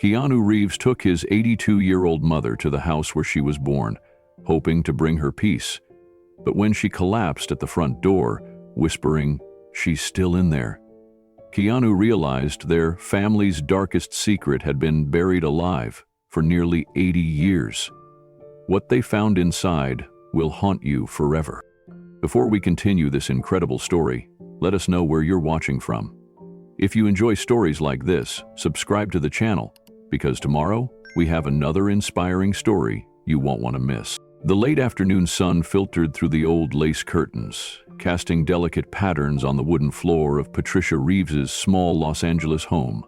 Keanu Reeves took his 82-year-old mother to the house where she was born, hoping to bring her peace. But when she collapsed at the front door, whispering, "She's still in there," Keanu realized their family's darkest secret had been buried alive for nearly 80 years. What they found inside will haunt you forever. Before we continue this incredible story, let us know where you're watching from. If you enjoy stories like this, subscribe to the channel, because tomorrow we have another inspiring story you won't want to miss. The late afternoon sun filtered through the old lace curtains, casting delicate patterns on the wooden floor of Patricia Reeves's small Los Angeles home.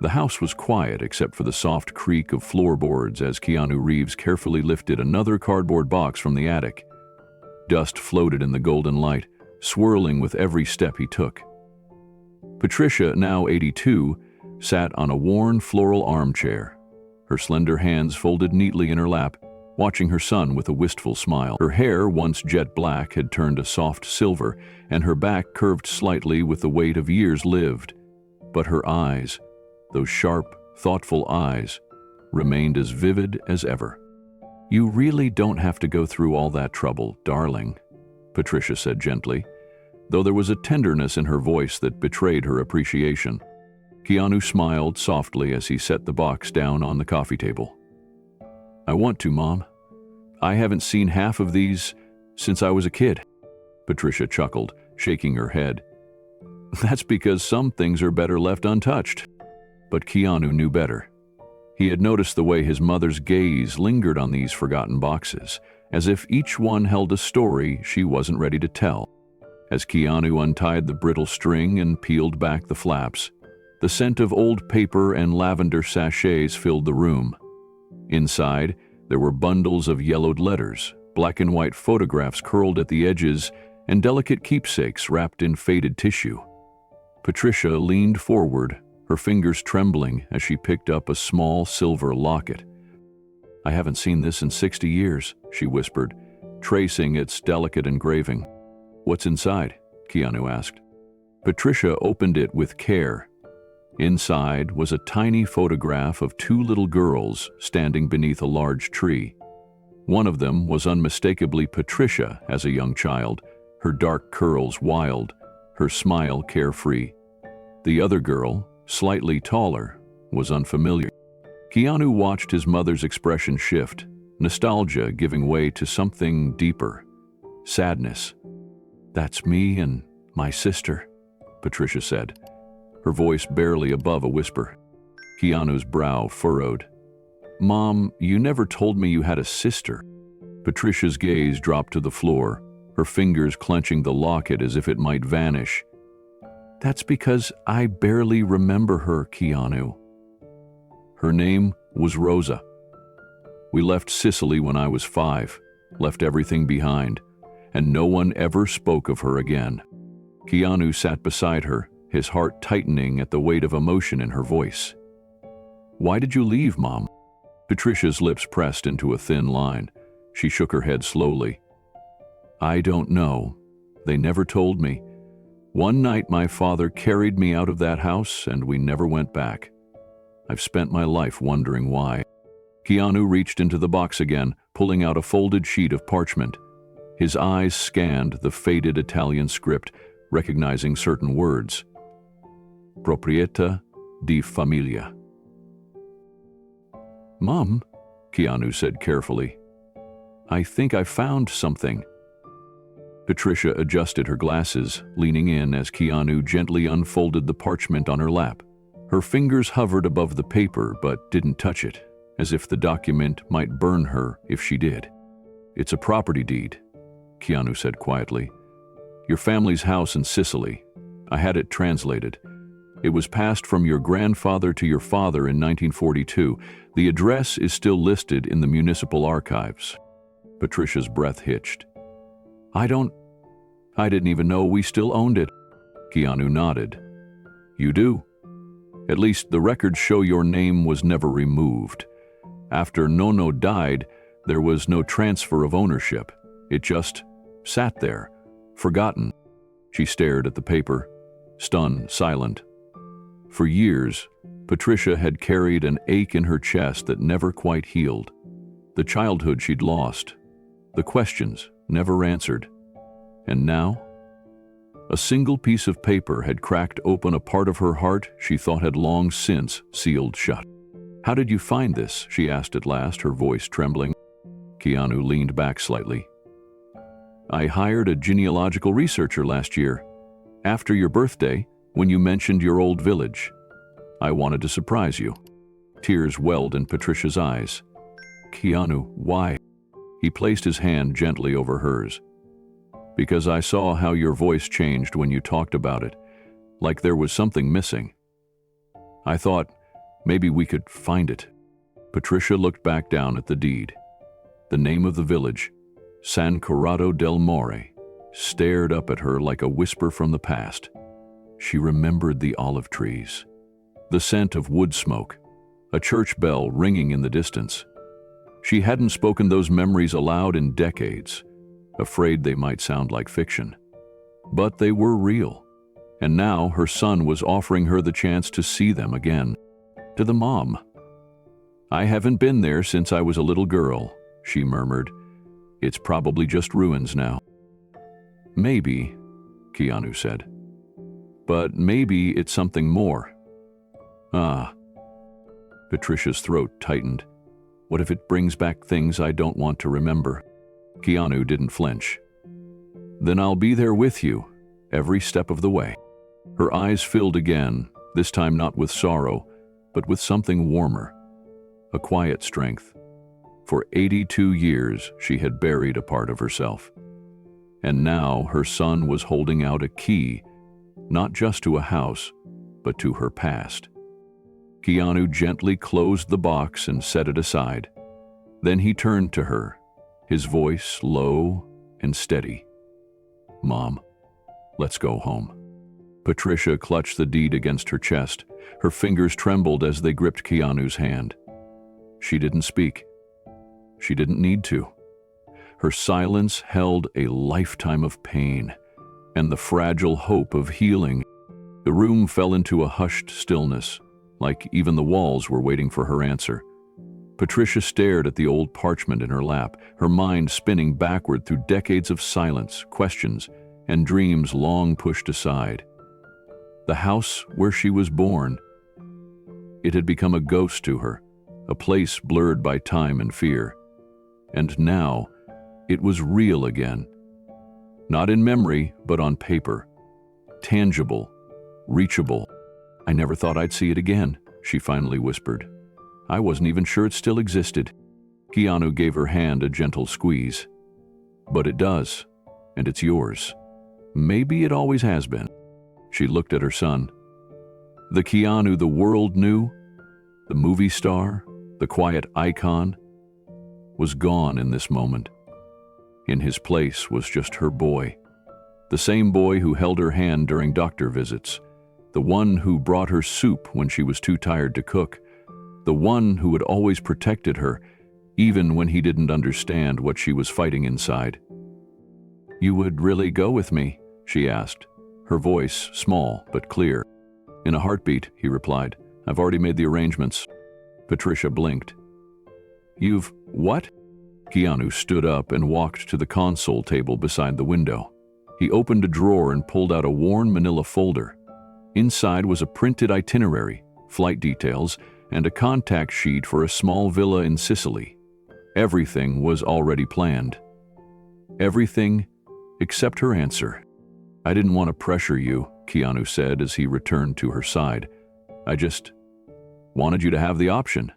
The house was quiet except for the soft creak of floorboards as Keanu Reeves carefully lifted another cardboard box from the attic. Dust floated in the golden light, swirling with every step he took. Patricia, now 82, sat on a worn floral armchair, her slender hands folded neatly in her lap, watching her son with a wistful smile. Her hair, once jet black, had turned a soft silver, and her back curved slightly with the weight of years lived. But her eyes, those sharp, thoughtful eyes, remained as vivid as ever. "You really don't have to go through all that trouble, darling," Patricia said gently, though there was a tenderness in her voice that betrayed her appreciation. Keanu smiled softly as he set the box down on the coffee table. "I want to, Mom. I haven't seen half of these since I was a kid," Patricia chuckled, shaking her head. "That's because some things are better left untouched." But Keanu knew better. He had noticed the way his mother's gaze lingered on these forgotten boxes, as if each one held a story she wasn't ready to tell. As Keanu untied the brittle string and peeled back the flaps, the scent of old paper and lavender sachets filled the room. Inside, there were bundles of yellowed letters, black and white photographs curled at the edges, and delicate keepsakes wrapped in faded tissue. Patricia leaned forward, her fingers trembling as she picked up a small silver locket. "I haven't seen this in 60 years, she whispered, tracing its delicate engraving. "What's inside?" Keanu asked. Patricia opened it with care. Inside was a tiny photograph of two little girls standing beneath a large tree. One of them was unmistakably Patricia as a young child, her dark curls wild, her smile carefree. The other girl, slightly taller, was unfamiliar. Keanu watched his mother's expression shift, nostalgia giving way to something deeper, sadness. "That's me and my sister," Patricia said, her voice barely above a whisper. Keanu's brow furrowed. "Mom, you never told me you had a sister." Patricia's gaze dropped to the floor, her fingers clenching the locket as if it might vanish. "That's because I barely remember her, Keanu." Her name was Rosa. "We left Sicily when I was 5, left everything behind, and no one ever spoke of her again." Keanu sat beside her, his heart tightening at the weight of emotion in her voice. "Why did you leave, Mom?" Patricia's lips pressed into a thin line. She shook her head slowly. "I don't know. They never told me. One night my father carried me out of that house and we never went back. I've spent my life wondering why." Keanu reached into the box again, pulling out a folded sheet of parchment. His eyes scanned the faded Italian script, recognizing certain words. "Proprietà di famiglia." "Mom," Keanu said carefully, "I think I found something." Patricia adjusted her glasses, leaning in as Keanu gently unfolded the parchment on her lap. Her fingers hovered above the paper but didn't touch it, as if the document might burn her if she did. "It's a property deed," Keanu said quietly. "Your family's house in Sicily. I had it translated. It was passed from your grandfather to your father in 1942. The address is still listed in the municipal archives." Patricia's breath hitched. I didn't even know we still owned it." Keanu nodded. "You do. At least the records show your name was never removed. After Nono died, there was no transfer of ownership. It just sat there, forgotten." She stared at the paper, stunned, silent. For years, Patricia had carried an ache in her chest that never quite healed. The childhood she'd lost. The questions never answered. And now? A single piece of paper had cracked open a part of her heart she thought had long since sealed shut. "How did you find this?" she asked at last, her voice trembling. Keanu leaned back slightly. "I hired a genealogical researcher last year, after your birthday, when you mentioned your old village. I wanted to surprise you." Tears welled in Patricia's eyes. "Keanu, why?" He placed his hand gently over hers. "Because I saw how your voice changed when you talked about it, like there was something missing. I thought maybe we could find it." Patricia looked back down at the deed. The name of the village, San Corrado del More, stared up at her like a whisper from the past. She remembered the olive trees, the scent of wood smoke, a church bell ringing in the distance. She hadn't spoken those memories aloud in decades, afraid they might sound like fiction. But they were real, and now her son was offering her the chance to see them again. To the mom. "I haven't been there since I was a little girl," she murmured. "It's probably just ruins now." "Maybe," Keanu said. "But maybe it's something more." "Ah." Patricia's throat tightened. "What if it brings back things I don't want to remember?" Keanu didn't flinch. "Then I'll be there with you, every step of the way." Her eyes filled again, this time not with sorrow, but with something warmer, a quiet strength. For 82 years, she had buried a part of herself. And now her son was holding out a key, not just to a house, but to her past. Keanu gently closed the box and set it aside. Then he turned to her, his voice low and steady. "Mom, let's go home." Patricia clutched the deed against her chest. Her fingers trembled as they gripped Keanu's hand. She didn't speak. She didn't need to. Her silence held a lifetime of pain and the fragile hope of healing. The room fell into a hushed stillness, like even the walls were waiting for her answer. Patricia stared at the old parchment in her lap, her mind spinning backward through decades of silence, questions, and dreams long pushed aside. The house where she was born. It had become a ghost to her, a place blurred by time and fear. And now, it was real again. Not in memory, but on paper. Tangible, reachable. "I never thought I'd see it again," she finally whispered. "I wasn't even sure it still existed." Keanu gave her hand a gentle squeeze. "But it does, and it's yours. Maybe it always has been." She looked at her son. The Keanu the world knew, the movie star, the quiet icon, was gone in this moment. In his place was just her boy. The same boy who held her hand during doctor visits. The one who brought her soup when she was too tired to cook. The one who had always protected her, even when he didn't understand what she was fighting inside. "You would really go with me?" she asked, her voice small but clear. "In a heartbeat," he replied. "I've already made the arrangements." Patricia blinked. "You've what?" Keanu stood up and walked to the console table beside the window. He opened a drawer and pulled out a worn manila folder. Inside was a printed itinerary, flight details, and a contact sheet for a small villa in Sicily. Everything was already planned. Everything except her answer. "I didn't want to pressure you," Keanu said as he returned to her side. "I just wanted you to have the option.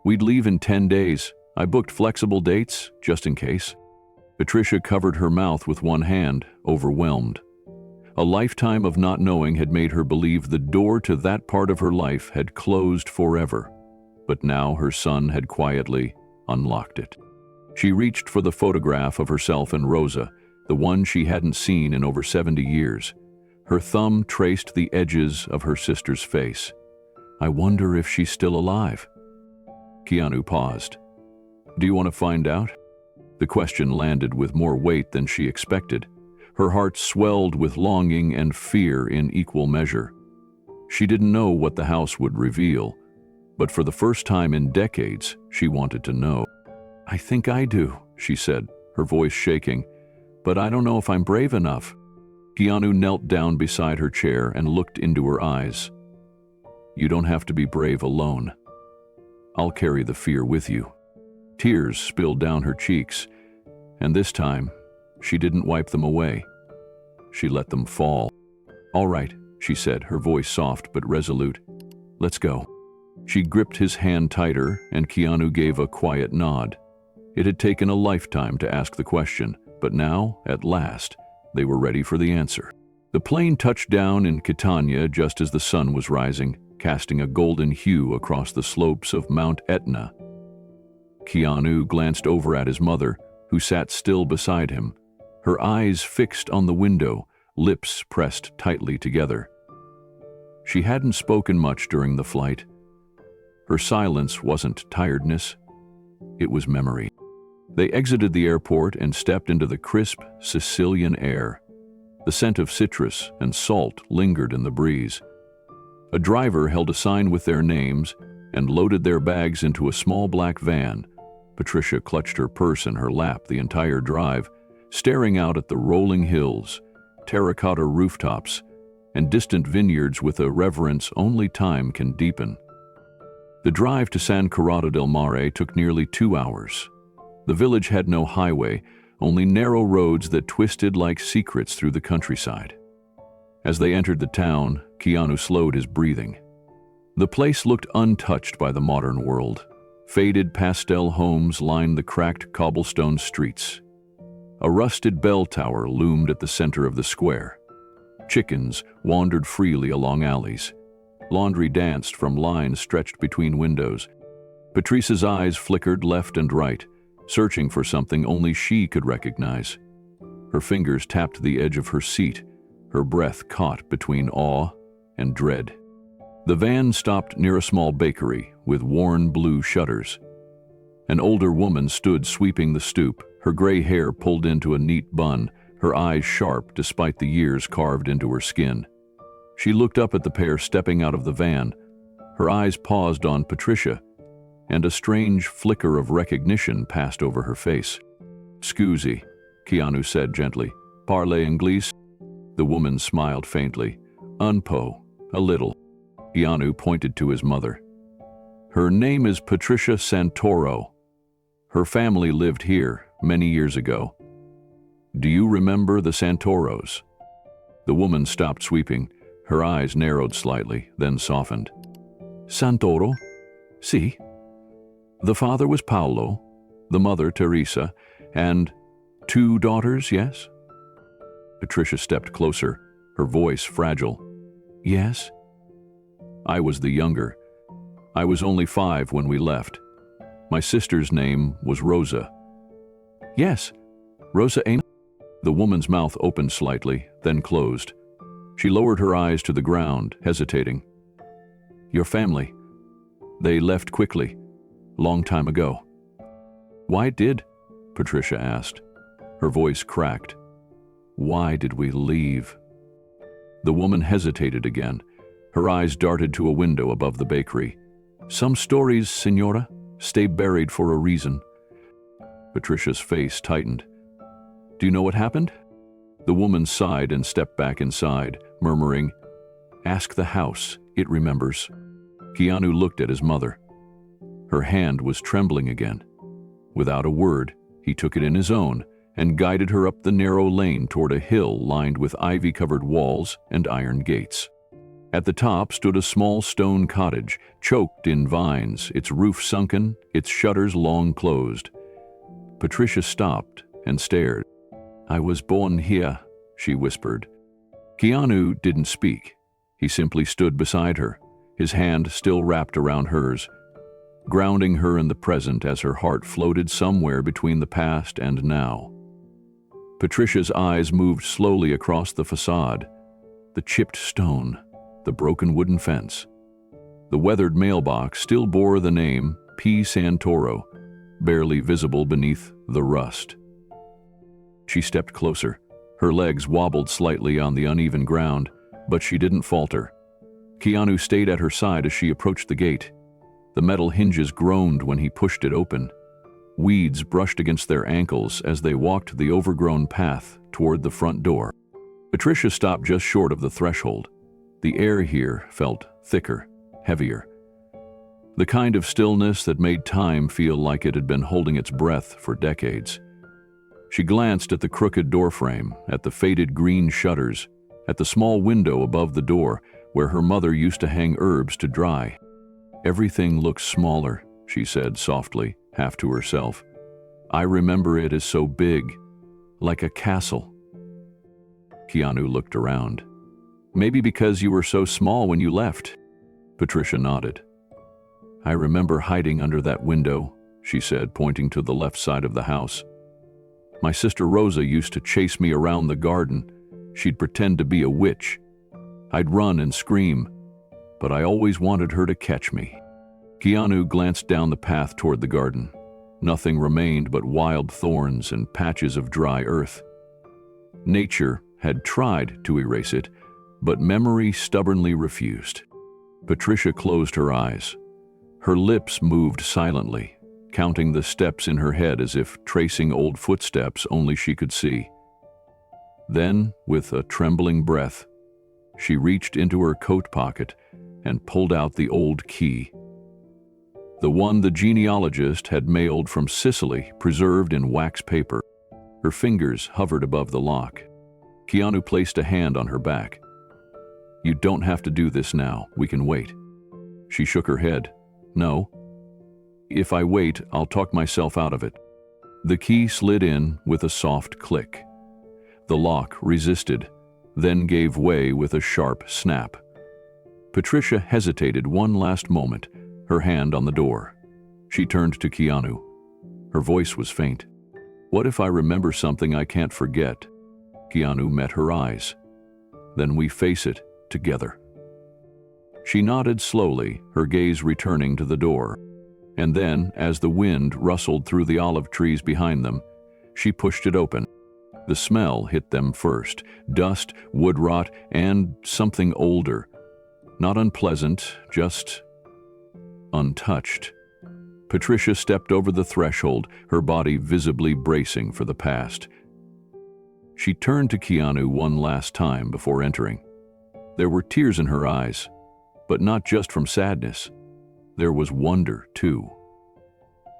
We'd leave in 10 days. I booked flexible dates, just in case." Patricia covered her mouth with one hand, overwhelmed. A lifetime of not knowing had made her believe the door to that part of her life had closed forever. But now her son had quietly unlocked it. She reached for the photograph of herself and Rosa, the one she hadn't seen in over 70 years. Her thumb traced the edges of her sister's face. "I wonder if she's still alive." Keanu paused. "Do you want to find out?" The question landed with more weight than she expected. Her heart swelled with longing and fear in equal measure. She didn't know what the house would reveal, but for the first time in decades, she wanted to know. "I think I do," she said, her voice shaking, "but I don't know if I'm brave enough." Keanu knelt down beside her chair and looked into her eyes. "You don't have to be brave alone. I'll carry the fear with you." Tears spilled down her cheeks, and this time, she didn't wipe them away. She let them fall. "All right," she said, her voice soft but resolute. "Let's go." She gripped his hand tighter, and Keanu gave a quiet nod. It had taken a lifetime to ask the question, but now, at last, they were ready for the answer. The plane touched down in Catania just as the sun was rising, casting a golden hue across the slopes of Mount Etna. Keanu glanced over at his mother, who sat still beside him, her eyes fixed on the window, lips pressed tightly together. She hadn't spoken much during the flight. Her silence wasn't tiredness, it was memory. They exited the airport and stepped into the crisp Sicilian air. The scent of citrus and salt lingered in the breeze. A driver held a sign with their names and loaded their bags into a small black van. Patricia clutched her purse in her lap the entire drive, staring out at the rolling hills, terracotta rooftops, and distant vineyards with a reverence only time can deepen. The drive to San Corrado del Mare took nearly 2 hours. The village had no highway, only narrow roads that twisted like secrets through the countryside. As they entered the town, Keanu slowed his breathing. The place looked untouched by the modern world. Faded pastel homes lined the cracked cobblestone streets. A rusted bell tower loomed at the center of the square. Chickens wandered freely along alleys. Laundry danced from lines stretched between windows. Patrice's eyes flickered left and right, searching for something only she could recognize. Her fingers tapped the edge of her seat, her breath caught between awe and dread. The van stopped near a small bakery with worn blue shutters. An older woman stood sweeping the stoop, her gray hair pulled into a neat bun, her eyes sharp despite the years carved into her skin. She looked up at the pair stepping out of the van. Her eyes paused on Patricia, and a strange flicker of recognition passed over her face. "Scusi," Keanu said gently. "Parle Inglese?" The woman smiled faintly. "Un po, a little." Keanu pointed to his mother. "Her name is Patricia Santoro. Her family lived here many years ago. Do you remember the Santoros?" The woman stopped sweeping. Her eyes narrowed slightly, then softened. "Santoro? Si. The father was Paolo, the mother Teresa, and 2 daughters, yes?" Patricia stepped closer, her voice fragile. "Yes." "I was the younger. I was only 5 when we left. My sister's name was Rosa." "Yes, Rosa Amy." The woman's mouth opened slightly, then closed. She lowered her eyes to the ground, hesitating. "Your family. They left quickly, long time ago." "Why did?" Patricia asked. Her voice cracked. "Why did we leave?" The woman hesitated again. Her eyes darted to a window above the bakery. "Some stories, Signora, stay buried for a reason." Patricia's face tightened. "Do you know what happened?" The woman sighed and stepped back inside, murmuring, "Ask the house, it remembers." Keanu looked at his mother. Her hand was trembling again. Without a word, he took it in his own and guided her up the narrow lane toward a hill lined with ivy-covered walls and iron gates. At the top stood a small stone cottage, choked in vines, its roof sunken, its shutters long closed. Patricia stopped and stared. "I was born here," she whispered. Keanu didn't speak. He simply stood beside her, his hand still wrapped around hers, grounding her in the present as her heart floated somewhere between the past and now. Patricia's eyes moved slowly across the facade, the chipped stone, the broken wooden fence. The weathered mailbox still bore the name P. Santoro, barely visible beneath the rust. She stepped closer. Her legs wobbled slightly on the uneven ground, but she didn't falter. Keanu stayed at her side as she approached the gate. The metal hinges groaned when he pushed it open. Weeds brushed against their ankles as they walked the overgrown path toward the front door. Patricia stopped just short of the threshold. The air here felt thicker, heavier. The kind of stillness that made time feel like it had been holding its breath for decades. She glanced at the crooked doorframe, at the faded green shutters, at the small window above the door where her mother used to hang herbs to dry. "Everything looks smaller," she said softly, half to herself. "I remember it as so big, like a castle." Keanu looked around. "Maybe because you were so small when you left." Patricia nodded. "I remember hiding under that window," she said, pointing to the left side of the house. "My sister Rosa used to chase me around the garden. She'd pretend to be a witch. I'd run and scream, but I always wanted her to catch me." Keanu glanced down the path toward the garden. Nothing remained but wild thorns and patches of dry earth. Nature had tried to erase it, but memory stubbornly refused. Patricia closed her eyes. Her lips moved silently, counting the steps in her head as if tracing old footsteps only she could see. Then, with a trembling breath, she reached into her coat pocket and pulled out the old key. The one the genealogist had mailed from Sicily, preserved in wax paper. Her fingers hovered above the lock. Keanu placed a hand on her back. "You don't have to do this now. We can wait." She shook her head. "No. If I wait, I'll talk myself out of it." The key slid in with a soft click. The lock resisted, then gave way with a sharp snap. Patricia hesitated one last moment, her hand on the door. She turned to Keanu. Her voice was faint. "What if I remember something I can't forget?" Keanu met her eyes. "Then we face it together." She nodded slowly, her gaze returning to the door. And then, as the wind rustled through the olive trees behind them, she pushed it open. The smell hit them first: dust, wood rot, and something older. Not unpleasant, just untouched. Patricia stepped over the threshold, her body visibly bracing for the past. She turned to Keanu one last time before entering. There were tears in her eyes, but not just from sadness. There was wonder, too.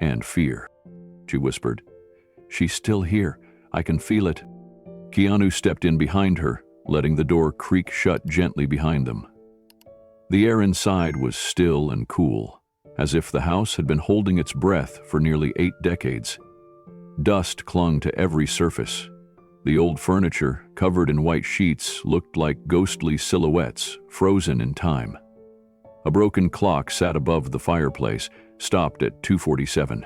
"And fear," she whispered. "She's still here. I can feel it." Keanu stepped in behind her, letting the door creak shut gently behind them. The air inside was still and cool, as if the house had been holding its breath for nearly 8 decades. Dust clung to every surface. The old furniture, covered in white sheets, looked like ghostly silhouettes, frozen in time. A broken clock sat above the fireplace, stopped at 2:47.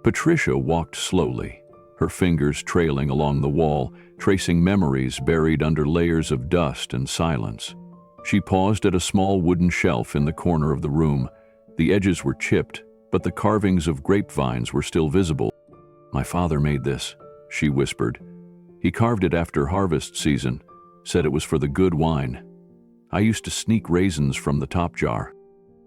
Patricia walked slowly, her fingers trailing along the wall, tracing memories buried under layers of dust and silence. She paused at a small wooden shelf in the corner of the room. The edges were chipped, but the carvings of grapevines were still visible. "My father made this," she whispered. "He carved it after harvest season, said it was for the good wine. I used to sneak raisins from the top jar."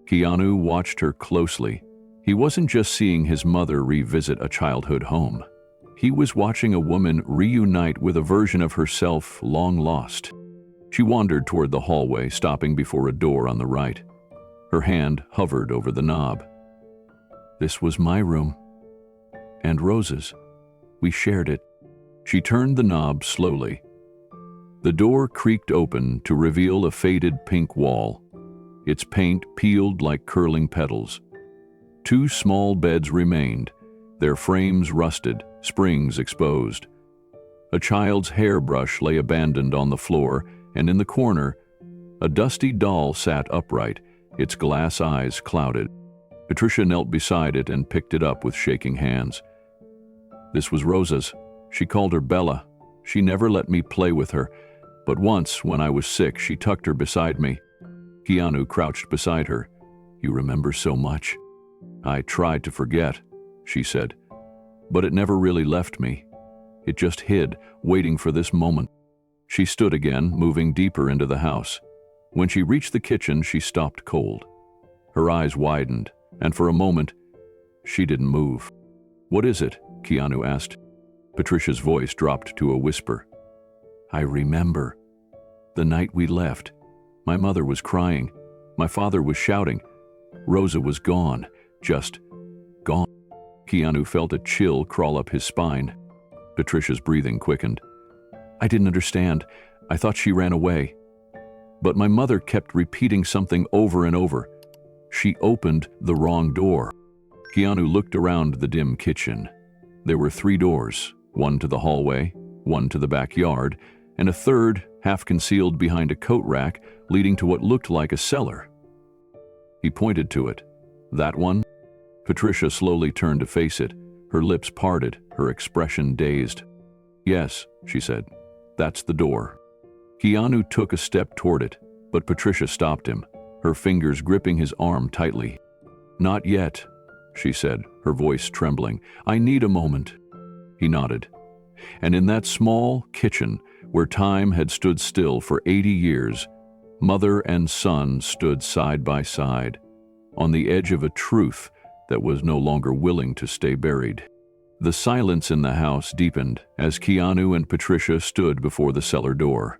Keanu watched her closely. He wasn't just seeing his mother revisit a childhood home. He was watching a woman reunite with a version of herself long lost. She wandered toward the hallway, stopping before a door on the right. Her hand hovered over the knob. "This was my room. And Rose's. We shared it." She turned the knob slowly. The door creaked open to reveal a faded pink wall, its paint peeled like curling petals. 2 small beds remained, their frames rusted, springs exposed. A child's hairbrush lay abandoned on the floor, and in the corner, a dusty doll sat upright, its glass eyes clouded. Patricia knelt beside it and picked it up with shaking hands. "This was Rosa's. She called her Bella. She never let me play with her, but once, when I was sick, she tucked her beside me." Keanu crouched beside her. "You remember so much." "I tried to forget," she said, "but it never really left me. It just hid, waiting for this moment." She stood again, moving deeper into the house. When she reached the kitchen, she stopped cold. Her eyes widened, and for a moment, she didn't move. "What is it?" Keanu asked. Patricia's voice dropped to a whisper. "I remember. The night we left. My mother was crying. My father was shouting. Rosa was gone. Just gone." Keanu felt a chill crawl up his spine. Patricia's breathing quickened. "I didn't understand. I thought she ran away. But my mother kept repeating something over and over. She opened the wrong door." Keanu looked around the dim kitchen. There were 3 doors, one to the hallway, one to the backyard, and a third, half concealed behind a coat rack, leading to what looked like a cellar. He pointed to it. "That one?" Patricia slowly turned to face it, her lips parted, her expression dazed. "Yes," she said, "that's the door." Keanu took a step toward it, but Patricia stopped him, her fingers gripping his arm tightly. "Not yet," she said, her voice trembling. "I need a moment." He nodded. And in that small kitchen, where time had stood still for 80 years, mother and son stood side by side, on the edge of a truth that was no longer willing to stay buried. The silence in the house deepened as Keanu and Patricia stood before the cellar door.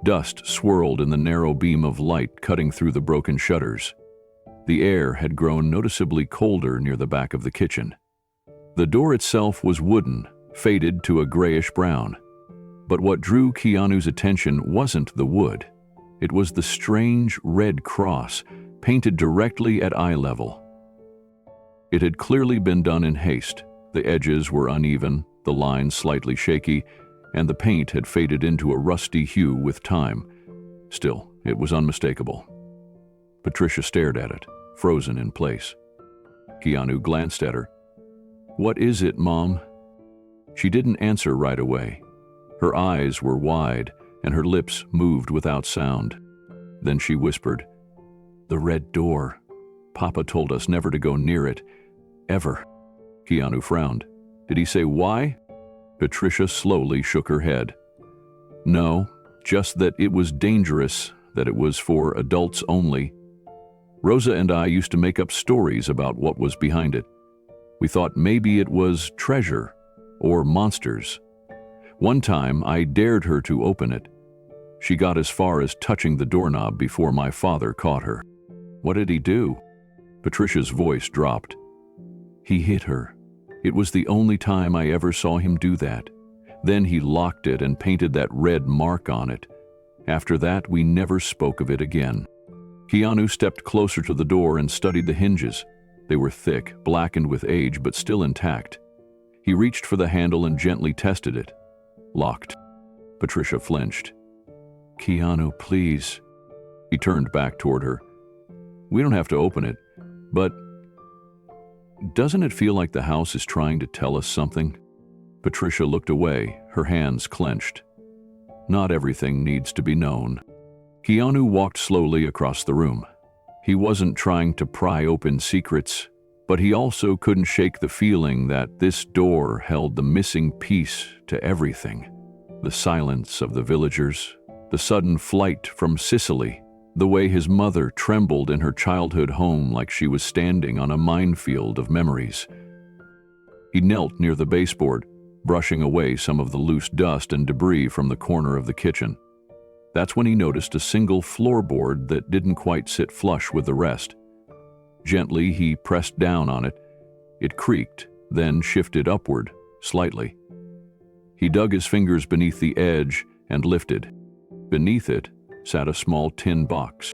Dust swirled in the narrow beam of light cutting through the broken shutters. The air had grown noticeably colder near the back of the kitchen. The door itself was wooden, faded to a grayish brown. But what drew Keanu's attention wasn't the wood. It was the strange red cross, painted directly at eye level. It had clearly been done in haste. The edges were uneven, the lines slightly shaky, and the paint had faded into a rusty hue with time. Still, it was unmistakable. Patricia stared at it, frozen in place. Keanu glanced at her. "What is it, Mom?" She didn't answer right away. Her eyes were wide, and her lips moved without sound. Then she whispered, "The red door. Papa told us never to go near it. Ever." Keanu frowned. "Did he say why?" Patricia slowly shook her head. "No, just that it was dangerous, that it was for adults only. Rosa and I used to make up stories about what was behind it. We thought maybe it was treasure or monsters. One time I dared her to open it. She got as far as touching the doorknob before my father caught her." "What did he do?" Patricia's voice dropped. "He hit her. It was the only time I ever saw him do that. Then he locked it and painted that red mark on it. After that, we never spoke of it again." Keanu stepped closer to the door and studied the hinges. They were thick, blackened with age, but still intact. He reached for the handle and gently tested it. Locked. Patricia flinched. "Keanu, please." He turned back toward her. "We don't have to open it, but doesn't it feel like the house is trying to tell us something?" Patricia looked away, her hands clenched. "Not everything needs to be known." Keanu walked slowly across the room. He wasn't trying to pry open secrets, but he also couldn't shake the feeling that this door held the missing piece to everything. The silence of the villagers, the sudden flight from Sicily, the way his mother trembled in her childhood home like she was standing on a minefield of memories. He knelt near the baseboard, brushing away some of the loose dust and debris from the corner of the kitchen. That's when he noticed a single floorboard that didn't quite sit flush with the rest. Gently, he pressed down on it. It creaked, then shifted upward, slightly. He dug his fingers beneath the edge and lifted. Beneath it sat a small tin box.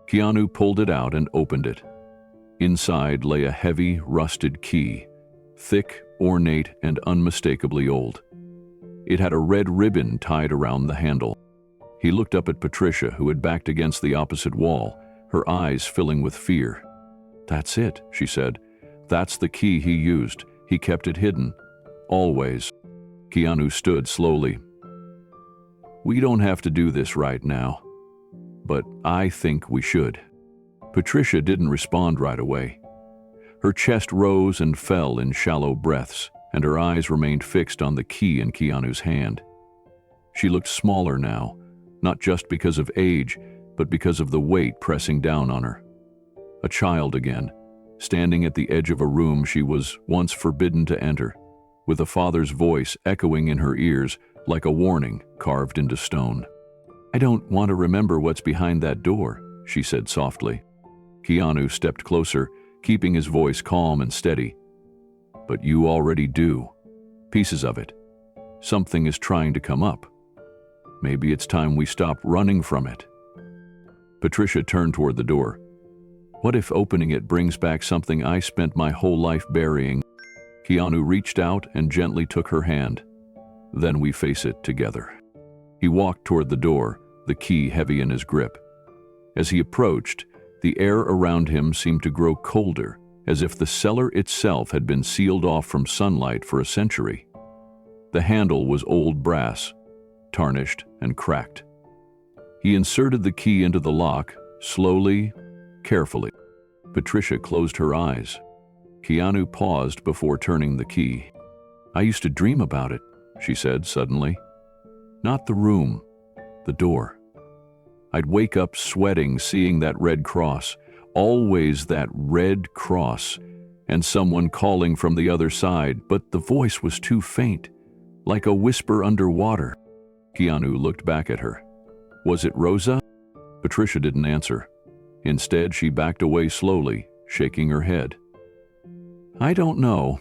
Keanu pulled it out and opened it. Inside lay a heavy, rusted key, thick, ornate, and unmistakably old. It had a red ribbon tied around the handle. He looked up at Patricia, who had backed against the opposite wall, her eyes filling with fear. "That's it," she said. "That's the key he used. He kept it hidden. Always." Keanu stood slowly. "We don't have to do this right now, but I think we should." Patricia didn't respond right away. Her chest rose and fell in shallow breaths, and her eyes remained fixed on the key in Keanu's hand. She looked smaller now, not just because of age, but because of the weight pressing down on her. A child again, standing at the edge of a room she was once forbidden to enter, with a father's voice echoing in her ears like a warning carved into stone. "I don't want to remember what's behind that door," she said softly. Keanu stepped closer, keeping his voice calm and steady. "But you already do. Pieces of it. Something is trying to come up. Maybe it's time we stop running from it." Patricia turned toward the door. "What if opening it brings back something I spent my whole life burying?" Keanu reached out and gently took her hand. "Then we face it together." He walked toward the door, the key heavy in his grip. As he approached, the air around him seemed to grow colder, as if the cellar itself had been sealed off from sunlight for a century. The handle was old brass, tarnished and cracked. He inserted the key into the lock, slowly, carefully. Patricia closed her eyes. Keanu paused before turning the key. "I used to dream about it," she said suddenly. "Not the room, the door. I'd wake up sweating seeing that red cross, always that red cross, and someone calling from the other side, but the voice was too faint, like a whisper underwater." Keanu looked back at her. "Was it Rosa?" Patricia didn't answer. Instead, she backed away slowly, shaking her head. "I don't know.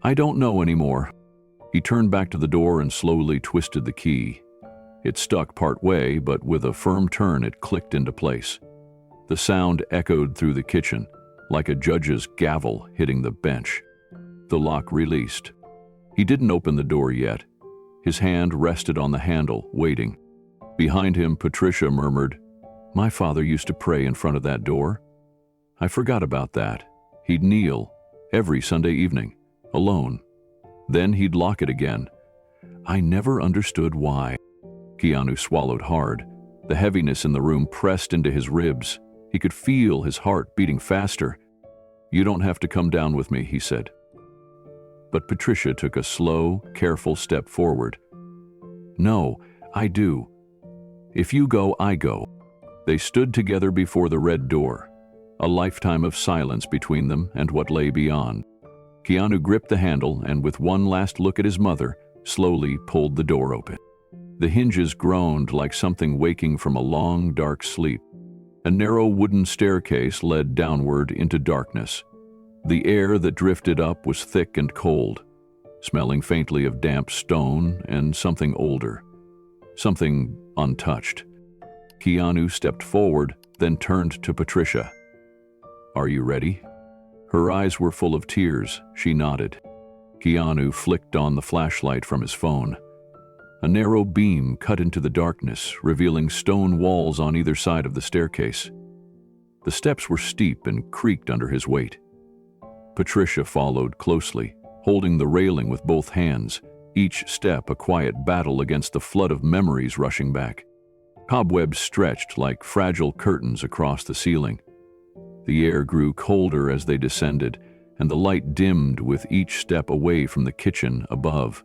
I don't know anymore." He turned back to the door and slowly twisted the key. It stuck part way, but with a firm turn it clicked into place. The sound echoed through the kitchen, like a judge's gavel hitting the bench. The lock released. He didn't open the door yet. His hand rested on the handle, waiting. Behind him, Patricia murmured, "My father used to pray in front of that door. I forgot about that. He'd kneel, every Sunday evening, alone. Then he'd lock it again. I never understood why." Keanu swallowed hard. The heaviness in the room pressed into his ribs. He could feel his heart beating faster. "You don't have to come down with me," he said. But Patricia took a slow, careful step forward. "No, I do. If you go, I go." They stood together before the red door, a lifetime of silence between them and what lay beyond. Keanu gripped the handle and, with one last look at his mother, slowly pulled the door open. The hinges groaned like something waking from a long, dark sleep. A narrow wooden staircase led downward into darkness. The air that drifted up was thick and cold, smelling faintly of damp stone and something older, something untouched. Keanu stepped forward, then turned to Patricia. "Are you ready?" Her eyes were full of tears. She nodded. Keanu flicked on the flashlight from his phone. A narrow beam cut into the darkness, revealing stone walls on either side of the staircase. The steps were steep and creaked under his weight. Patricia followed closely, holding the railing with both hands, each step a quiet battle against the flood of memories rushing back. Cobwebs stretched like fragile curtains across the ceiling. The air grew colder as they descended, and the light dimmed with each step away from the kitchen above.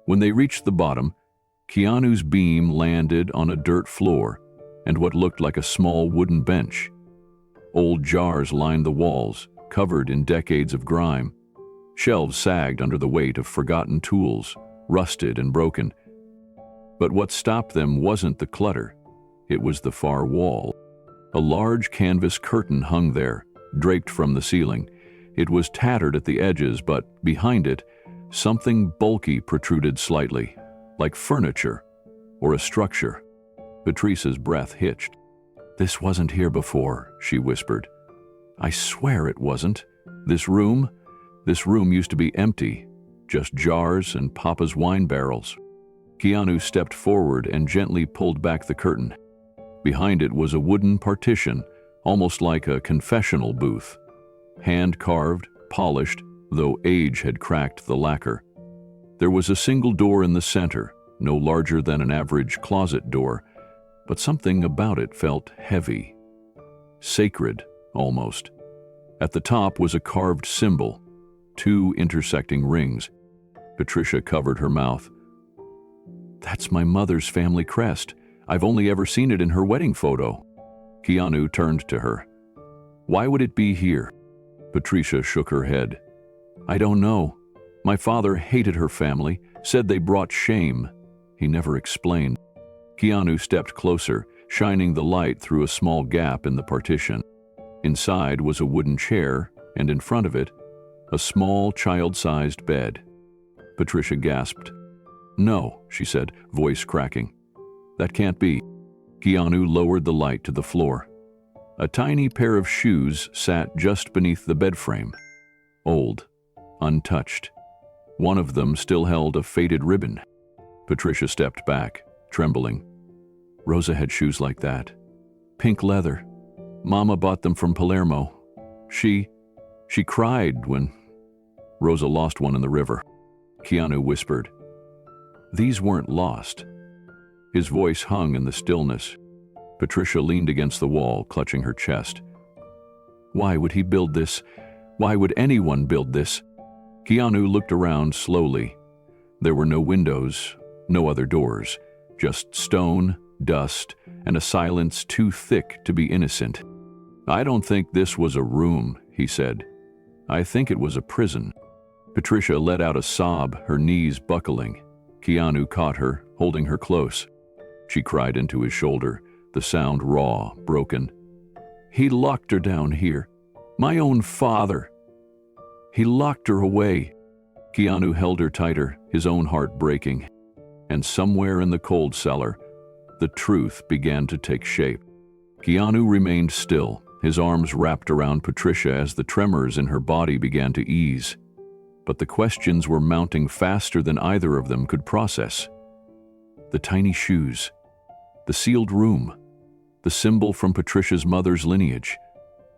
When they reached the bottom, Keanu's beam landed on a dirt floor and what looked like a small wooden bench. Old jars lined the walls, covered in decades of grime. Shelves sagged under the weight of forgotten tools, rusted and broken. But what stopped them wasn't the clutter. It was the far wall. A large canvas curtain hung there, draped from the ceiling. It was tattered at the edges, but behind it, something bulky protruded slightly, like furniture or a structure. Patrice's breath hitched. "This wasn't here before," she whispered. "I swear it wasn't. This room used to be empty, just jars and Papa's wine barrels." Keanu stepped forward and gently pulled back the curtain. Behind it was a wooden partition, almost like a confessional booth. Hand-carved, polished, though age had cracked the lacquer. There was a single door in the center, no larger than an average closet door, but something about it felt heavy, sacred almost. At the top was a carved symbol, 2 intersecting rings. Patricia covered her mouth. "That's my mother's family crest. I've only ever seen it in her wedding photo." Keanu turned to her. "Why would it be here?" Patricia shook her head. "I don't know. My father hated her family, said they brought shame. He never explained." Keanu stepped closer, shining the light through a small gap in the partition. Inside was a wooden chair, and in front of it, a small child-sized bed. Patricia gasped. "No," she said, voice cracking. "That can't be." Keanu lowered the light to the floor. A tiny pair of shoes sat just beneath the bed frame. Old, untouched. One of them still held a faded ribbon. Patricia stepped back, trembling. Rosa had shoes like that. Pink leather. Mama bought them from Palermo. She cried when Rosa lost one in the river. Keanu whispered. These weren't lost. His voice hung in the stillness. Patricia leaned against the wall, clutching her chest. Why would he build this? Why would anyone build this? Keanu looked around slowly. There were no windows, no other doors, just stone, dust, and a silence too thick to be innocent. "I don't think this was a room," he said. "I think it was a prison." Patricia let out a sob, her knees buckling. Keanu caught her, holding her close. She cried into his shoulder, the sound raw, broken. "He locked her down here. My own father. He locked her away." Keanu held her tighter, his own heart breaking. And somewhere in the cold cellar, the truth began to take shape. Keanu remained still, his arms wrapped around Patricia as the tremors in her body began to ease. But the questions were mounting faster than either of them could process. The tiny shoes, the sealed room, the symbol from Patricia's mother's lineage.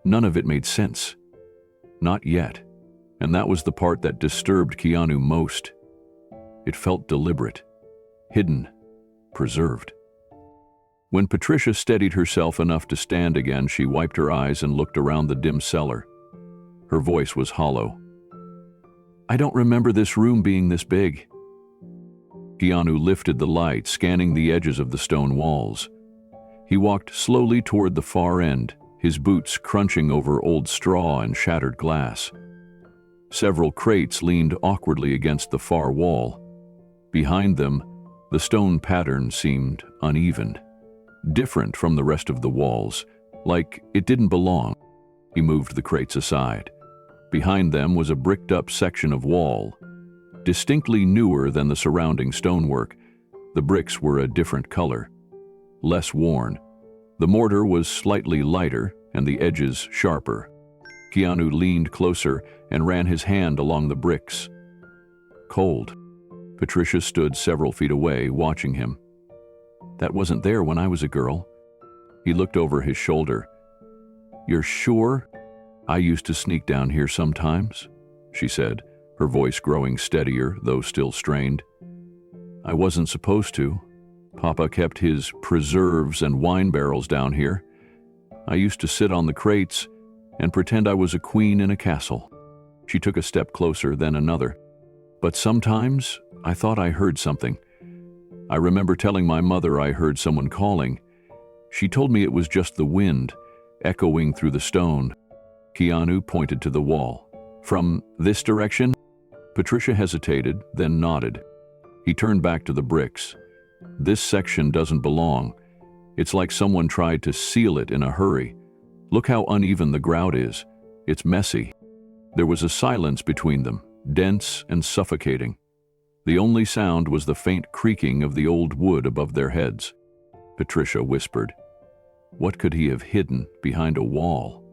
None of it made sense. Not yet. And that was the part that disturbed Keanu most. It felt deliberate, hidden, preserved. When Patricia steadied herself enough to stand again, she wiped her eyes and looked around the dim cellar. Her voice was hollow. "I don't remember this room being this big." Keanu lifted the light, scanning the edges of the stone walls. He walked slowly toward the far end, his boots crunching over old straw and shattered glass. Several crates leaned awkwardly against the far wall. Behind them, the stone pattern seemed uneven, different from the rest of the walls, like it didn't belong. He moved the crates aside. Behind them was a bricked-up section of wall, distinctly newer than the surrounding stonework. The bricks were a different color, less worn. The mortar was slightly lighter and the edges sharper. Keanu leaned closer and ran his hand along the bricks. Cold. Patricia stood several feet away, watching him. "That wasn't there when I was a girl." He looked over his shoulder. "You're sure?" "I used to sneak down here sometimes," she said, her voice growing steadier, though still strained. "I wasn't supposed to. Papa kept his preserves and wine barrels down here. I used to sit on the crates and pretend I was a queen in a castle." She took a step closer, then another. "But sometimes I thought I heard something. I remember telling my mother I heard someone calling. She told me it was just the wind, echoing through the stone." Keanu pointed to the wall. "From this direction?" Patricia hesitated, then nodded. He turned back to the bricks. "This section doesn't belong. It's like someone tried to seal it in a hurry. Look how uneven the grout is. It's messy." There was a silence between them, dense and suffocating. The only sound was the faint creaking of the old wood above their heads. Patricia whispered, "What could he have hidden behind a wall?"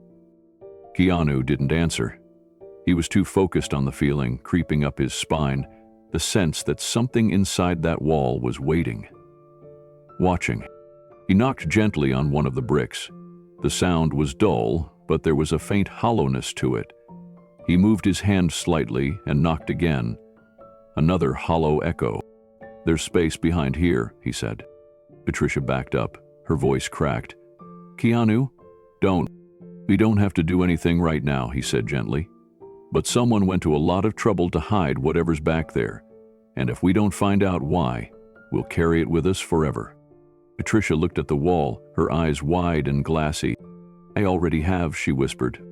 Keanu didn't answer. He was too focused on the feeling creeping up his spine, the sense that something inside that wall was waiting, watching. He knocked gently on one of the bricks. The sound was dull, but there was a faint hollowness to it. He moved his hand slightly and knocked again. Another hollow echo. "There's space behind here," he said. Patricia backed up, her voice cracked. "Keanu, we don't have to do anything right now," he said gently. "But someone went to a lot of trouble to hide whatever's back there, and if we don't find out why, we'll carry it with us forever." Patricia looked at the wall, her eyes wide and glassy. "I already have," she whispered.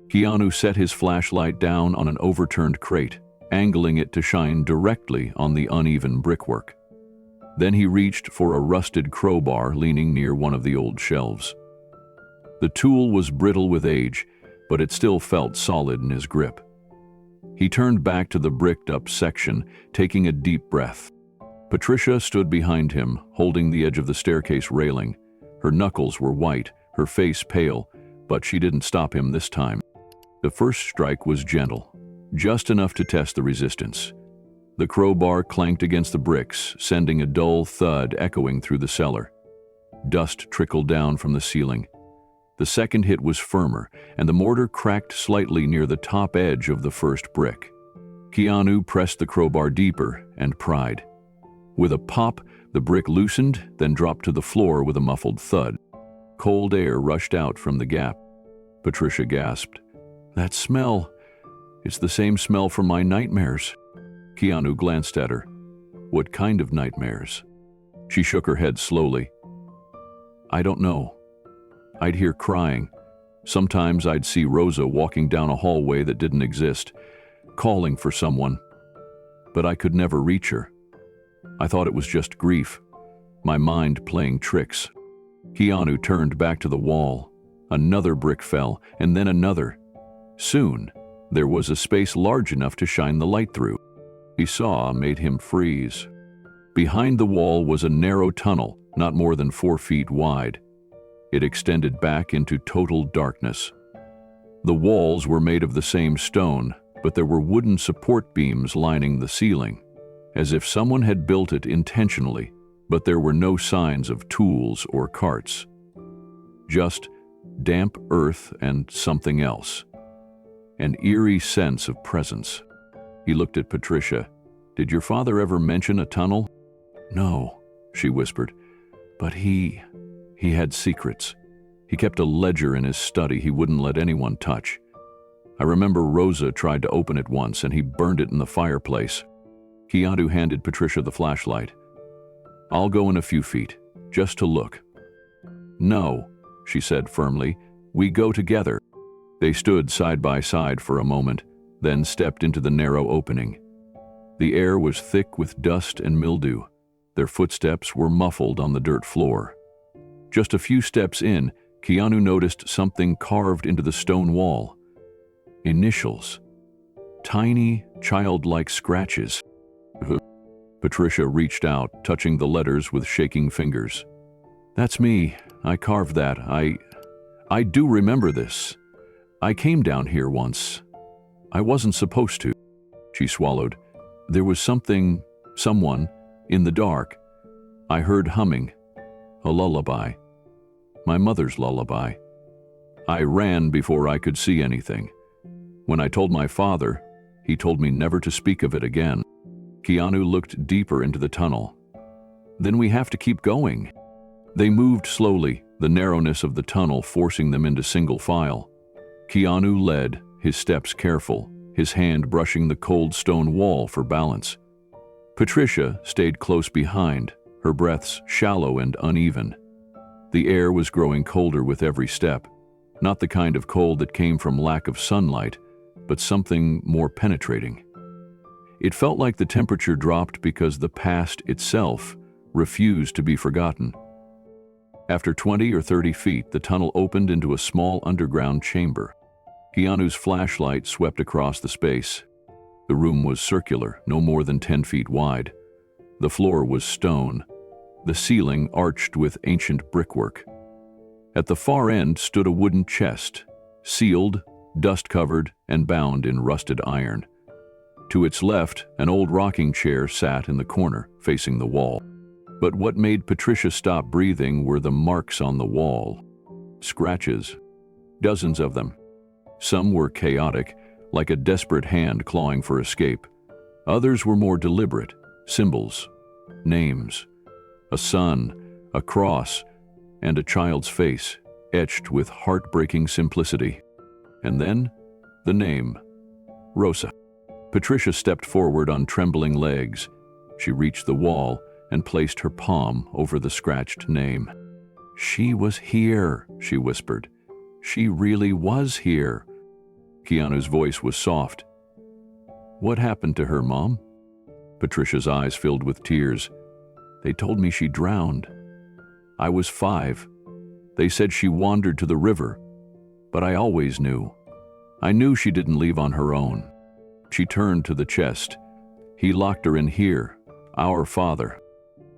Keanu set his flashlight down on an overturned crate, angling it to shine directly on the uneven brickwork. Then he reached for a rusted crowbar leaning near one of the old shelves. The tool was brittle with age, but it still felt solid in his grip. He turned back to the bricked-up section, taking a deep breath. Patricia stood behind him, holding the edge of the staircase railing. Her knuckles were white, her face pale, but she didn't stop him this time. The first strike was gentle, just enough to test the resistance. The crowbar clanked against the bricks, sending a dull thud echoing through the cellar. Dust trickled down from the ceiling. The second hit was firmer, and the mortar cracked slightly near the top edge of the first brick. Keanu pressed the crowbar deeper and pried. With a pop, the brick loosened, then dropped to the floor with a muffled thud. Cold air rushed out from the gap. Patricia gasped. "That smell! It's the same smell from my nightmares." Keanu glanced at her. "What kind of nightmares?" She shook her head slowly. "I don't know. I'd hear crying. Sometimes I'd see Rosa walking down a hallway that didn't exist, calling for someone. But I could never reach her. I thought it was just grief, my mind playing tricks." Keanu turned back to the wall. Another brick fell, and then another. Soon, there was a space large enough to shine the light through. He saw made him freeze. Behind the wall was a narrow tunnel, not more than 4 feet wide. It extended back into total darkness. The walls were made of the same stone, but there were wooden support beams lining the ceiling, as if someone had built it intentionally, but there were no signs of tools or carts. Just damp earth and something else. An eerie sense of presence. He looked at Patricia. "Did your father ever mention a tunnel?" "No," she whispered, "but he had secrets. He kept a ledger in his study he wouldn't let anyone touch. I remember Rosa tried to open it once and he burned it in the fireplace." Keanu handed Patricia the flashlight. "I'll go in a few feet, just to look." "No," she said firmly. "We go together." They stood side by side for a moment, then stepped into the narrow opening. The air was thick with dust and mildew. Their footsteps were muffled on the dirt floor. Just a few steps in, Keanu noticed something carved into the stone wall. Initials. Tiny, childlike scratches. Patricia reached out, touching the letters with shaking fingers. "That's me. I carved that. I do remember this. I came down here once. I wasn't supposed to." She swallowed. "There was someone, in the dark. I heard humming. A lullaby. My mother's lullaby. I ran before I could see anything. When I told my father, he told me never to speak of it again." Keanu looked deeper into the tunnel. "Then we have to keep going." They moved slowly, the narrowness of the tunnel forcing them into single file. Keanu led, his steps careful, his hand brushing the cold stone wall for balance. Patricia stayed close behind, her breaths shallow and uneven. The air was growing colder with every step, not the kind of cold that came from lack of sunlight, but something more penetrating. It felt like the temperature dropped because the past itself refused to be forgotten. After 20 or 30 feet, the tunnel opened into a small underground chamber. Keanu's flashlight swept across the space. The room was circular, no more than 10 feet wide. The floor was stone, the ceiling arched with ancient brickwork. At the far end stood a wooden chest, sealed, dust-covered, and bound in rusted iron. To its left, an old rocking chair sat in the corner, facing the wall. But what made Patricia stop breathing were the marks on the wall. Scratches. Dozens of them. Some were chaotic, like a desperate hand clawing for escape. Others were more deliberate, symbols, names. A sun, a cross, and a child's face, etched with heartbreaking simplicity. And then, the name, Rosa. Patricia stepped forward on trembling legs. She reached the wall, and placed her palm over the scratched name. "She was here," she whispered. "She really was here." Keanu's voice was soft. "What happened to her, Mom?" Patricia's eyes filled with tears. "They told me she drowned. I was 5. They said she wandered to the river, but I always knew. I knew she didn't leave on her own." She turned to the chest. "He locked her in here, our father."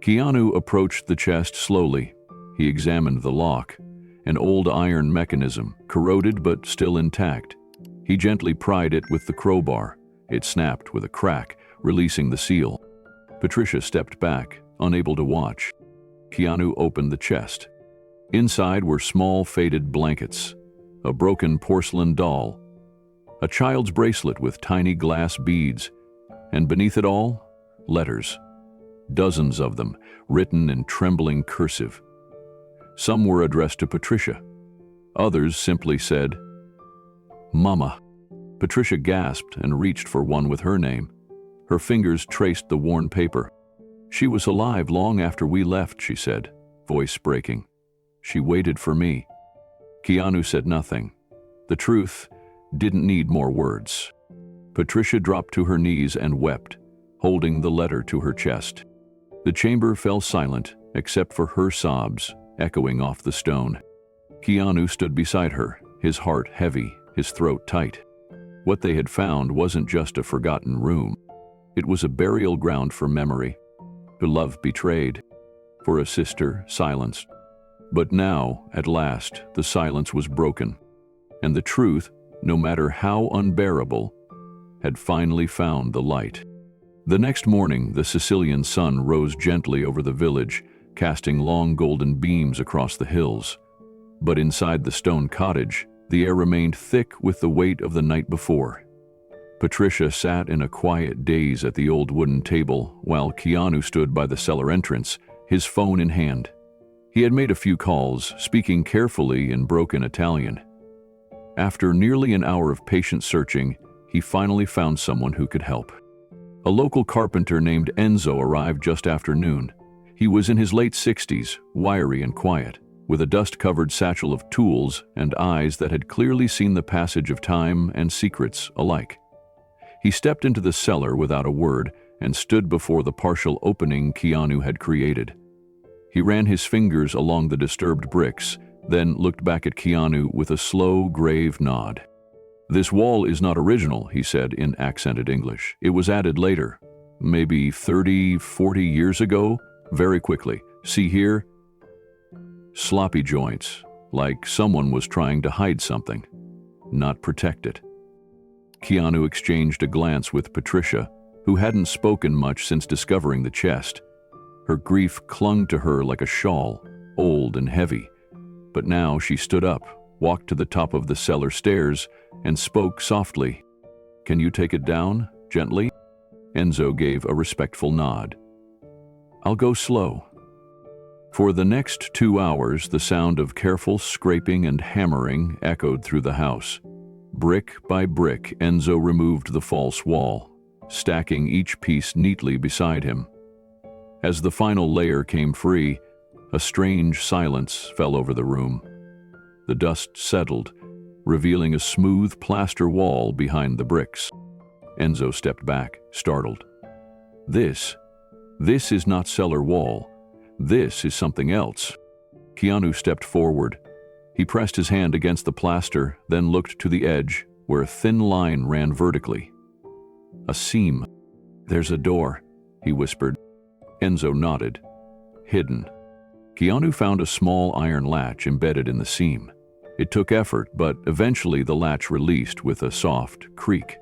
Keanu approached the chest slowly. He examined the lock, an old iron mechanism, corroded but still intact. He gently pried it with the crowbar. It snapped with a crack, releasing the seal. Patricia stepped back, unable to watch. Keanu opened the chest. Inside were small faded blankets, a broken porcelain doll, a child's bracelet with tiny glass beads, and beneath it all, letters. Dozens of them, written in trembling cursive. Some were addressed to Patricia. Others simply said, "Mama." Patricia gasped and reached for one with her name. Her fingers traced the worn paper. "She was alive long after we left," she said, voice breaking. "She waited for me." Keanu said nothing. The truth didn't need more words. Patricia dropped to her knees and wept, holding the letter to her chest. The chamber fell silent, except for her sobs, echoing off the stone. Keanu stood beside her, his heart heavy, his throat tight. What they had found wasn't just a forgotten room. It was a burial ground for memory, for love betrayed, for a sister silenced. But now, at last, the silence was broken, and the truth, no matter how unbearable, had finally found the light. The next morning, the Sicilian sun rose gently over the village, casting long golden beams across the hills. But inside the stone cottage, the air remained thick with the weight of the night before. Patricia sat in a quiet daze at the old wooden table, while Keanu stood by the cellar entrance, his phone in hand. He had made a few calls, speaking carefully in broken Italian. After nearly an hour of patient searching, he finally found someone who could help. A local carpenter named Enzo arrived just after noon. He was in his late 60s, wiry and quiet, with a dust-covered satchel of tools and eyes that had clearly seen the passage of time and secrets alike. He stepped into the cellar without a word and stood before the partial opening Keanu had created. He ran his fingers along the disturbed bricks, then looked back at Keanu with a slow, grave nod. "This wall is not original," he said in accented English. "It was added later, maybe 30, 40 years ago, very quickly. See here? Sloppy joints, like someone was trying to hide something, not protect it." Keanu exchanged a glance with Patricia, who hadn't spoken much since discovering the chest. Her grief clung to her like a shawl, old and heavy. But now she stood up, walked to the top of the cellar stairs, and spoke softly. "Can you take it down, gently?" Enzo gave a respectful nod. "I'll go slow." For the next 2 hours, the sound of careful scraping and hammering echoed through the house. Brick by brick, Enzo removed the false wall, stacking each piece neatly beside him. As the final layer came free, a strange silence fell over the room. The dust settled, revealing a smooth plaster wall behind the bricks. Enzo stepped back, startled. This is not cellar wall. This is something else." Keanu stepped forward. He pressed his hand against the plaster, then looked to the edge, where a thin line ran vertically. "A seam. There's a door," he whispered. Enzo nodded. "Hidden." Keanu found a small iron latch embedded in the seam. It took effort, but eventually the latch released with a soft creak.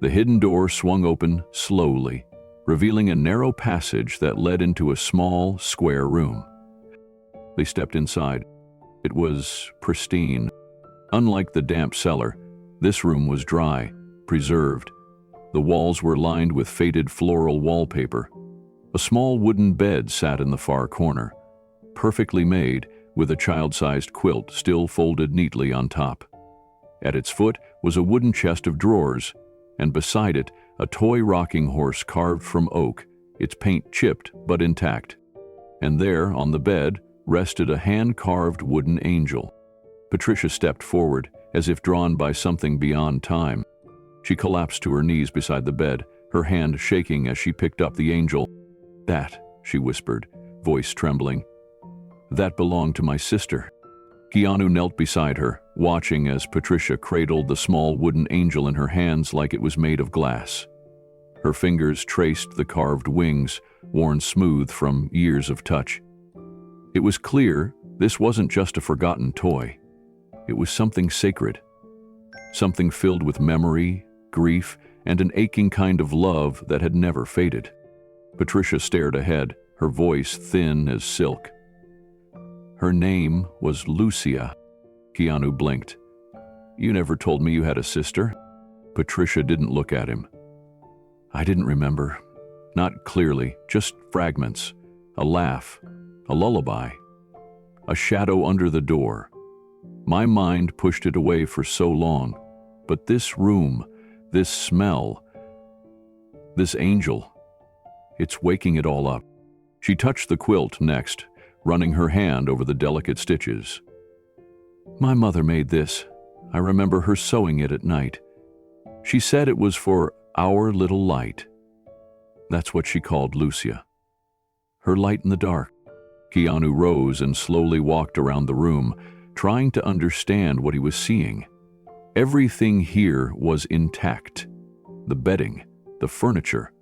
The hidden door swung open slowly, revealing a narrow passage that led into a small, square room. They stepped inside. It was pristine. Unlike the damp cellar, this room was dry, preserved. The walls were lined with faded floral wallpaper. A small wooden bed sat in the far corner, perfectly made, with a child-sized quilt still folded neatly on top. At its foot was a wooden chest of drawers, and beside it, a toy rocking horse carved from oak, its paint chipped but intact. And there, on the bed, rested a hand-carved wooden angel. Patricia stepped forward, as if drawn by something beyond time. She collapsed to her knees beside the bed, her hand shaking as she picked up the angel. "That," she whispered, voice trembling. "That belonged to my sister." Keanu knelt beside her, watching as Patricia cradled the small wooden angel in her hands like it was made of glass. Her fingers traced the carved wings, worn smooth from years of touch. It was clear this wasn't just a forgotten toy. It was something sacred, something filled with memory, grief, and an aching kind of love that had never faded. Patricia stared ahead, her voice thin as silk. "Her name was Lucia." Keanu blinked. "You never told me you had a sister?" Patricia didn't look at him. "I didn't remember. Not clearly, just fragments. A laugh, a lullaby, a shadow under the door. My mind pushed it away for so long. But this room, this smell, this angel, it's waking it all up." She touched the quilt next, running her hand over the delicate stitches. "My mother made this. I remember her sewing it at night. She said it was for our little light." That's what she called Lucia. Her light in the dark. Keanu rose and slowly walked around the room, trying to understand what he was seeing. Everything here was intact. The bedding, the furniture,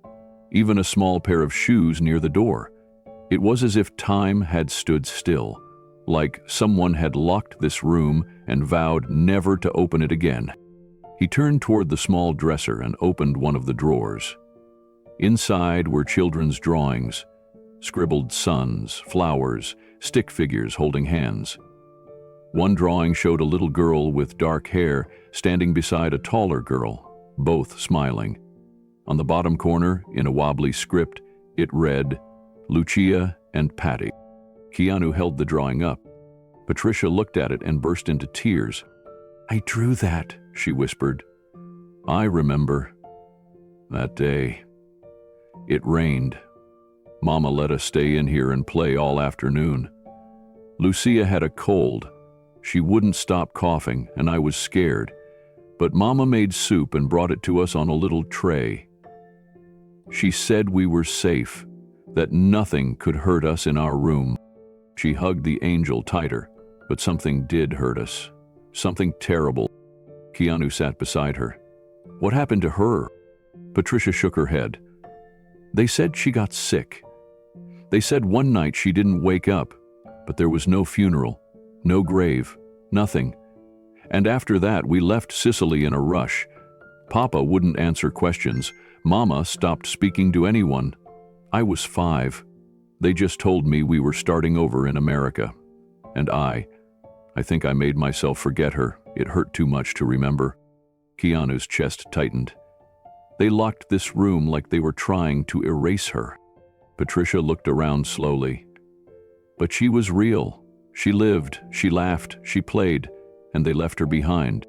even a small pair of shoes near the door. It was as if time had stood still, like someone had locked this room and vowed never to open it again. He turned toward the small dresser and opened one of the drawers. Inside were children's drawings, scribbled suns, flowers, stick figures holding hands. One drawing showed a little girl with dark hair standing beside a taller girl, both smiling. On the bottom corner, in a wobbly script, it read, "Lucia and Patty." Keanu held the drawing up. Patricia looked at it and burst into tears. "I drew that," she whispered. "I remember that day. It rained. Mama let us stay in here and play all afternoon. Lucia had a cold. She wouldn't stop coughing, and I was scared. But Mama made soup and brought it to us on a little tray. She said we were safe, that nothing could hurt us in our room." She hugged the angel tighter, but something did hurt us. Something terrible. Keanu sat beside her. "What happened to her?" Patricia shook her head. "They said she got sick. They said one night she didn't wake up, but there was no funeral, no grave, nothing. And after that, we left Sicily in a rush. Papa wouldn't answer questions. Mama stopped speaking to anyone. I was 5. They just told me we were starting over in America. And I think I made myself forget her. It hurt too much to remember." Keanu's chest tightened. "They locked this room like they were trying to erase her." Patricia looked around slowly. "But she was real. She lived, she laughed, she played, and they left her behind."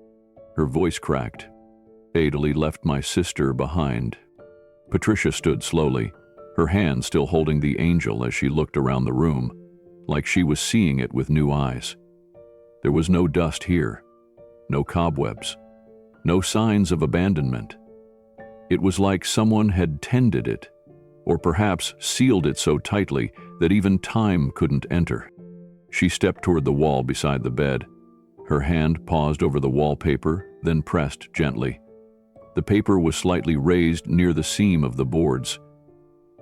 Her voice cracked. "Adeli left my sister behind." Patricia stood slowly, her hand still holding the angel as she looked around the room, like she was seeing it with new eyes. There was no dust here, no cobwebs, no signs of abandonment. It was like someone had tended it, or perhaps sealed it so tightly that even time couldn't enter. She stepped toward the wall beside the bed. Her hand paused over the wallpaper, then pressed gently. The paper was slightly raised near the seam of the boards.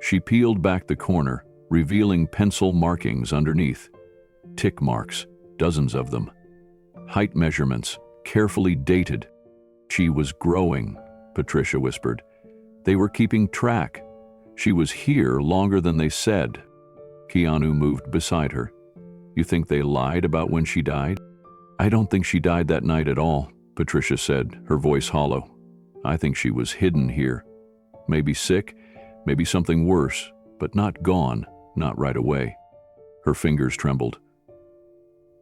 She peeled back the corner, revealing pencil markings underneath. Tick marks, dozens of them. Height measurements, carefully dated. "She was growing," Patricia whispered. "They were keeping track. She was here longer than they said." Keanu moved beside her. "You think they lied about when she died?" "I don't think she died that night at all," Patricia said, her voice hollow. "I think she was hidden here. Maybe sick, maybe something worse, but not gone, not right away." Her fingers trembled.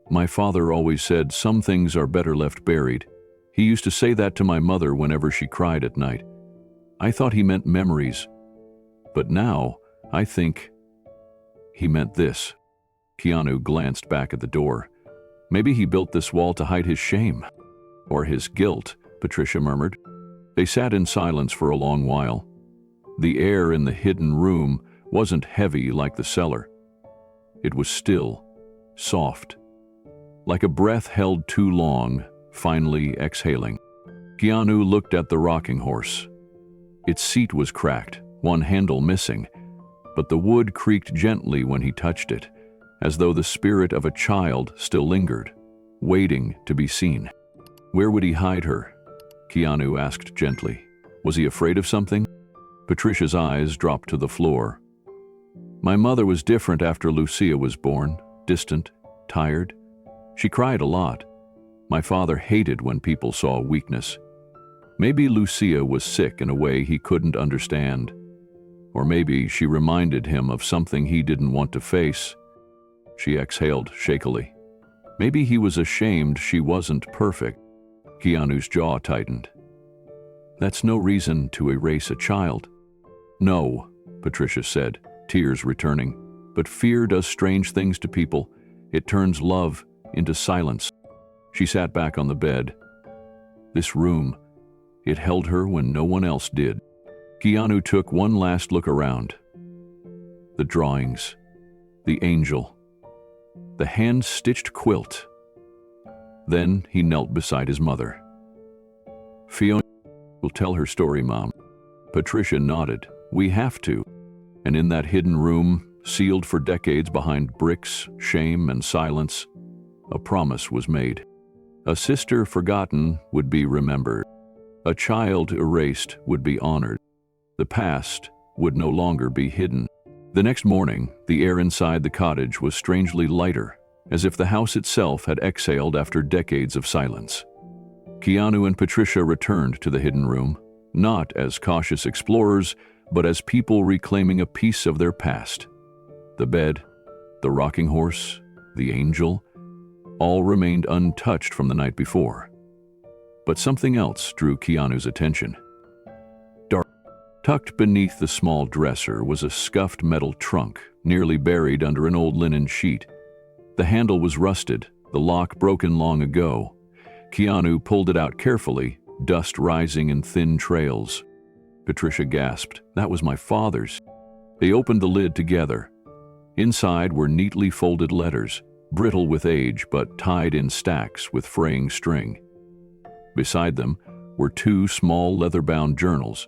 "My father always said some things are better left buried. He used to say that to my mother whenever she cried at night. I thought he meant memories. But now, I think he meant this. Keanu glanced back at the door. Maybe he built this wall to hide his shame. Or his guilt, Patricia murmured. They sat in silence for a long while. The air in the hidden room wasn't heavy like the cellar. It was still, soft, like a breath held too long, finally exhaling. Keanu looked at the rocking horse. Its seat was cracked, one handle missing, but the wood creaked gently when he touched it, as though the spirit of a child still lingered, waiting to be seen. Where would he hide her? Keanu asked gently. Was he afraid of something? Patricia's eyes dropped to the floor. My mother was different after Lucia was born, distant, tired. She cried a lot. My father hated when people saw weakness. Maybe Lucia was sick in a way he couldn't understand. Or maybe she reminded him of something he didn't want to face. She exhaled shakily. Maybe he was ashamed she wasn't perfect. Keanu's jaw tightened. That's no reason to erase a child. No, Patricia said, tears returning. But fear does strange things to people. It turns love into silence. She sat back on the bed. This room, it held her when no one else did. Keanu took one last look around. The drawings, the angel, the hand-stitched quilt. Then he knelt beside his mother. Fiona will tell her story, Mom. Patricia nodded. We have to. And in that hidden room, sealed for decades behind bricks, shame, and silence, a promise was made. A sister forgotten would be remembered. A child erased would be honored. The past would no longer be hidden. The next morning, the air inside the cottage was strangely lighter, as if the house itself had exhaled after decades of silence. Keanu and Patricia returned to the hidden room, not as cautious explorers, but as people reclaiming a piece of their past. The bed, the rocking horse, the angel, all remained untouched from the night before. But something else drew Keanu's attention. Tucked beneath the small dresser was a scuffed metal trunk, nearly buried under an old linen sheet. The handle was rusted, the lock broken long ago. Keanu pulled it out carefully, dust rising in thin trails. Patricia gasped. That was my father's. They opened the lid together. Inside were neatly folded letters, brittle with age but tied in stacks with fraying string. Beside them were two small leather-bound journals,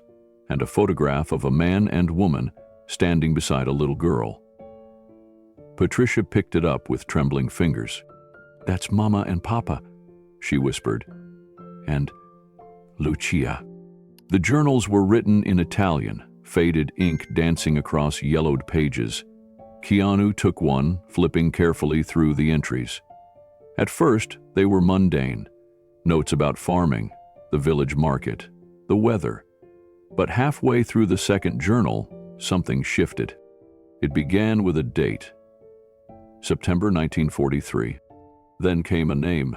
and a photograph of a man and woman standing beside a little girl. Patricia picked it up with trembling fingers. That's Mama and Papa, she whispered. And Lucia. The journals were written in Italian, faded ink dancing across yellowed pages. Keanu took one, flipping carefully through the entries. At first, they were mundane. Notes about farming, the village market, the weather. But halfway through the second journal, something shifted. It began with a date. September 1943. Then came a name.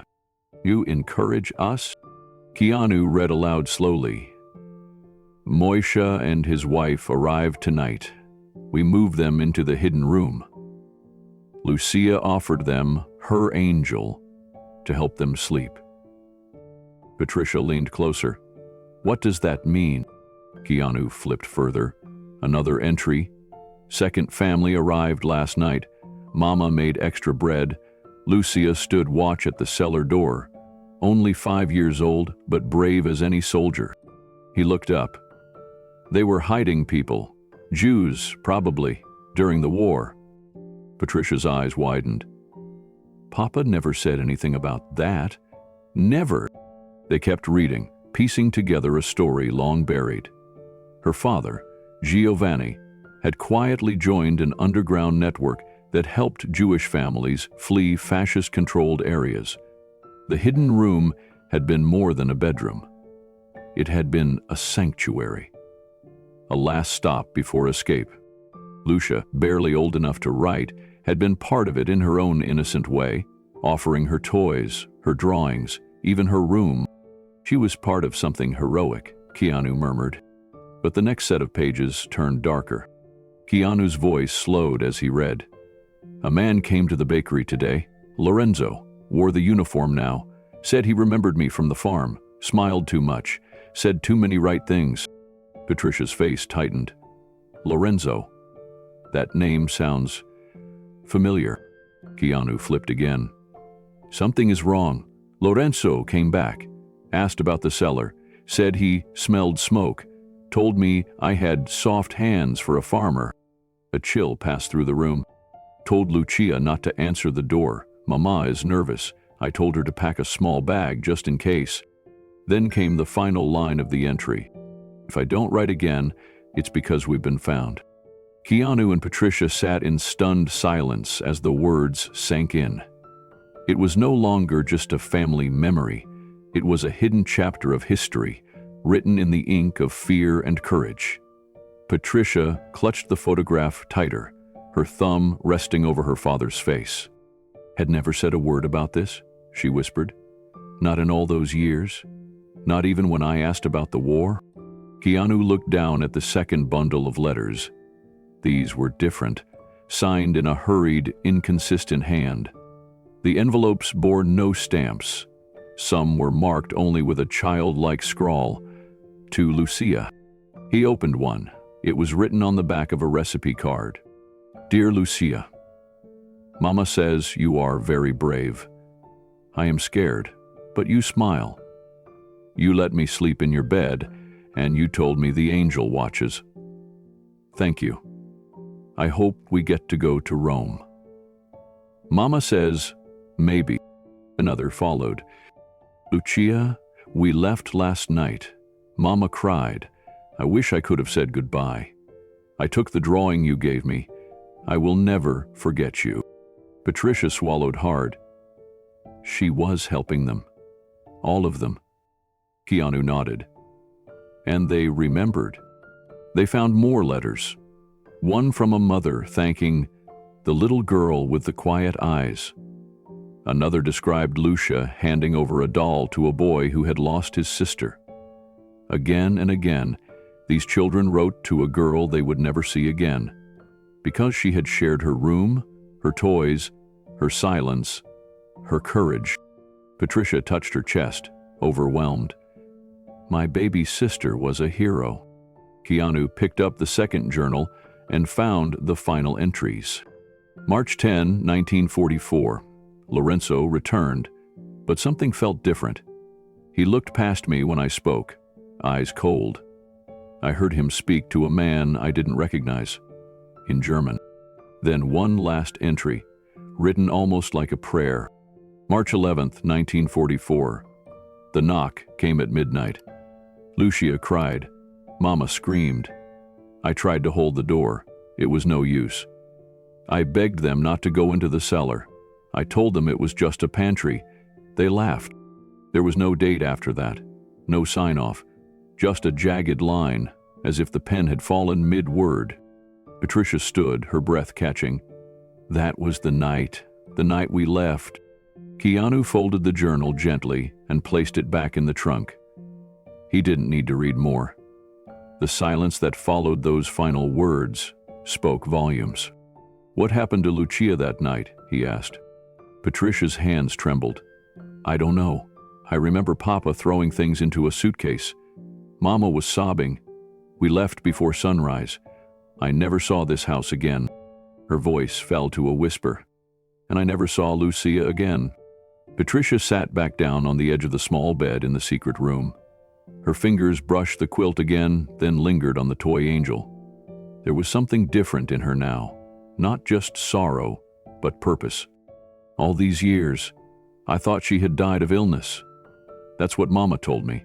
You encourage us? Keanu read aloud slowly. Moisha and his wife arrived tonight. We moved them into the hidden room. Lucia offered them her angel to help them sleep. Patricia leaned closer. What does that mean? Keanu flipped further. Another entry. Second family arrived last night. Mama made extra bread. Lucia stood watch at the cellar door. Only 5 years old, but brave as any soldier. He looked up. They were hiding people. Jews, probably, during the war. Patricia's eyes widened. Papa never said anything about that. Never. They kept reading, piecing together a story long buried. Her father, Giovanni, had quietly joined an underground network that helped Jewish families flee fascist-controlled areas. The hidden room had been more than a bedroom. It had been a sanctuary. A last stop before escape. Lucia, barely old enough to write, had been part of it in her own innocent way, offering her toys, her drawings, even her room. She was part of something heroic, Keanu murmured. But the next set of pages turned darker. Keanu's voice slowed as he read. A man came to the bakery today. Lorenzo wore the uniform now, said he remembered me from the farm, smiled too much, said too many right things. Patricia's face tightened. Lorenzo. That name sounds familiar. Keanu flipped again. Something is wrong. Lorenzo came back, asked about the cellar, said he smelled smoke, told me I had soft hands for a farmer. A chill passed through the room. Told Lucia not to answer the door. Mama is nervous. I told her to pack a small bag just in case. Then came the final line of the entry. If I don't write again, it's because we've been found. Keanu and Patricia sat in stunned silence as the words sank in. It was no longer just a family memory. It was a hidden chapter of history, written in the ink of fear and courage. Patricia clutched the photograph tighter, her thumb resting over her father's face. Had never said a word about this, she whispered. Not in all those years. Not even when I asked about the war. Keanu looked down at the second bundle of letters. These were different, signed in a hurried, inconsistent hand. The envelopes bore no stamps. Some were marked only with a childlike scrawl, "To Lucia." He opened one. It was written on the back of a recipe card. Dear Lucia, Mama says you are very brave. I am scared, but you smile. You let me sleep in your bed, and you told me the angel watches. Thank you. I hope we get to go to Rome. Mama says, maybe. Another followed. Lucia, we left last night. Mama cried. I wish I could have said goodbye. I took the drawing you gave me. I will never forget you. Patricia swallowed hard. She was helping them. All of them. Keanu nodded. And they remembered. They found more letters. One from a mother thanking the little girl with the quiet eyes. Another described Lucia handing over a doll to a boy who had lost his sister. Again and again, these children wrote to a girl they would never see again, because she had shared her room, her toys, her silence, her courage. Patricia touched her chest, overwhelmed. My baby sister was a hero. Keanu picked up the second journal and found the final entries. March 10, 1944. Lorenzo returned, but something felt different. He looked past me when I spoke, eyes cold. I heard him speak to a man I didn't recognize, in German. Then one last entry, written almost like a prayer. March 11, 1944. The knock came at midnight. Lucia cried. Mama screamed. I tried to hold the door. It was no use. I begged them not to go into the cellar. I told them it was just a pantry. They laughed. There was no date after that, no sign-off, just a jagged line, as if the pen had fallen mid-word. Patricia stood, her breath catching. That was the night we left. Keanu folded the journal gently and placed it back in the trunk. He didn't need to read more. The silence that followed those final words spoke volumes. What happened to Lucia that night? He asked. Patricia's hands trembled. I don't know. I remember Papa throwing things into a suitcase. Mama was sobbing. We left before sunrise. I never saw this house again. Her voice fell to a whisper. And I never saw Lucia again. Patricia sat back down on the edge of the small bed in the secret room. Her fingers brushed the quilt again, then lingered on the toy angel. There was something different in her now. Not just sorrow, but purpose. All these years, I thought she had died of illness. That's what Mama told me.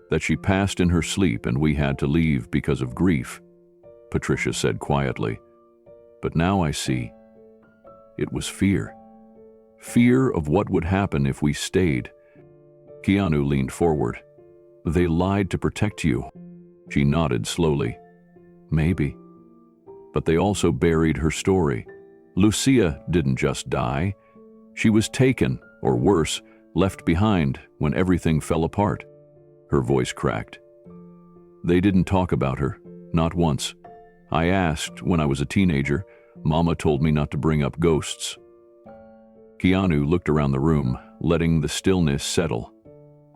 That she passed in her sleep and we had to leave because of grief, Patricia said quietly. But now I see. It was fear. Fear of what would happen if we stayed. Keanu leaned forward. They lied to protect you. She nodded slowly. Maybe. But they also buried her story. Lucia didn't just die. She was taken, or worse, left behind when everything fell apart. Her voice cracked. They didn't talk about her, not once. I asked when I was a teenager. Mama told me not to bring up ghosts. Keanu looked around the room, letting the stillness settle.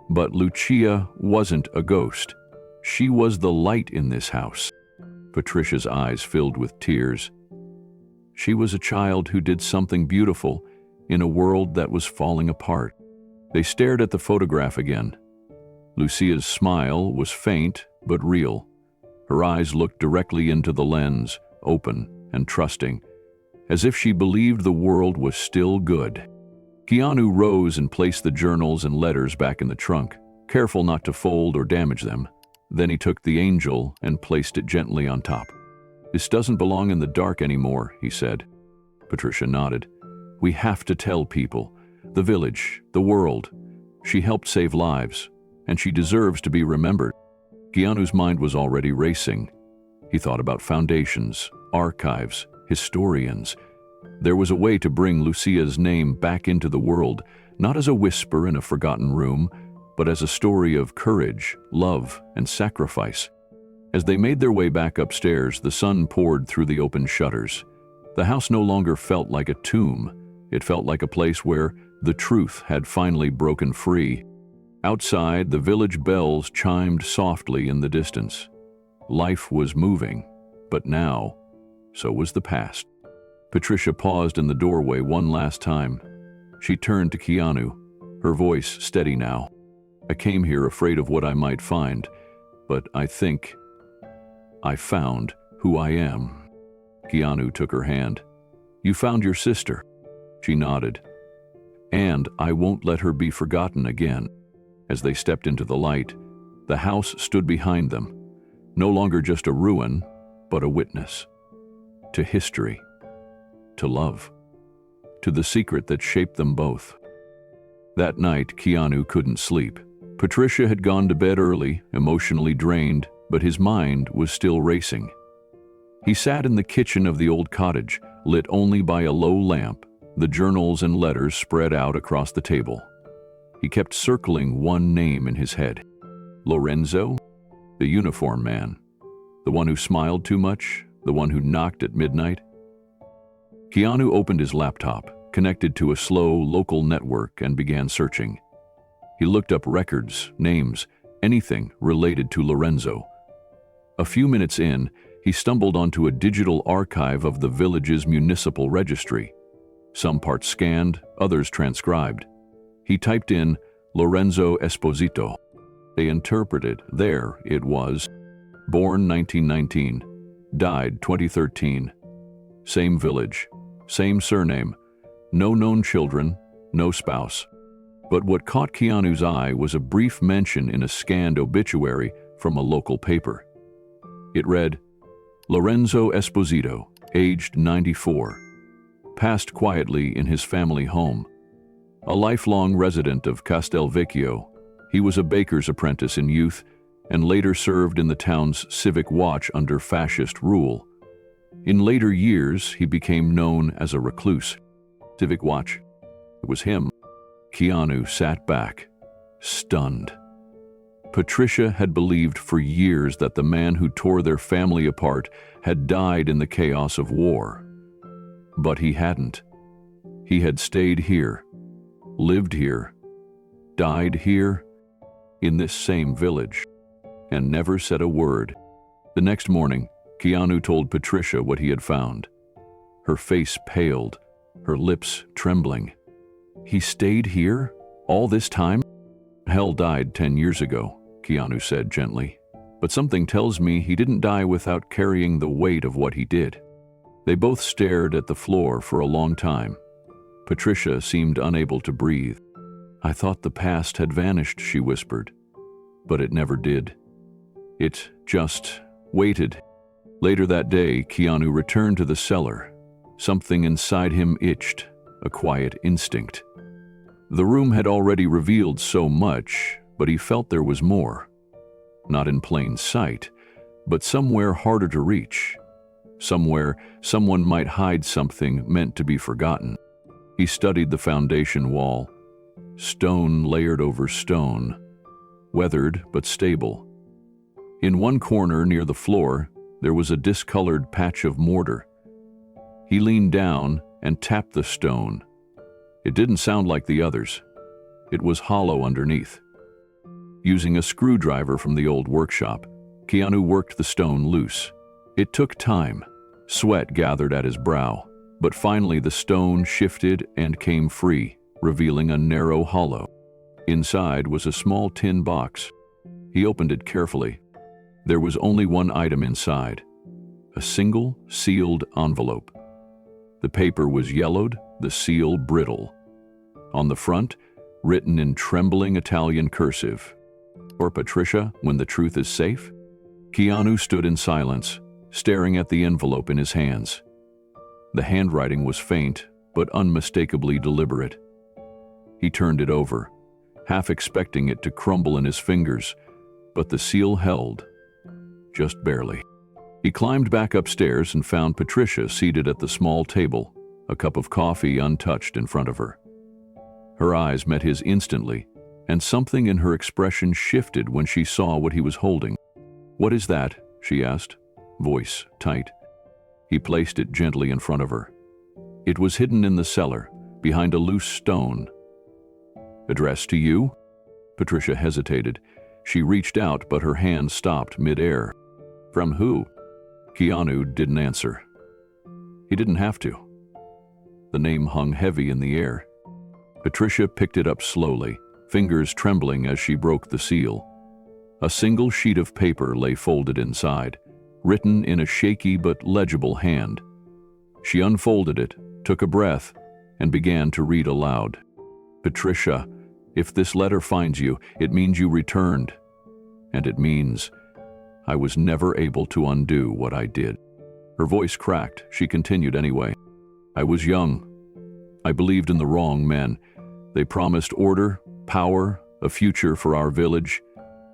But Lucia wasn't a ghost. She was the light in this house. Patricia's eyes filled with tears. She was a child who did something beautiful in a world that was falling apart. They stared at the photograph again. Lucia's smile was faint but real. Her eyes looked directly into the lens, open and trusting, as if she believed the world was still good. Keanu rose and placed the journals and letters back in the trunk, careful not to fold or damage them. Then he took the angel and placed it gently on top. "This doesn't belong in the dark anymore," he said. Patricia nodded. "We have to tell people. The village, the world. She helped save lives, and she deserves to be remembered." Keanu's mind was already racing. He thought about foundations, archives, historians. There was a way to bring Lucia's name back into the world, not as a whisper in a forgotten room, but as a story of courage, love, and sacrifice. As they made their way back upstairs, the sun poured through the open shutters. The house no longer felt like a tomb. It felt like a place where the truth had finally broken free. Outside, the village bells chimed softly in the distance. Life was moving, but now, so was the past. Patricia paused in the doorway one last time. She turned to Keanu, her voice steady now. "I came here afraid of what I might find, but I think I found who I am." Keanu took her hand. "You found your sister." She nodded. "And I won't let her be forgotten again." As they stepped into the light, the house stood behind them, no longer just a ruin, but a witness. To history. To love. To the secret that shaped them both. That night, Keanu couldn't sleep. Patricia had gone to bed early, emotionally drained, but his mind was still racing. He sat in the kitchen of the old cottage, lit only by a low lamp, the journals and letters spread out across the table. He kept circling one name in his head. Lorenzo? The uniform man. The one who smiled too much? The one who knocked at midnight? Keanu opened his laptop, connected to a slow local network, and began searching. He looked up records, names, anything related to Lorenzo. A few minutes in, he stumbled onto a digital archive of the village's municipal registry. Some parts scanned, others transcribed. He typed in Lorenzo Esposito. They interpreted. There it was. Born 1919. Died 2013. Same village. Same surname. No known children. No spouse. But what caught Keanu's eye was a brief mention in a scanned obituary from a local paper. It read, Lorenzo Esposito, aged 94. Passed quietly in his family home. A lifelong resident of Castelvecchio, he was a baker's apprentice in youth and later served in the town's civic watch under fascist rule. In later years, he became known as a recluse. Civic watch? It was him. Keanu sat back, stunned. Patricia had believed for years that the man who tore their family apart had died in the chaos of war. But he hadn't. He had stayed here, lived here, died here, in this same village, and never said a word. The next morning, Keanu told Patricia what he had found. Her face paled, her lips trembling. He stayed here? All this time? Hell died 10 years ago, Keanu said gently. But something tells me he didn't die without carrying the weight of what he did. They both stared at the floor for a long time. Patricia seemed unable to breathe. I thought the past had vanished, she whispered. But it never did. It just waited. Later that day, Keanu returned to the cellar. Something inside him itched, a quiet instinct. The room had already revealed so much, but he felt there was more. Not in plain sight, but somewhere harder to reach. Somewhere someone might hide something meant to be forgotten. He studied the foundation wall. Stone layered over stone. Weathered but stable. In one corner near the floor, There was a discolored patch of mortar. He leaned down and tapped the stone. It didn't sound like the others. It was hollow underneath. Using a screwdriver from the old workshop, Keanu worked the stone loose. It took time. Sweat gathered at his brow, but finally the stone shifted and came free, revealing a narrow hollow. Inside was a small tin box. He opened it carefully. There was only one item inside, a single sealed envelope. The paper was yellowed, the seal brittle. On the front, written in trembling Italian cursive, "For Patricia, when the truth is safe?" Keanu stood in silence, staring at the envelope in his hands. The handwriting was faint, but unmistakably deliberate. He turned it over, half expecting it to crumble in his fingers, but the seal held, just barely. He climbed back upstairs and found Patricia seated at the small table, a cup of coffee untouched in front of her. Her eyes met his instantly, and something in her expression shifted when she saw what he was holding. "What is that?" she asked, voice tight. He placed it gently in front of her. It was hidden in the cellar, behind a loose stone. "Addressed to you?" Patricia hesitated. She reached out, but her hand stopped mid-air. "From who?" Keanu didn't answer. He didn't have to. The name hung heavy in the air. Patricia picked it up slowly, fingers trembling as she broke the seal. A single sheet of paper lay folded inside, written in a shaky but legible hand. She unfolded it, took a breath, and began to read aloud. "Patricia, if this letter finds you, it means you returned. And it means I was never able to undo what I did." Her voice cracked. She continued anyway. "I was young. I believed in the wrong men. They promised order, power, a future for our village.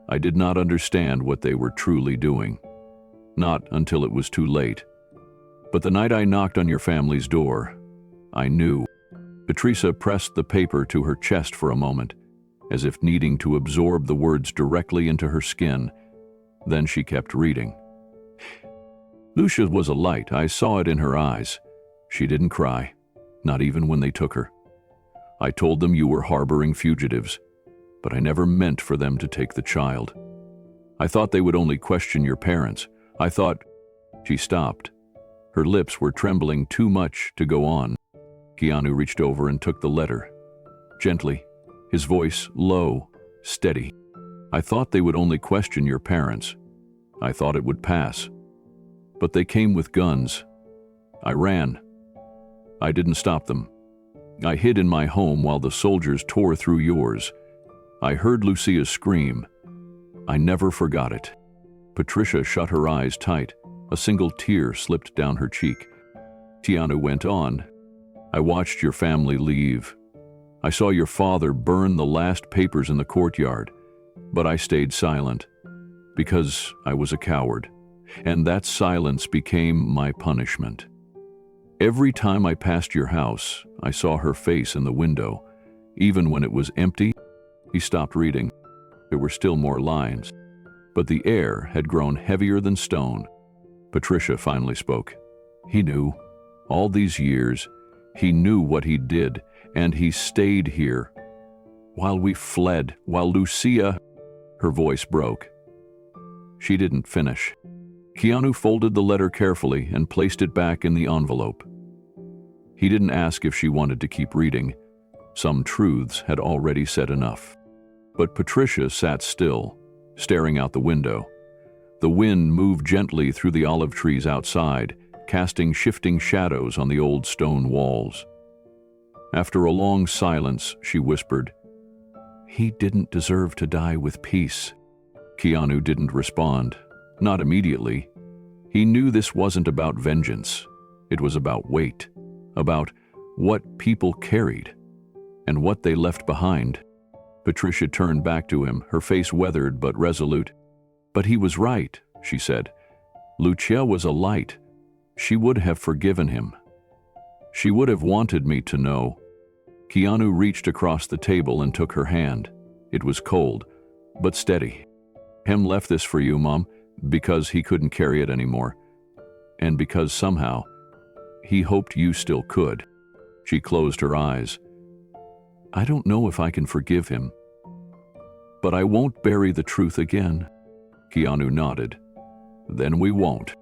I did not understand what they were truly doing. Not until it was too late. But the night I knocked on your family's door, I knew." Patricia pressed the paper to her chest for a moment, as if needing to absorb the words directly into her skin. Then she kept reading. "Lucia was a light. I saw it in her eyes. She didn't cry, not even when they took her. I told them you were harboring fugitives, but I never meant for them to take the child. I thought they would only question your parents. I thought—" She stopped. Her lips were trembling too much to go on. Keanu reached over and took the letter. Gently, his voice low, steady. "I thought they would only question your parents. I thought it would pass. But they came with guns. I ran. I didn't stop them. I hid in my home while the soldiers tore through yours. I heard Lucia's scream. I never forgot it." Patricia shut her eyes tight. A single tear slipped down her cheek. Keanu went on. "I watched your family leave. I saw your father burn the last papers in the courtyard, but I stayed silent because I was a coward, and that silence became my punishment. Every time I passed your house, I saw her face in the window, even when it was empty." He stopped reading. There were still more lines, but the air had grown heavier than stone. Patricia finally spoke. "He knew. All these years, he knew what he did, and he stayed here. While we fled, while Lucia—" Her voice broke. She didn't finish. Keanu folded the letter carefully and placed it back in the envelope. He didn't ask if she wanted to keep reading. Some truths had already said enough. But Patricia sat still, staring out the window. The wind moved gently through the olive trees outside, casting shifting shadows on the old stone walls. After a long silence, she whispered, "He didn't deserve to die with peace." Keanu didn't respond. Not immediately. He knew this wasn't about vengeance. It was about weight, about what people carried, and what they left behind. Patricia turned back to him, her face weathered but resolute. "But he was right," she said. "Lucia was a light. She would have forgiven him. She would have wanted me to know." Keanu reached across the table and took her hand. It was cold, but steady. "Hem left this for you, Mom. because he couldn't carry it anymore, and because somehow he hoped you still could. She closed her eyes. I don't know if I can forgive him, but I won't bury the truth again. Keanu nodded. Then we won't.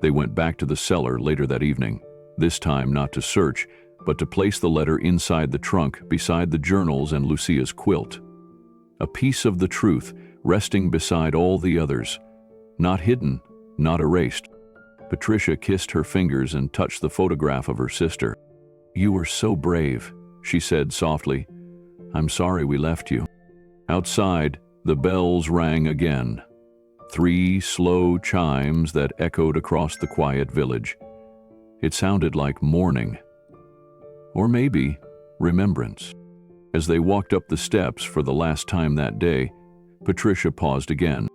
They went back to the cellar later that evening, this time not to search, but to place the letter inside the trunk beside the journals and Lucia's quilt. A piece of the truth resting beside all the others, not hidden, not erased. Patricia kissed her fingers and touched the photograph of her sister. You were so brave, she said softly. I'm sorry we left you. Outside, the bells rang again. 3 slow chimes that echoed across the quiet village. It sounded like mourning. Or maybe remembrance. As they walked up the steps for the last time that day, Patricia paused again.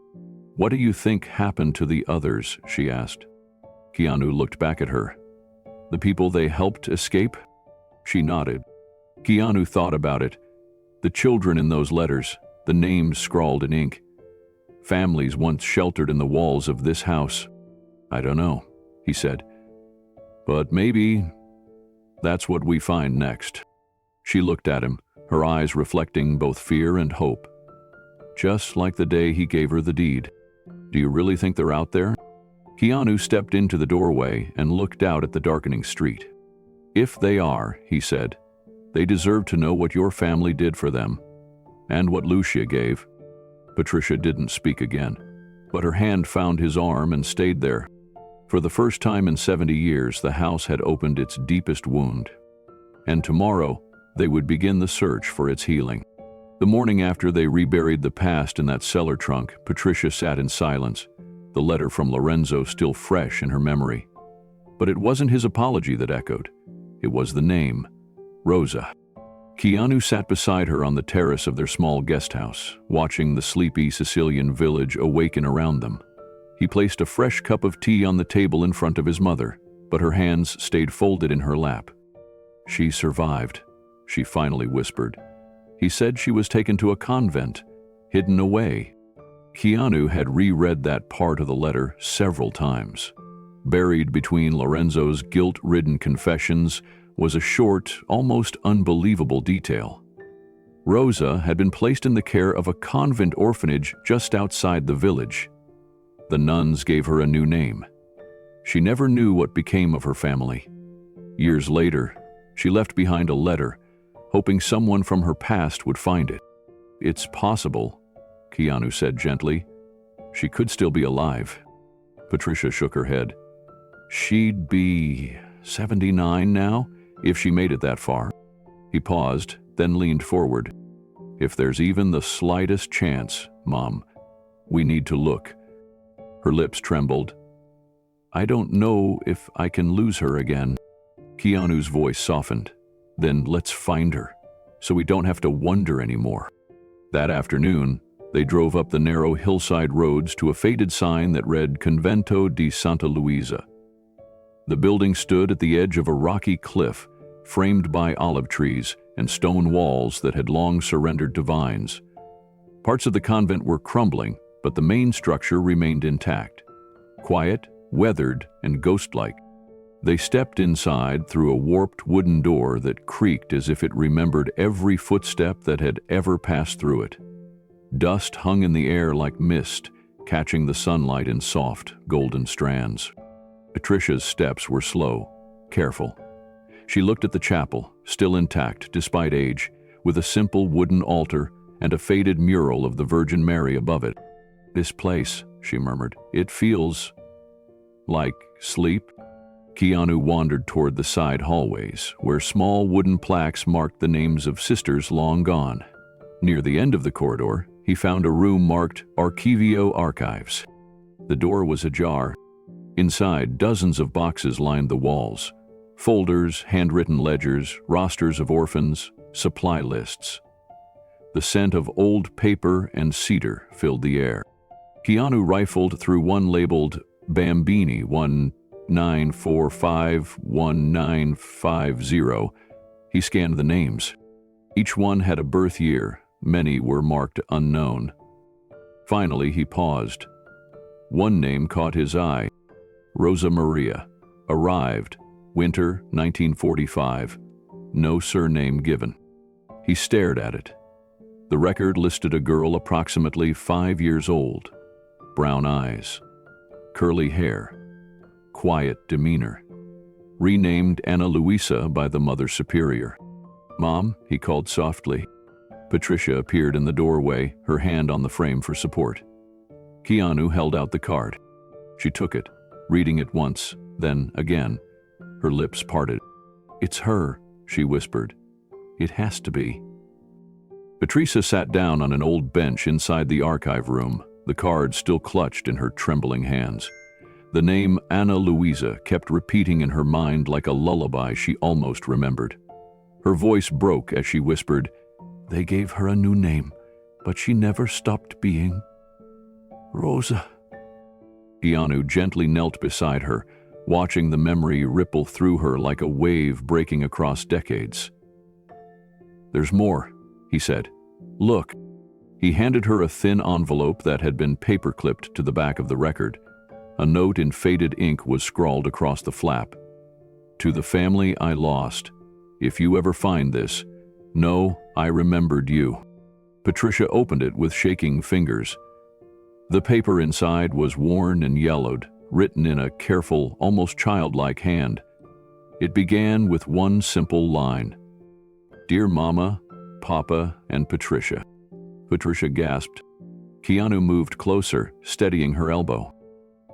What do you think happened to the others? She asked. Keanu looked back at her. The people they helped escape? She nodded. Keanu thought about it. The children in those letters, the names scrawled in ink. Families once sheltered in the walls of this house. I don't know, he said. But maybe that's what we find next. She looked at him, her eyes reflecting both fear and hope. Just like the day he gave her the deed. Do you really think they're out there? Keanu stepped into the doorway and looked out at the darkening street. If they are, he said, they deserve to know what your family did for them, and what Lucia gave. Patricia didn't speak again, but her hand found his arm and stayed there. For the first time in 70 years, the house had opened its deepest wound. And tomorrow, they would begin the search for its healing. The morning after they reburied the past in that cellar trunk, Patricia sat in silence, the letter from Lorenzo still fresh in her memory. But it wasn't his apology that echoed. It was the name, Rosa. Keanu sat beside her on the terrace of their small guest house, watching the sleepy Sicilian village awaken around them. He placed a fresh cup of tea on the table in front of his mother, but her hands stayed folded in her lap. She survived, she finally whispered. He said she was taken to a convent, hidden away. Keanu had reread that part of the letter several times. Buried between Lorenzo's guilt-ridden confessions was a short, almost unbelievable detail. Rosa had been placed in the care of a convent orphanage just outside the village. The nuns gave her a new name. She never knew what became of her family. Years later, she left behind a letter, hoping someone from her past would find it. It's possible, Keanu said gently. She could still be alive. Patricia shook her head. She'd be 79 now, if she made it that far. He paused, then leaned forward. If there's even the slightest chance, Mom, we need to look. Her lips trembled. I don't know if I can lose her again. Keanu's voice softened. Then let's find her, so we don't have to wonder anymore. That afternoon, they drove up the narrow hillside roads to a faded sign that read Convento di Santa Luisa. The building stood at the edge of a rocky cliff, framed by olive trees and stone walls that had long surrendered to vines. Parts of the convent were crumbling, but the main structure remained intact. Quiet, weathered, and ghost-like. They stepped inside through a warped wooden door that creaked as if it remembered every footstep that had ever passed through it. Dust hung in the air like mist, catching the sunlight in soft, golden strands. Patricia's steps were slow, careful. She looked at the chapel, still intact despite age, with a simple wooden altar and a faded mural of the Virgin Mary above it. This place, she murmured, it feels like sleep. Keanu wandered toward the side hallways, where small wooden plaques marked the names of sisters long gone. Near the end of the corridor, he found a room marked Archivio Archives. The door was ajar. Inside, dozens of boxes lined the walls. Folders, handwritten ledgers, rosters of orphans, supply lists. The scent of old paper and cedar filled the air. Keanu rifled through one labeled Bambini 1945-1950. He scanned the names. Each one had a birth year. Many were marked unknown. Finally, he paused. One name caught his eye: Rosa Maria. Arrived, winter 1945. No surname given. He stared at it. The record listed a girl approximately 5 years old. Brown eyes, curly hair, quiet demeanor. Renamed Ana Luisa by the Mother Superior. "Mom," he called softly. Patricia appeared in the doorway, her hand on the frame for support. Keanu held out the card. She took it, reading it once, then again. Her lips parted. "It's her," she whispered. "It has to be." Patricia sat down on an old bench inside the archive room, the card still clutched in her trembling hands. The name Ana Luisa kept repeating in her mind like a lullaby she almost remembered. Her voice broke as she whispered, "They gave her a new name, but she never stopped being Rosa." Keanu gently knelt beside her, watching the memory ripple through her like a wave breaking across decades. "There's more," he said. "Look." He handed her a thin envelope that had been paper-clipped to the back of the record. A note in faded ink was scrawled across the flap. "To the family I lost. If you ever find this, know I remembered you." Patricia opened it with shaking fingers. The paper inside was worn and yellowed, written in a careful, almost childlike hand. It began with one simple line: "Dear Mama, Papa, and Patricia." Patricia gasped. Keanu moved closer, steadying her elbow.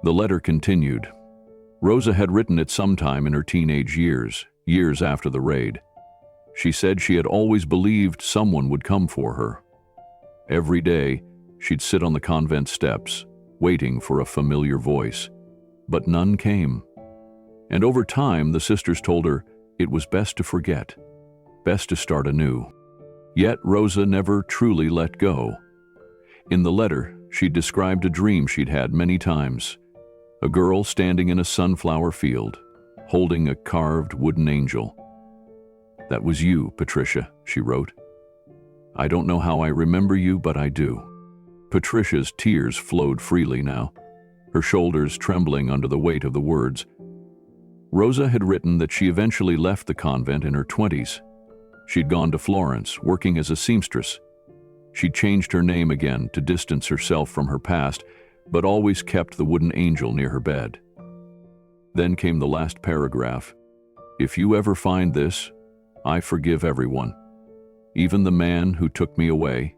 The letter continued. Rosa had written it sometime in her teenage years, years after the raid. She said she had always believed someone would come for her. Every day, she'd sit on the convent steps, waiting for a familiar voice. But none came. And over time, the sisters told her it was best to forget, best to start anew. Yet Rosa never truly let go. In the letter, she described a dream she'd had many times. A girl standing in a sunflower field, holding a carved wooden angel. "That was you, Patricia," she wrote. "I don't know how I remember you, but I do." Patricia's tears flowed freely now, her shoulders trembling under the weight of the words. Rosa had written that she eventually left the convent in her 20s. She'd gone to Florence, working as a seamstress. She'd changed her name again to distance herself from her past, but always kept the wooden angel near her bed. Then came the last paragraph. "If you ever find this, I forgive everyone, even the man who took me away,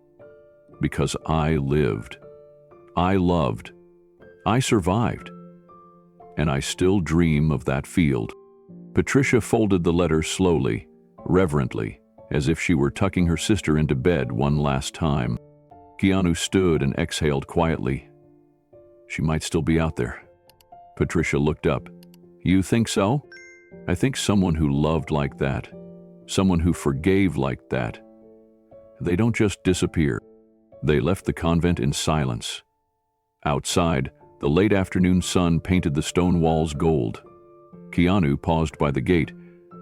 because I lived. I loved. I survived. And I still dream of that field." Patricia folded the letter slowly, reverently, as if she were tucking her sister into bed one last time. Keanu stood and exhaled quietly. She might still be out there. Patricia looked up. "You think so?" "I think someone who loved like that, someone who forgave like that, they don't just disappear." They left the convent in silence. Outside, the late afternoon sun painted the stone walls gold. Keanu paused by the gate,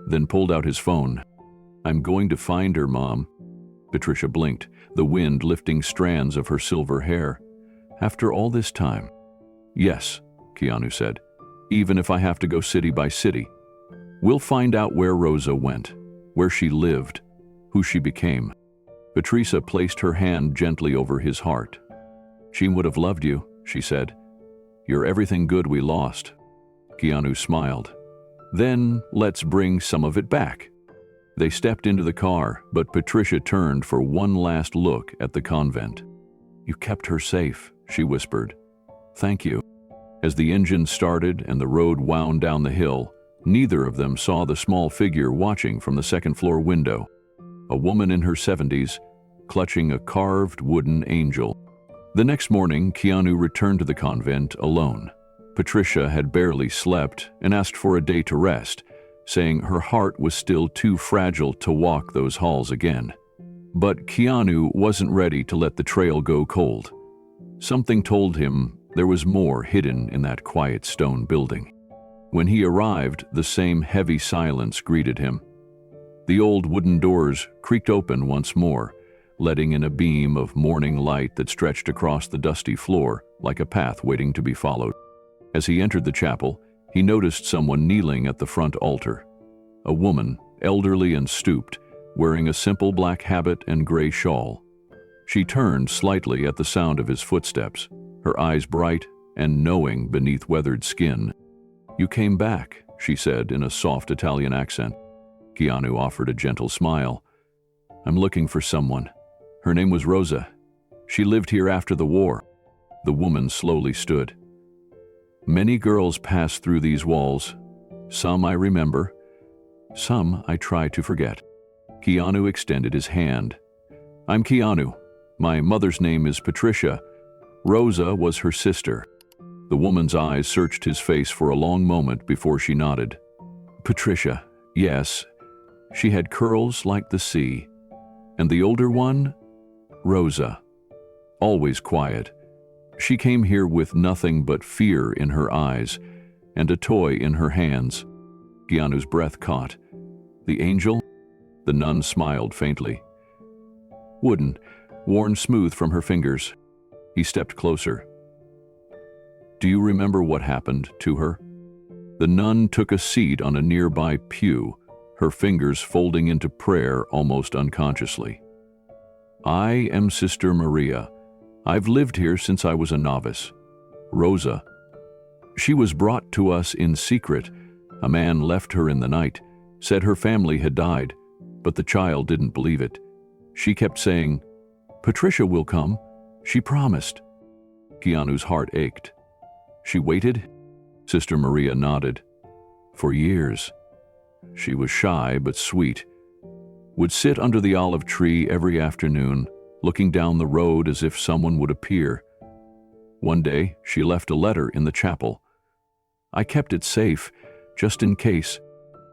then pulled out his phone. "I'm going to find her, Mom." Patricia blinked, the wind lifting strands of her silver hair. "After all this time?" "Yes," Keanu said, "even if I have to go city by city. We'll find out where Rosa went, where she lived, who she became." Patricia placed her hand gently over his heart. "She would have loved you," she said. "You're everything good we lost." Keanu smiled. "Then let's bring some of it back." They stepped into the car, but Patricia turned for one last look at the convent. "You kept her safe," she whispered. "Thank you." As the engine started and the road wound down the hill, neither of them saw the small figure watching from the second-floor window. A woman in her 70s, clutching a carved wooden angel. The next morning, Keanu returned to the convent alone. Patricia had barely slept and asked for a day to rest, saying her heart was still too fragile to walk those halls again. But Keanu wasn't ready to let the trail go cold. Something told him there was more hidden in that quiet stone building. When he arrived, the same heavy silence greeted him. The old wooden doors creaked open once more, letting in a beam of morning light that stretched across the dusty floor like a path waiting to be followed. As he entered the chapel, he noticed someone kneeling at the front altar. A woman, elderly and stooped, wearing a simple black habit and gray shawl. She turned slightly at the sound of his footsteps, her eyes bright and knowing beneath weathered skin. "You came back," she said in a soft Italian accent. Keanu offered a gentle smile. "I'm looking for someone. Her name was Rosa. She lived here after the war." The woman slowly stood. "Many girls pass through these walls. Some I remember, some I try to forget." Keanu extended his hand. "I'm Keanu. My mother's name is Patricia. Rosa was her sister." The woman's eyes searched his face for a long moment before she nodded. "Patricia, yes. She had curls like the sea. And the older one? Rosa. Always quiet. She came here with nothing but fear in her eyes and a toy in her hands." Keanu's breath caught. "The angel?" The nun smiled faintly. "Wooden, worn smooth from her fingers." He stepped closer. "Do you remember what happened to her?" The nun took a seat on a nearby pew, her fingers folding into prayer almost unconsciously. "I am Sister Maria. I've lived here since I was a novice. Rosa. She was brought to us in secret. A man left her in the night, said her family had died, but the child didn't believe it. She kept saying, 'Patricia will come. She promised.'" Keanu's heart ached. "She waited?" Sister Maria nodded. "For years. She was shy but sweet. Would sit under the olive tree every afternoon, looking down the road as if someone would appear. One day, she left a letter in the chapel. I kept it safe, just in case."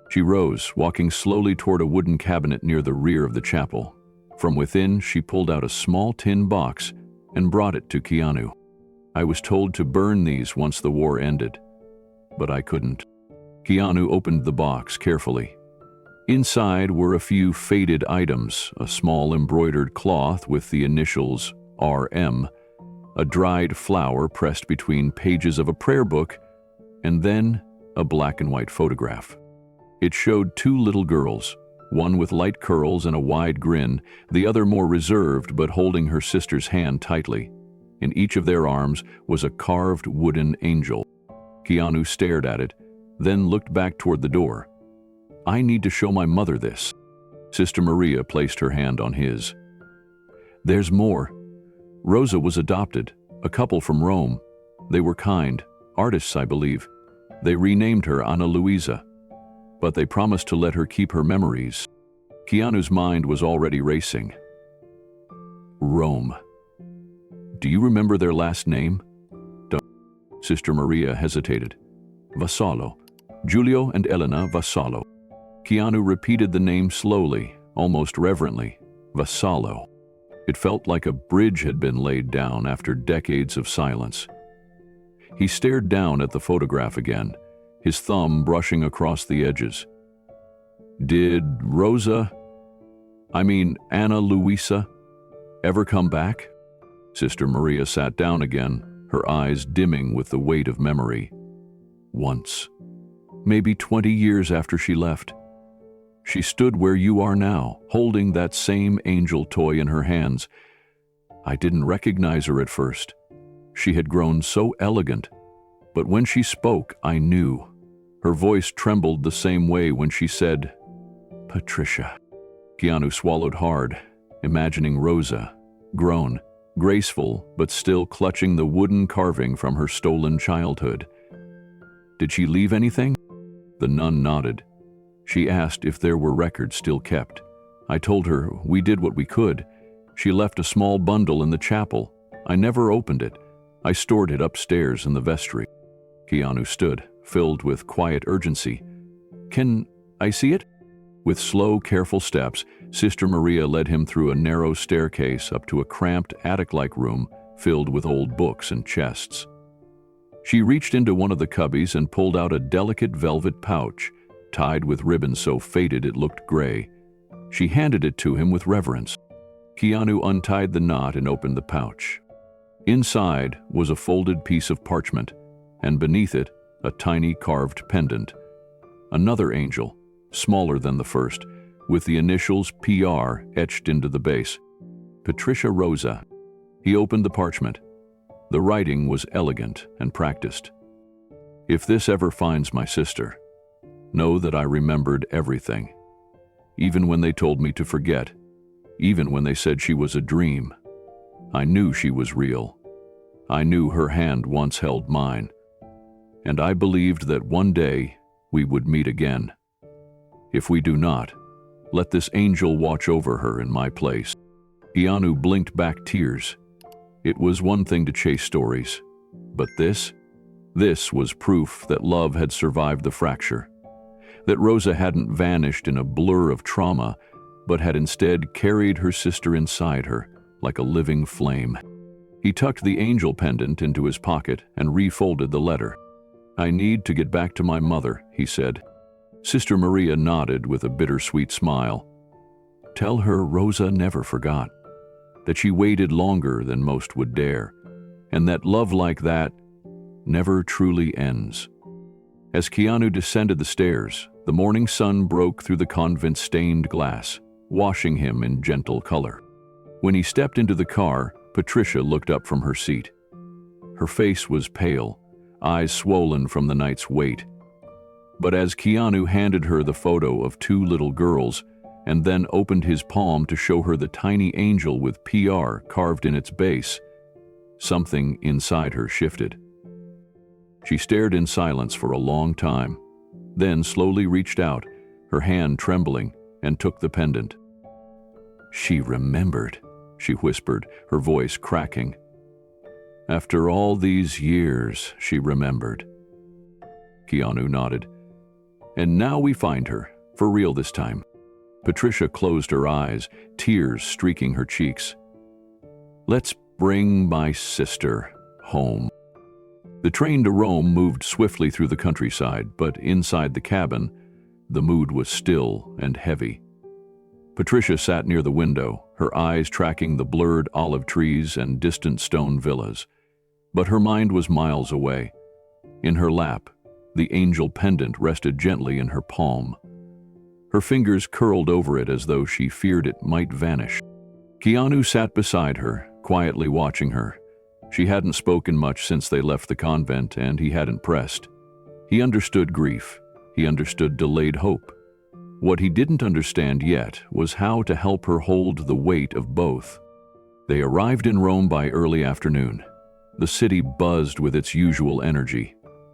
She rose, walking slowly toward a wooden cabinet near the rear of the chapel. From within, she pulled out a small tin box and brought it to Keanu. "I was told to burn these once the war ended, but I couldn't." Keanu opened the box carefully. Inside were a few faded items, a small embroidered cloth with the initials RM, a dried flower pressed between pages of a prayer book, and then a black and white photograph. It showed two little girls, one with light curls and a wide grin, the other more reserved but holding her sister's hand tightly. In each of their arms was a carved wooden angel. Keanu stared at it, then looked back toward the door. "I need to show my mother this." Sister Maria placed her hand on his. "There's more. Rosa was adopted, a couple from Rome. They were kind, artists, I believe. They renamed her Ana Luisa, but they promised to let her keep her memories." Keanu's mind was already racing. Rome. "Do you remember their last name?" Sister Maria hesitated. "Vassallo. Giulio and Elena Vassallo." Keanu repeated the name slowly, almost reverently. Vassallo. It felt like a bridge had been laid down after decades of silence. He stared down at the photograph again, his thumb brushing across the edges. "Did Ana Luisa, ever come back?" Sister Maria sat down again, her eyes dimming with the weight of memory. "Once. Maybe 20 years after she left. She stood where you are now, holding that same angel toy in her hands. I didn't recognize her at first. She had grown so elegant. But when she spoke, I knew. Her voice trembled the same way when she said, 'Patricia.'" Keanu swallowed hard, imagining Rosa, grown, graceful, but still clutching the wooden carving from her stolen childhood. "Did she leave anything?" The nun nodded. "She asked if there were records still kept. I told her we did what we could. She left a small bundle in the chapel. I never opened it. I stored it upstairs in the vestry." Keanu stood, filled with quiet urgency. "Can I see it?" With slow, careful steps, Sister Maria led him through a narrow staircase up to a cramped attic-like room filled with old books and chests. She reached into one of the cubbies and pulled out a delicate velvet pouch, tied with ribbon so faded it looked gray. She handed it to him with reverence. Keanu untied the knot and opened the pouch. Inside was a folded piece of parchment, and beneath it, a tiny carved pendant. Another angel, smaller than the first, with the initials PR etched into the base. Patricia Rosa. He opened the parchment. The writing was elegant and practiced. If this ever finds my sister, know that I remembered everything. Even when they told me to forget, even when they said she was a dream, I knew she was real. I knew her hand once held mine. And I believed that one day we would meet again. If we do not, let this angel watch over her in my place. Keanu blinked back tears. It was one thing to chase stories, but this was proof that love had survived the fracture, that Rosa hadn't vanished in a blur of trauma, but had instead carried her sister inside her like a living flame. He tucked the angel pendant into his pocket and refolded the letter. I need to get back to my mother, he said. Sister Maria nodded with a bittersweet smile. Tell her Rosa never forgot, that she waited longer than most would dare, and that love like that never truly ends. As Keanu descended the stairs, the morning sun broke through the convent's stained glass, washing him in gentle color. When he stepped into the car, Patricia looked up from her seat. Her face was pale, eyes swollen from the night's wait. But as Keanu handed her the photo of two little girls and then opened his palm to show her the tiny angel with PR carved in its base, something inside her shifted. She stared in silence for a long time, then slowly reached out, her hand trembling, and took the pendant. She remembered, she whispered, her voice cracking. After all these years, she remembered. Keanu nodded. And now we find her, for real this time. Patricia closed her eyes, tears streaking her cheeks. Let's bring my sister home. The train to Rome moved swiftly through the countryside, but inside the cabin, the mood was still and heavy. Patricia sat near the window, her eyes tracking the blurred olive trees and distant stone villas. But her mind was miles away. In her lap, the angel pendant rested gently in her palm. Her fingers curled over it as though she feared it might vanish. Keanu sat beside her, quietly watching her. She hadn't spoken much since they left the convent, and he hadn't pressed. He understood grief. He understood delayed hope. What he didn't understand yet was how to help her hold the weight of both. They arrived in Rome by early afternoon. The city buzzed with its usual energy.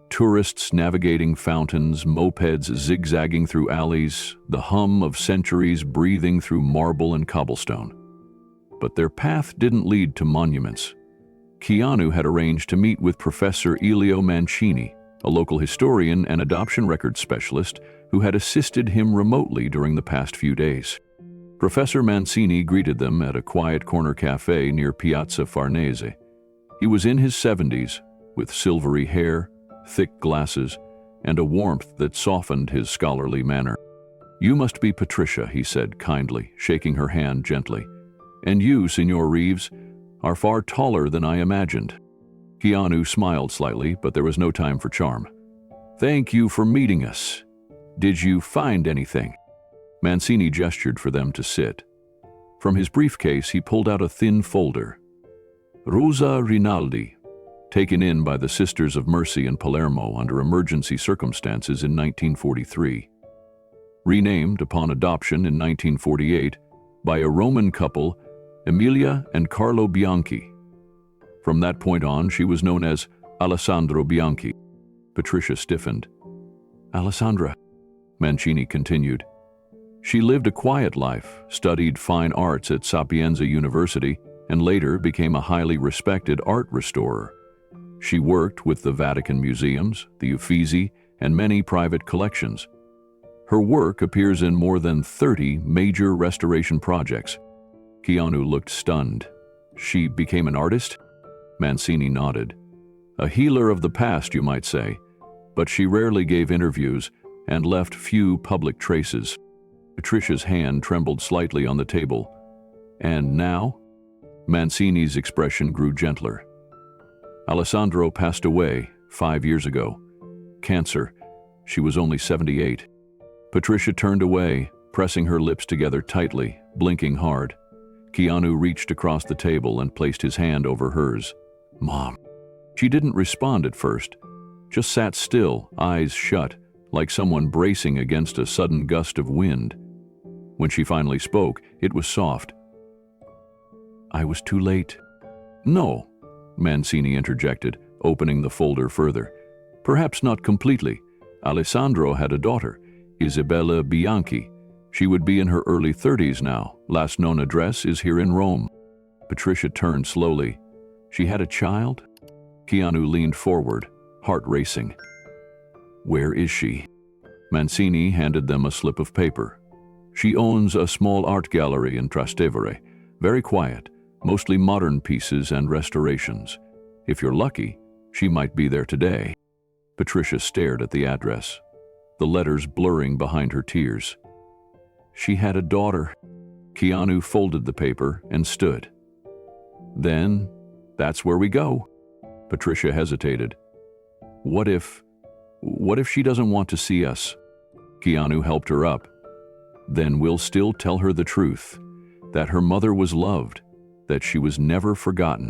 Tourists navigating fountains, mopeds zigzagging through alleys, the hum of centuries breathing through marble and cobblestone. But their path didn't lead to monuments. Keanu had arranged to meet with Professor Elio Mancini, a local historian and adoption records specialist who had assisted him remotely during the past few days. Professor Mancini greeted them at a quiet corner cafe near Piazza Farnese. He was in his 70s, with silvery hair, thick glasses, and a warmth that softened his scholarly manner. You must be Patricia, he said kindly, shaking her hand gently. And you, Signor Reeves, are far taller than I imagined. Keanu smiled slightly, but there was no time for charm. Thank you for meeting us. Did you find anything? Mancini gestured for them to sit. From his briefcase, he pulled out a thin folder. Rosa Rinaldi, taken in by the Sisters of Mercy in Palermo under emergency circumstances in 1943. Renamed upon adoption in 1948 by a Roman couple, Emilia and Carlo Bianchi. From that point on, she was known as Alessandro Bianchi. Patricia stiffened. Alessandra, Mancini continued. She lived a quiet life, studied fine arts at Sapienza University, and later became a highly respected art restorer. She worked with the Vatican museums, the Uffizi, and many private collections. Her work appears in more than 30 major restoration projects. Keanu looked stunned. She became an artist? Mancini nodded. A healer of the past, you might say, but she rarely gave interviews and left few public traces. Patricia's hand trembled slightly on the table. And now? Mancini's expression grew gentler. Alessandro passed away 5 years ago. Cancer. She was only 78. Patricia turned away, pressing her lips together tightly, blinking hard. Keanu reached across the table and placed his hand over hers. Mom. She didn't respond at first, just sat still, eyes shut, like someone bracing against a sudden gust of wind. When she finally spoke, it was soft. I was too late. No, Mancini interjected, opening the folder further. Perhaps not completely. Alessandro had a daughter, Isabella Bianchi. She would be in her early 30s now. Last known address is here in Rome. Patricia turned slowly. She had a child? Keanu leaned forward, heart racing. Where is she? Mancini handed them a slip of paper. She owns a small art gallery in Trastevere. Very quiet, mostly modern pieces and restorations. If you're lucky, she might be there today. Patricia stared at the address, the letters blurring behind her tears. She had a daughter. Keanu folded the paper and stood. Then, that's where we go. Patricia hesitated. What if she doesn't want to see us? Keanu helped her up. Then we'll still tell her the truth, that her mother was loved, that she was never forgotten.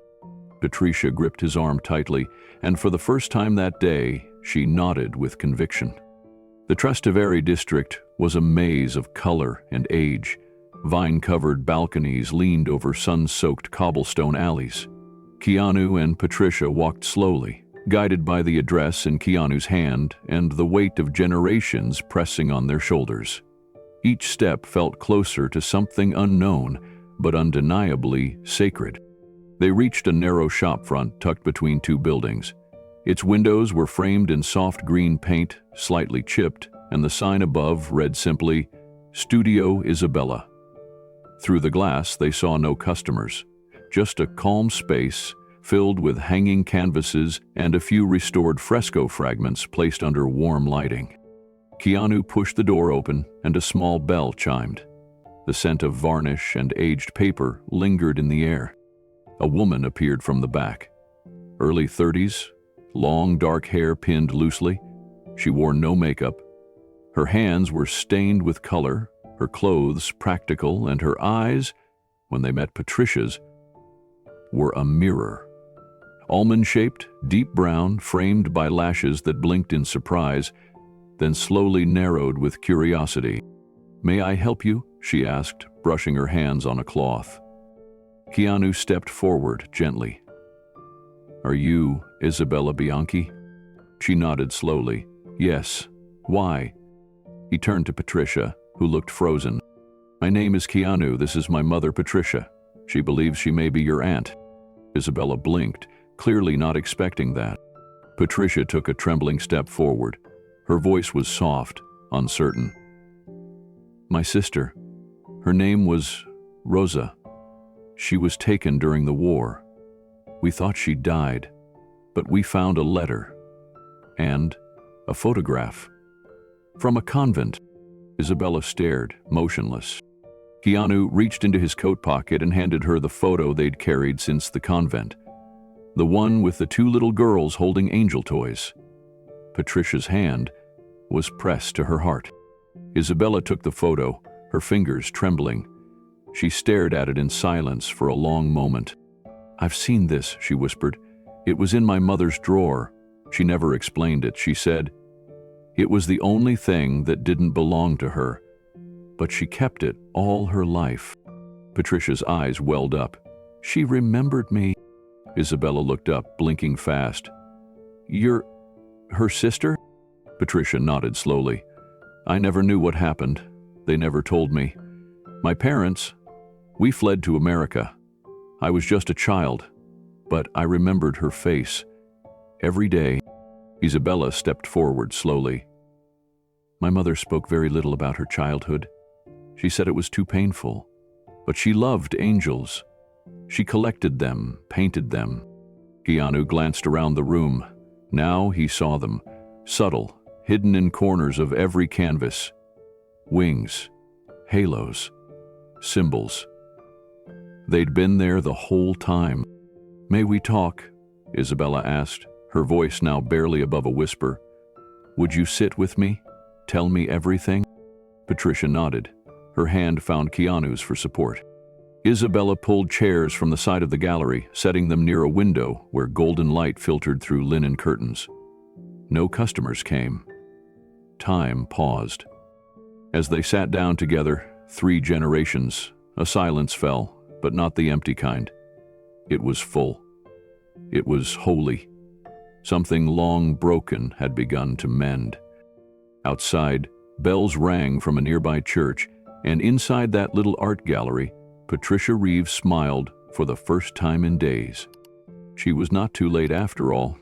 Patricia gripped his arm tightly, and for the first time that day, she nodded with conviction. The Trastevere district was a maze of color and age. Vine-covered balconies leaned over sun-soaked cobblestone alleys. Keanu and Patricia walked slowly, guided by the address in Keanu's hand and the weight of generations pressing on their shoulders. Each step felt closer to something unknown, but undeniably sacred. They reached a narrow shopfront tucked between two buildings. Its windows were framed in soft green paint, slightly chipped, and the sign above read simply, Studio Isabella. Through the glass, they saw no customers, just a calm space filled with hanging canvases and a few restored fresco fragments placed under warm lighting. Keanu pushed the door open and a small bell chimed. The scent of varnish and aged paper lingered in the air. A woman appeared from the back. Early 30s, long dark hair pinned loosely. She wore no makeup. Her hands were stained with color, her clothes practical, and her eyes, when they met Patricia's, were a mirror. Almond-shaped, deep brown, framed by lashes that blinked in surprise, then slowly narrowed with curiosity. May I help you? She asked, brushing her hands on a cloth. Keanu stepped forward gently. Are you Isabella Bianchi? She nodded slowly. Yes. Why? He turned to Patricia, who looked frozen. My name is Keanu. This is my mother, Patricia. She believes she may be your aunt. Isabella blinked, clearly not expecting that. Patricia took a trembling step forward. Her voice was soft, uncertain. My sister. Her name was Rosa. She was taken during the war. We thought she died, but we found a letter and a photograph from a convent. Isabella stared, motionless. Keanu reached into his coat pocket and handed her the photo they'd carried since the convent, the one with the two little girls holding angel toys. Patricia's hand was pressed to her heart. Isabella took the photo, her fingers trembling. She stared at it in silence for a long moment. I've seen this, she whispered. It was in my mother's drawer. She never explained it. She said, it was the only thing that didn't belong to her, but she kept it all her life. Patricia's eyes welled up. She remembered me. Isabella looked up, blinking fast. You're her sister? Patricia nodded slowly. I never knew what happened. They never told me. My parents, we fled to America. I was just a child, but I remembered her face. Every day, Isabella stepped forward slowly. My mother spoke very little about her childhood. She said it was too painful, but she loved angels. She collected them, painted them. Keanu glanced around the room. Now he saw them, subtle, hidden in corners of every canvas. Wings, halos, symbols. They'd been there the whole time. "May we talk?" Isabella asked, her voice now barely above a whisper. "Would you sit with me? Tell me everything?" Patricia nodded. Her hand found Keanu's for support. Isabella pulled chairs from the side of the gallery, setting them near a window where golden light filtered through linen curtains. No customers came. Time paused. As they sat down together, 3 generations, a silence fell, but not the empty kind. It was full. It was holy. Something long broken had begun to mend. Outside, bells rang from a nearby church, and inside that little art gallery, Patricia Reeves smiled for the first time in days. She was not too late after all.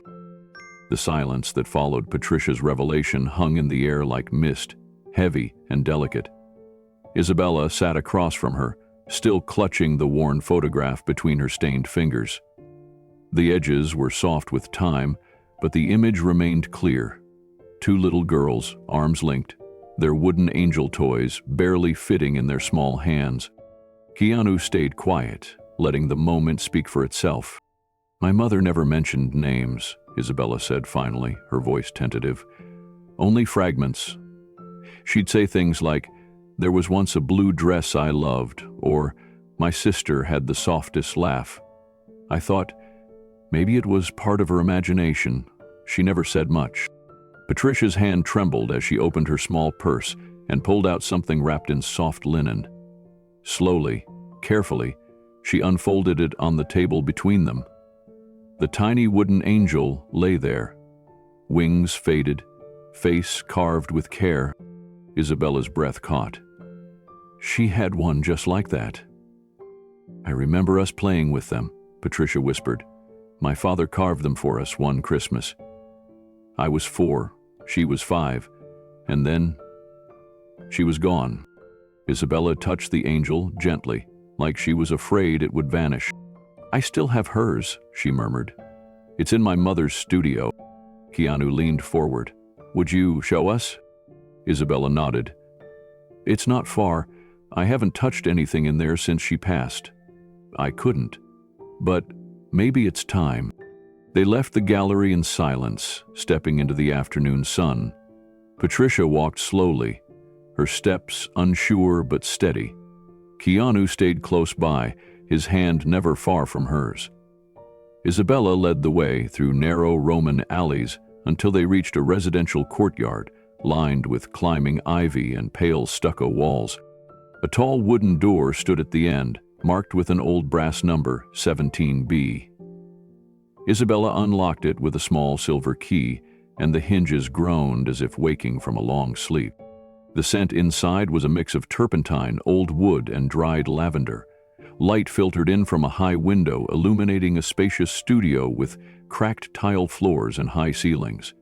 The silence that followed Patricia's revelation hung in the air like mist, heavy and delicate. Isabella sat across from her, still clutching the worn photograph between her stained fingers. The edges were soft with time, but the image remained clear. 2 little girls, arms linked, their wooden angel toys barely fitting in their small hands. Keanu stayed quiet, letting the moment speak for itself. "My mother never mentioned names," Isabella said finally, her voice tentative. "Only fragments. She'd say things like, 'There was once a blue dress I loved,' or 'My sister had the softest laugh.' I thought, maybe it was part of her imagination. She never said much." Patricia's hand trembled as she opened her small purse and pulled out something wrapped in soft linen. Slowly, carefully, she unfolded it on the table between them. The tiny wooden angel lay there, wings faded, face carved with care. Isabella's breath caught. She had one just like that. "I remember us playing with them," Patricia whispered. "My father carved them for us one Christmas. I was 4, she was 5, and then she was gone." Isabella touched the angel gently, like she was afraid it would vanish. "I still have hers," she murmured. "It's in my mother's studio." Keanu leaned forward. "Would you show us?" Isabella nodded. "It's not far. I haven't touched anything in there since she passed. I couldn't. But maybe it's time." They left the gallery in silence, stepping into the afternoon sun. Patricia walked slowly, her steps unsure but steady. Keanu stayed close by, his hand never far from hers. Isabella led the way through narrow Roman alleys until they reached a residential courtyard lined with climbing ivy and pale stucco walls. A tall wooden door stood at the end, marked with an old brass number, 17B. Isabella unlocked it with a small silver key, and the hinges groaned as if waking from a long sleep. The scent inside was a mix of turpentine, old wood, and dried lavender. Light filtered in from a high window, illuminating a spacious studio with cracked tile floors and high ceilings.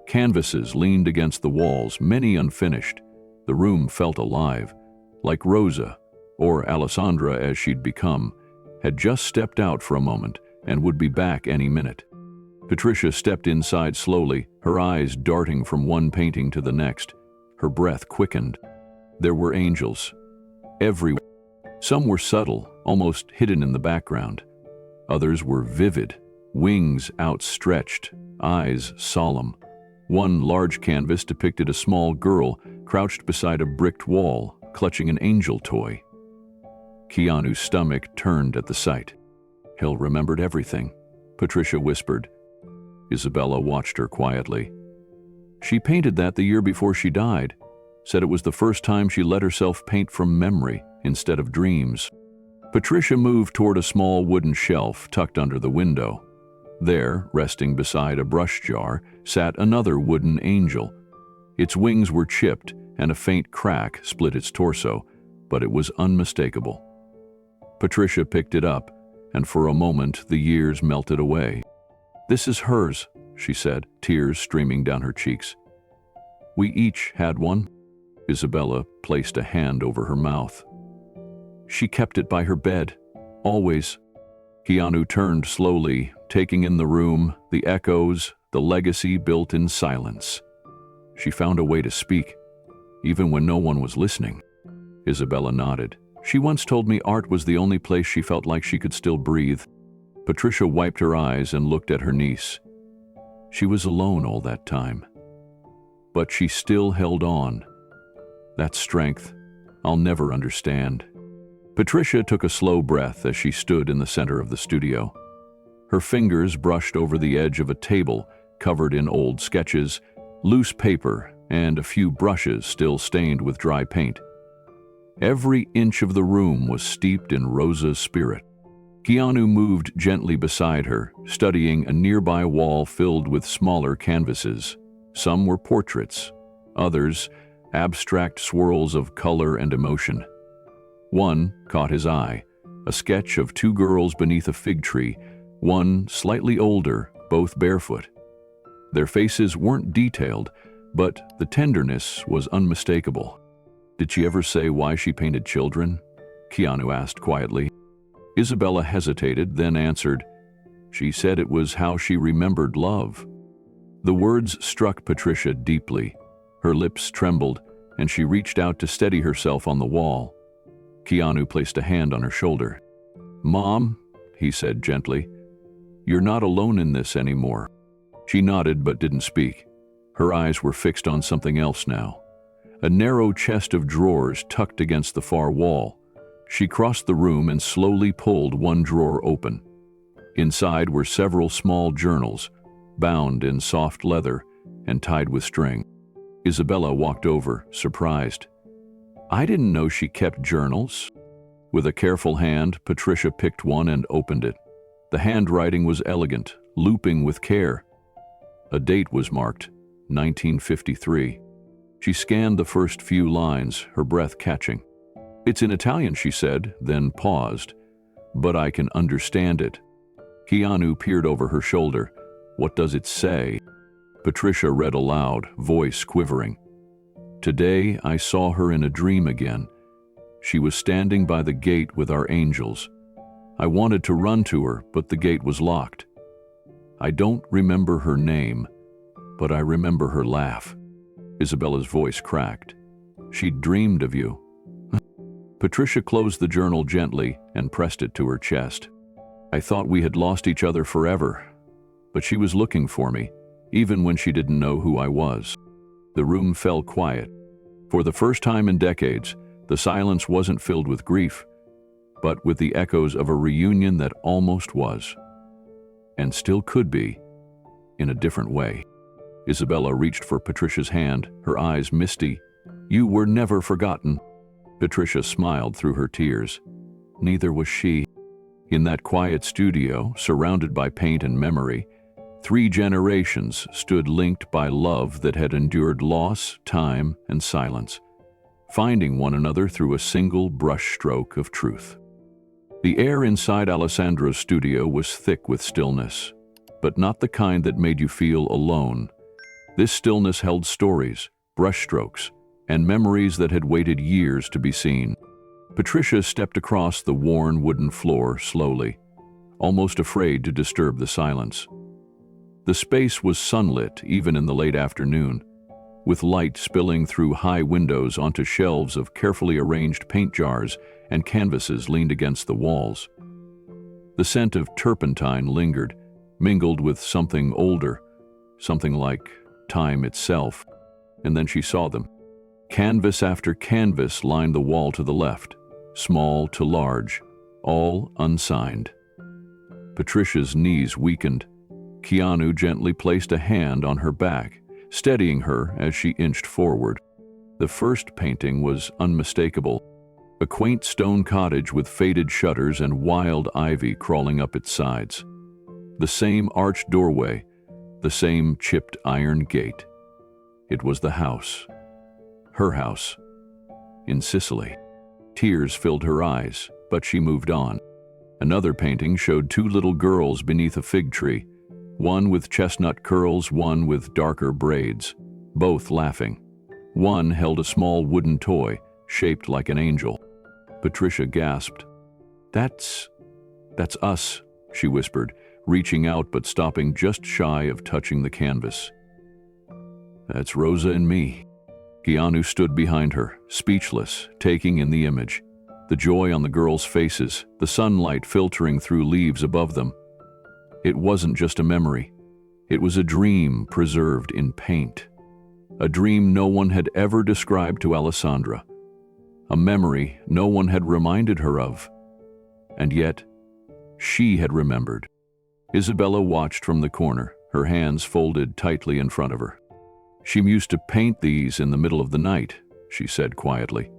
Canvases leaned against the walls, many unfinished. The room felt alive, like Rosa, or Alessandra as she'd become, had just stepped out for a moment and would be back any minute. Patricia stepped inside slowly, her eyes darting from one painting to the next. Her breath quickened. There were angels, everywhere. Some were subtle, almost hidden in the background. Others were vivid, wings outstretched, eyes solemn. One large canvas depicted a small girl crouched beside a bricked wall, clutching an angel toy. Keanu's stomach turned at the sight. "He'll remembered everything," Patricia whispered. Isabella watched her quietly. "She painted that the year before she died. Said it was the first time she let herself paint from memory instead of dreams." Patricia moved toward a small wooden shelf tucked under the window. There, resting beside a brush jar, sat another wooden angel. Its wings were chipped and a faint crack split its torso, but it was unmistakable. Patricia picked it up, and for a moment the years melted away. "This is hers," she said, tears streaming down her cheeks. "We each had one." Isabella placed a hand over her mouth. "She kept it by her bed, always." Keanu turned slowly, taking in the room, the echoes, the legacy built in silence. She found a way to speak, even when no one was listening. Isabella nodded. She once told me art was the only place she felt like she could still breathe. Patricia wiped her eyes and looked at her niece. She was alone all that time. But she still held on. That strength, I'll never understand. Patricia took a slow breath as she stood in the center of the studio. Her fingers brushed over the edge of a table covered in old sketches, loose paper, and a few brushes still stained with dry paint. Every inch of the room was steeped in Rosa's spirit. Keanu moved gently beside her, studying a nearby wall filled with smaller canvases. Some were portraits, others abstract swirls of color and emotion. One caught his eye, a sketch of two girls beneath a fig tree, one slightly older, both barefoot. Their faces weren't detailed, but the tenderness was unmistakable. "Did she ever say why she painted children?" Keanu asked quietly. Isabella hesitated, then answered, "She said it was how she remembered love." The words struck Patricia deeply. Her lips trembled, and she reached out to steady herself on the wall. Keanu placed a hand on her shoulder. "Mom," he said gently, "you're not alone in this anymore." She nodded but didn't speak. Her eyes were fixed on something else now. A narrow chest of drawers tucked against the far wall. She crossed the room and slowly pulled one drawer open. Inside were several small journals, bound in soft leather and tied with string. Isabella walked over, surprised. "I didn't know she kept journals." With a careful hand, Patricia picked one and opened it. The handwriting was elegant, looping with care. A date was marked, 1953. She scanned the first few lines, her breath catching. "It's in Italian," she said, then paused. "But I can understand it." Keanu peered over her shoulder. "What does it say?" Patricia read aloud, voice quivering. "Today I saw her in a dream again. She was standing by the gate with our angels. I wanted to run to her, but the gate was locked. I don't remember her name, but I remember her laugh." Isabella's voice cracked. "She dreamed of you." Patricia closed the journal gently and pressed it to her chest. "I thought we had lost each other forever, but she was looking for me, even when she didn't know who I was." The room fell quiet. For the first time in decades, the silence wasn't filled with grief, but with the echoes of a reunion that almost was, and still could be, in a different way. Isabella reached for Patricia's hand, her eyes misty. "You were never forgotten." Patricia smiled through her tears. Neither was she. In that quiet studio, surrounded by paint and memory, 3 generations stood linked by love that had endured loss, time, and silence, finding one another through a single brushstroke of truth. The air inside Alessandro's studio was thick with stillness, but not the kind that made you feel alone. This stillness held stories, brushstrokes, and memories that had waited years to be seen. Patricia stepped across the worn wooden floor slowly, almost afraid to disturb the silence. The space was sunlit even in the late afternoon, with light spilling through high windows onto shelves of carefully arranged paint jars and canvases leaned against the walls. The scent of turpentine lingered, mingled with something older, something like time itself, and then she saw them. Canvas after canvas lined the wall to the left, small to large, all unsigned. Patricia's knees weakened. Keanu gently placed a hand on her back, steadying her as she inched forward. The first painting was unmistakable, a quaint stone cottage with faded shutters and wild ivy crawling up its sides. The same arched doorway, the same chipped iron gate. It was the house. Her house. In Sicily. Tears filled her eyes, but she moved on. Another painting showed 2 little girls beneath a fig tree, one with chestnut curls, one with darker braids, both laughing. One held a small wooden toy, shaped like an angel. Patricia gasped. That's us," she whispered, reaching out but stopping just shy of touching the canvas. "That's Rosa and me." Keanu stood behind her, speechless, taking in the image. the joy on the girls' faces, the sunlight filtering through leaves above them. It wasn't just a memory. It was a dream preserved in paint. A dream no one had ever described to Alessandra. A memory no one had reminded her of. And yet, she had remembered. Isabella watched from the corner, her hands folded tightly in front of her. "She used to paint these in the middle of the night," she said quietly.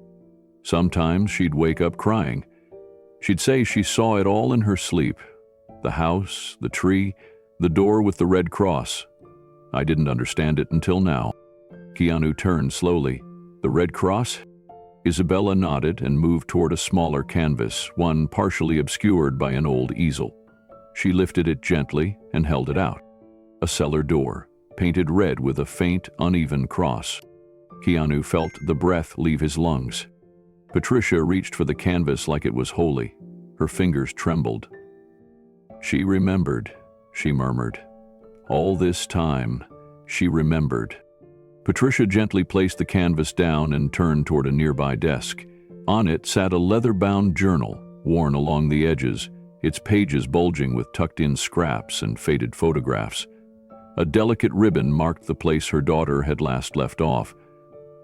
"Sometimes she'd wake up crying. She'd say she saw it all in her sleep. The house, the tree, the door with the red cross. I didn't understand it until now." Keanu turned slowly. "The red cross?" Isabella nodded and moved toward a smaller canvas, one partially obscured by an old easel. She lifted it gently and held it out. A cellar door, painted red with a faint, uneven cross. Keanu felt the breath leave his lungs. Patricia reached for the canvas like it was holy. Her fingers trembled. "She remembered," she murmured. "All this time, she remembered." Patricia gently placed the canvas down and turned toward a nearby desk. On it sat a leather-bound journal, worn along the edges, its pages bulging with tucked-in scraps and faded photographs. A delicate ribbon marked the place her daughter had last left off.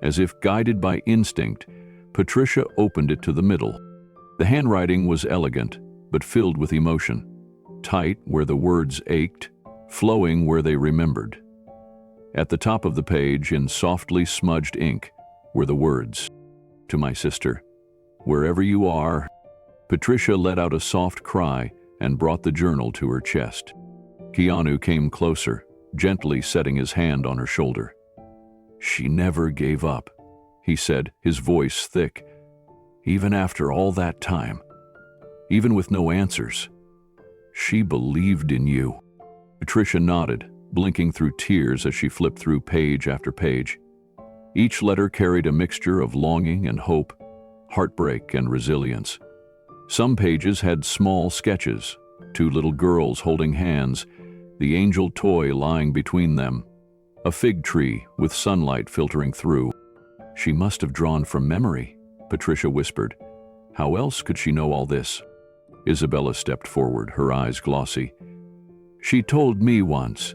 As if guided by instinct, Patricia opened it to the middle. The handwriting was elegant, but filled with emotion. Tight where the words ached, flowing where they remembered. At the top of the page, in softly smudged ink, were the words, "To my sister, wherever you are." Patricia let out a soft cry and brought the journal to her chest. Keanu came closer, gently setting his hand on her shoulder. "She never gave up," he said, his voice thick. "Even after all that time, even with no answers, she believed in you." Patricia nodded, blinking through tears as she flipped through page after page. Each letter carried a mixture of longing and hope, heartbreak and resilience. Some pages had small sketches, two little girls holding hands, the angel toy lying between them, a fig tree with sunlight filtering through. "She must have drawn from memory," Patricia whispered. "How else could she know all this?" Isabella stepped forward, her eyes glossy. "She told me once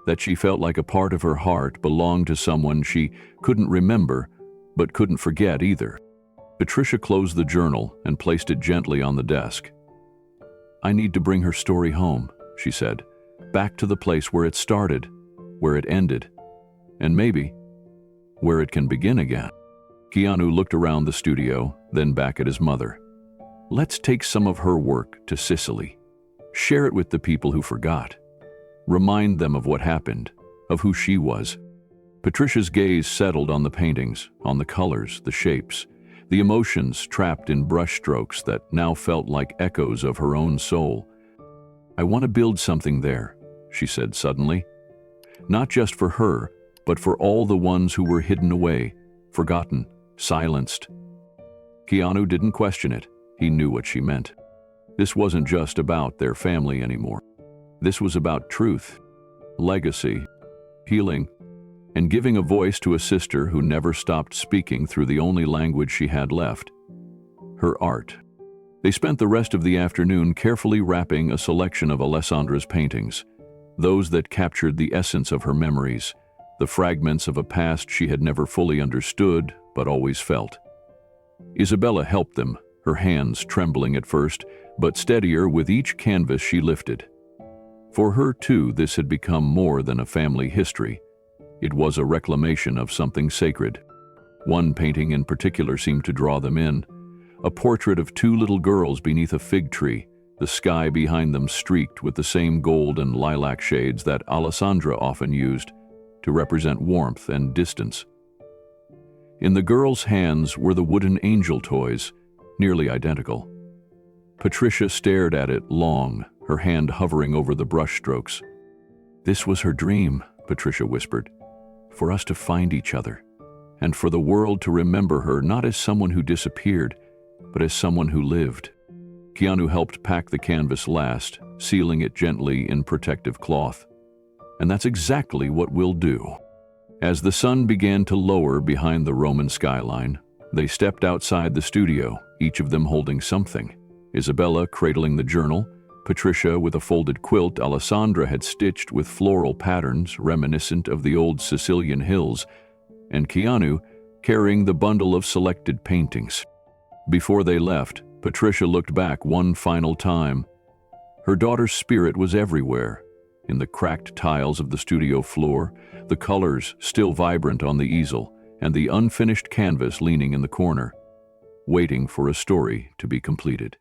that she felt like a part of her heart belonged to someone she couldn't remember, but couldn't forget either." Patricia closed the journal and placed it gently on the desk. "I need to bring her story home," she said, "back to the place where it started, where it ended, and maybe where it can begin again." Keanu looked around the studio, then back at his mother. "Let's take some of her work to Sicily. Share it with the people who forgot. Remind them of what happened, of who she was." Patricia's gaze settled on the paintings, on the colors, the shapes, the emotions trapped in brushstrokes that now felt like echoes of her own soul. "I want to build something there," she said suddenly. "Not just for her, but for all the ones who were hidden away, forgotten, silenced." Keanu didn't question it. He knew what she meant. This wasn't just about their family anymore. This was about truth, legacy, healing, and giving a voice to a sister who never stopped speaking through the only language she had left, her art. They spent the rest of the afternoon carefully wrapping a selection of Alessandra's paintings, those that captured the essence of her memories, the fragments of a past she had never fully understood but always felt. Isabella helped them, her hands trembling at first, but steadier with each canvas she lifted. For her, too, this had become more than a family history. It was a reclamation of something sacred. One painting in particular seemed to draw them in, a portrait of two little girls beneath a fig tree, the sky behind them streaked with the same gold and lilac shades that Alessandra often used to represent warmth and distance. In the girls' hands were the wooden angel toys, nearly identical. Patricia stared at it long, her hand hovering over the brushstrokes. "This was her dream," Patricia whispered, "for us to find each other, and for the world to remember her not as someone who disappeared, but as someone who lived." Keanu helped pack the canvas last, sealing it gently in protective cloth. "And that's exactly what we'll do." As the sun began to lower behind the Roman skyline, They stepped outside the studio, each of them holding something. Isabella cradling the journal, Patricia with a folded quilt Alessandra had stitched with floral patterns reminiscent of the old Sicilian hills, and Keanu carrying the bundle of selected paintings. Before they left, Patricia looked back one final time. Her daughter's spirit was everywhere, in the cracked tiles of the studio floor, the colors still vibrant on the easel, and the unfinished canvas leaning in the corner, waiting for a story to be completed.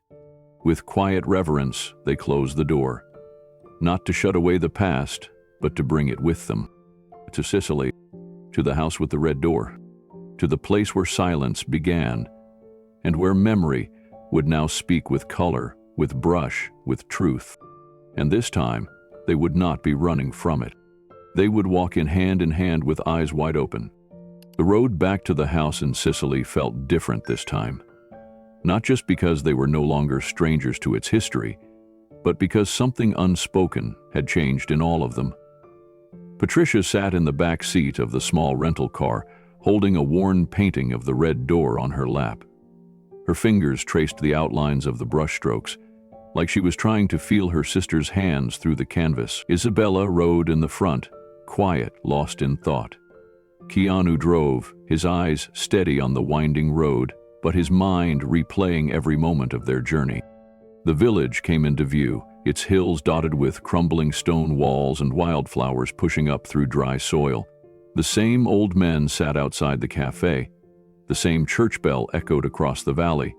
With quiet reverence, they closed the door, not to shut away the past, but to bring it with them. To Sicily, to the house with the red door, to the place where silence began, and where memory would now speak with color, with brush, with truth. And this time, they would not be running from it. They would walk in hand with eyes wide open. The road back to the house in Sicily felt different this time. Not just because they were no longer strangers to its history, but because something unspoken had changed in all of them. Patricia sat in the back seat of the small rental car, holding a worn painting of the red door on her lap. Her fingers traced the outlines of the brushstrokes, like she was trying to feel her sister's hands through the canvas. Isabella rode in the front, quiet, lost in thought. Keanu drove, his eyes steady on the winding road, but his mind replaying every moment of their journey. The village came into view, its hills dotted with crumbling stone walls and wildflowers pushing up through dry soil. The same old men sat outside the cafe. The same church bell echoed across the valley.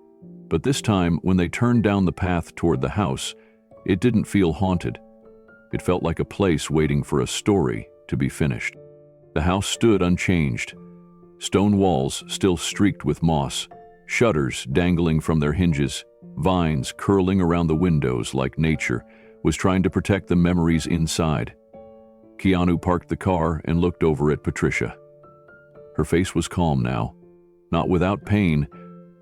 But this time, when they turned down the path toward the house, it didn't feel haunted. It felt like a place waiting for a story to be finished. The house stood unchanged. Stone walls still streaked with moss, shutters dangling from their hinges, vines curling around the windows like nature was trying to protect the memories inside. Keanu parked the car and looked over at Patricia. Her face was calm now, not without pain,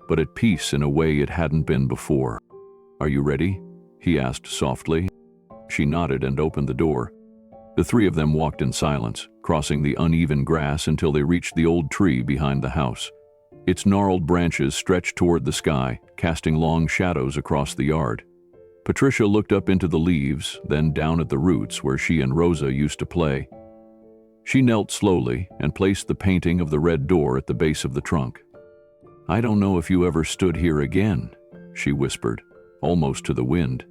but at peace in a way it hadn't been before. "Are you ready?" he asked softly. She nodded and opened the door. The three of them walked in silence, crossing the uneven grass until they reached the old tree behind the house. Its gnarled branches stretched toward the sky, casting long shadows across the yard. Patricia looked up into the leaves, then down at the roots where she and Rosa used to play. She knelt slowly and placed the painting of the red door at the base of the trunk. "I don't know if you ever stood here again," she whispered, almost to the wind.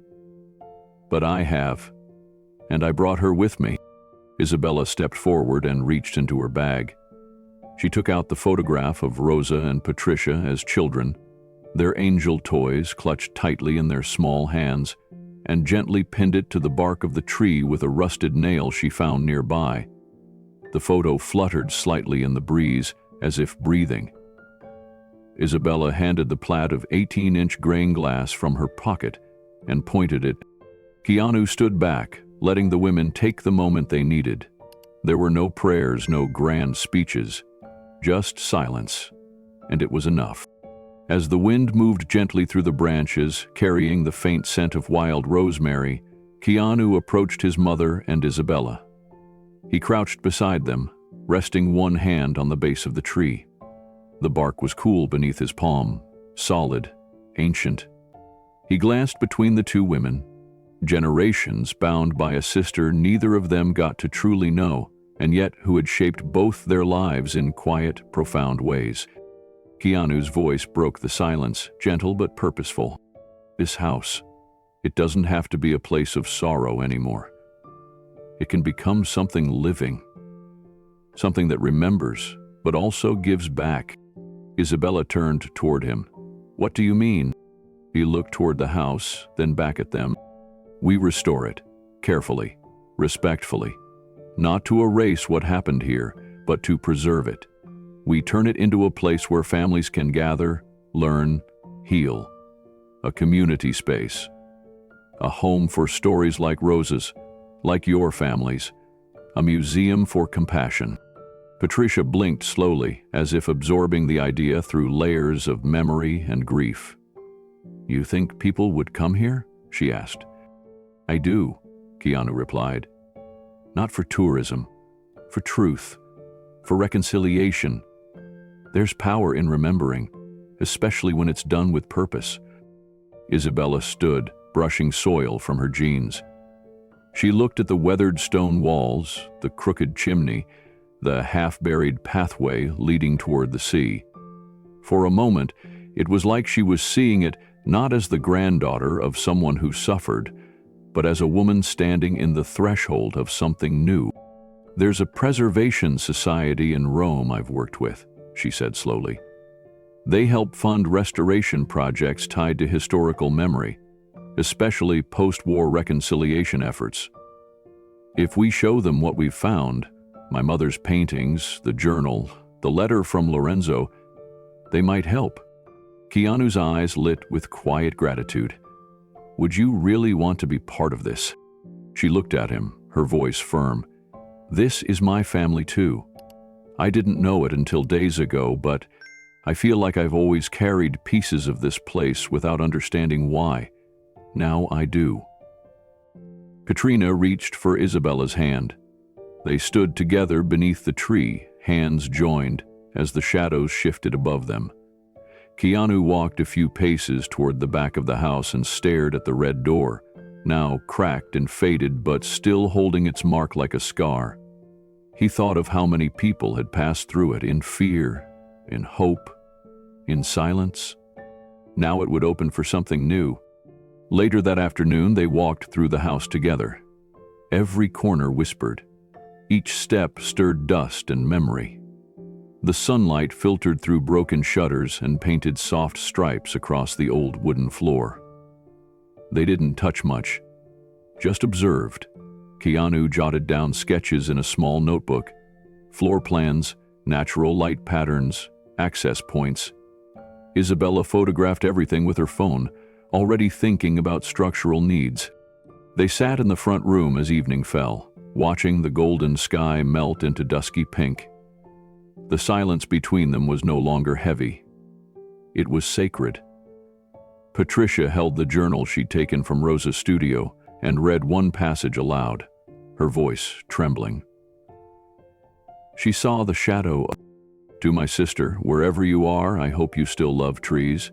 "But I have, and I brought her with me." Isabella stepped forward and reached into her bag. She took out the photograph of Rosa and Patricia as children, their angel toys clutched tightly in their small hands, and gently pinned it to the bark of the tree with a rusted nail she found nearby. The photo fluttered slightly in the breeze, as if breathing. Isabella handed the plat of 18-inch grain glass from her pocket and pointed it. Keanu stood back, letting the women take the moment they needed. There were no prayers, no grand speeches, just silence, and it was enough. As the wind moved gently through the branches, carrying the faint scent of wild rosemary, Keanu approached his mother and Isabella. He crouched beside them, resting one hand on the base of the tree. The bark was cool beneath his palm, solid, ancient. He glanced between the two women, generations bound by a sister neither of them got to truly know, and yet who had shaped both their lives in quiet, profound ways. Keanu's voice broke the silence, gentle but purposeful. "This house, it doesn't have to be a place of sorrow anymore. It can become something living, something that remembers, but also gives back." Isabella turned toward him. "What do you mean?" He looked toward the house, then back at them. "We restore it, carefully, respectfully, not to erase what happened here, but to preserve it. We turn it into a place where families can gather, learn, heal. A community space. A home for stories like Rosa's, like your family's. A museum for compassion." Patricia blinked slowly, as if absorbing the idea through layers of memory and grief. "You think people would come here?" she asked. "I do," Keanu replied. "Not for tourism, for truth, for reconciliation. There's power in remembering, especially when it's done with purpose. Isabella stood, brushing soil from her jeans. She looked at the weathered stone walls, the crooked chimney, the half-buried pathway leading toward the sea. For a moment, it was like she was seeing it not as the granddaughter of someone who suffered, but as a woman standing in the threshold of something new. "There's a preservation society in Rome I've worked with," she said slowly. "They help fund restoration projects tied to historical memory, especially post-war reconciliation efforts. If we show them what we've found, my mother's paintings, the journal, the letter from Lorenzo, they might help." Keanu's eyes lit with quiet gratitude. "Would you really want to be part of this?" She looked at him, her voice firm. "This is my family too. I didn't know it until days ago, but I feel like I've always carried pieces of this place without understanding why. Now I do." Katrina reached for Isabella's hand. They stood together beneath the tree, hands joined, as the shadows shifted above them. Keanu walked a few paces toward the back of the house and stared at the red door, now cracked and faded but still holding its mark like a scar. He thought of how many people had passed through it in fear, in hope, in silence. Now it would open for something new. Later that afternoon, they walked through the house together. Every corner whispered. Each step stirred dust and memory. The sunlight filtered through broken shutters and painted soft stripes across the old wooden floor. They didn't touch much, just observed. Keanu jotted down sketches in a small notebook, floor plans, natural light patterns, access points. Isabella photographed everything with her phone, already thinking about structural needs. They sat in the front room as evening fell, watching the golden sky melt into dusky pink. The silence between them was no longer heavy. It was sacred. Patricia held the journal she'd taken from Rosa's studio and read one passage aloud, her voice trembling. She saw the shadow. "To my sister, wherever you are, I hope you still love trees.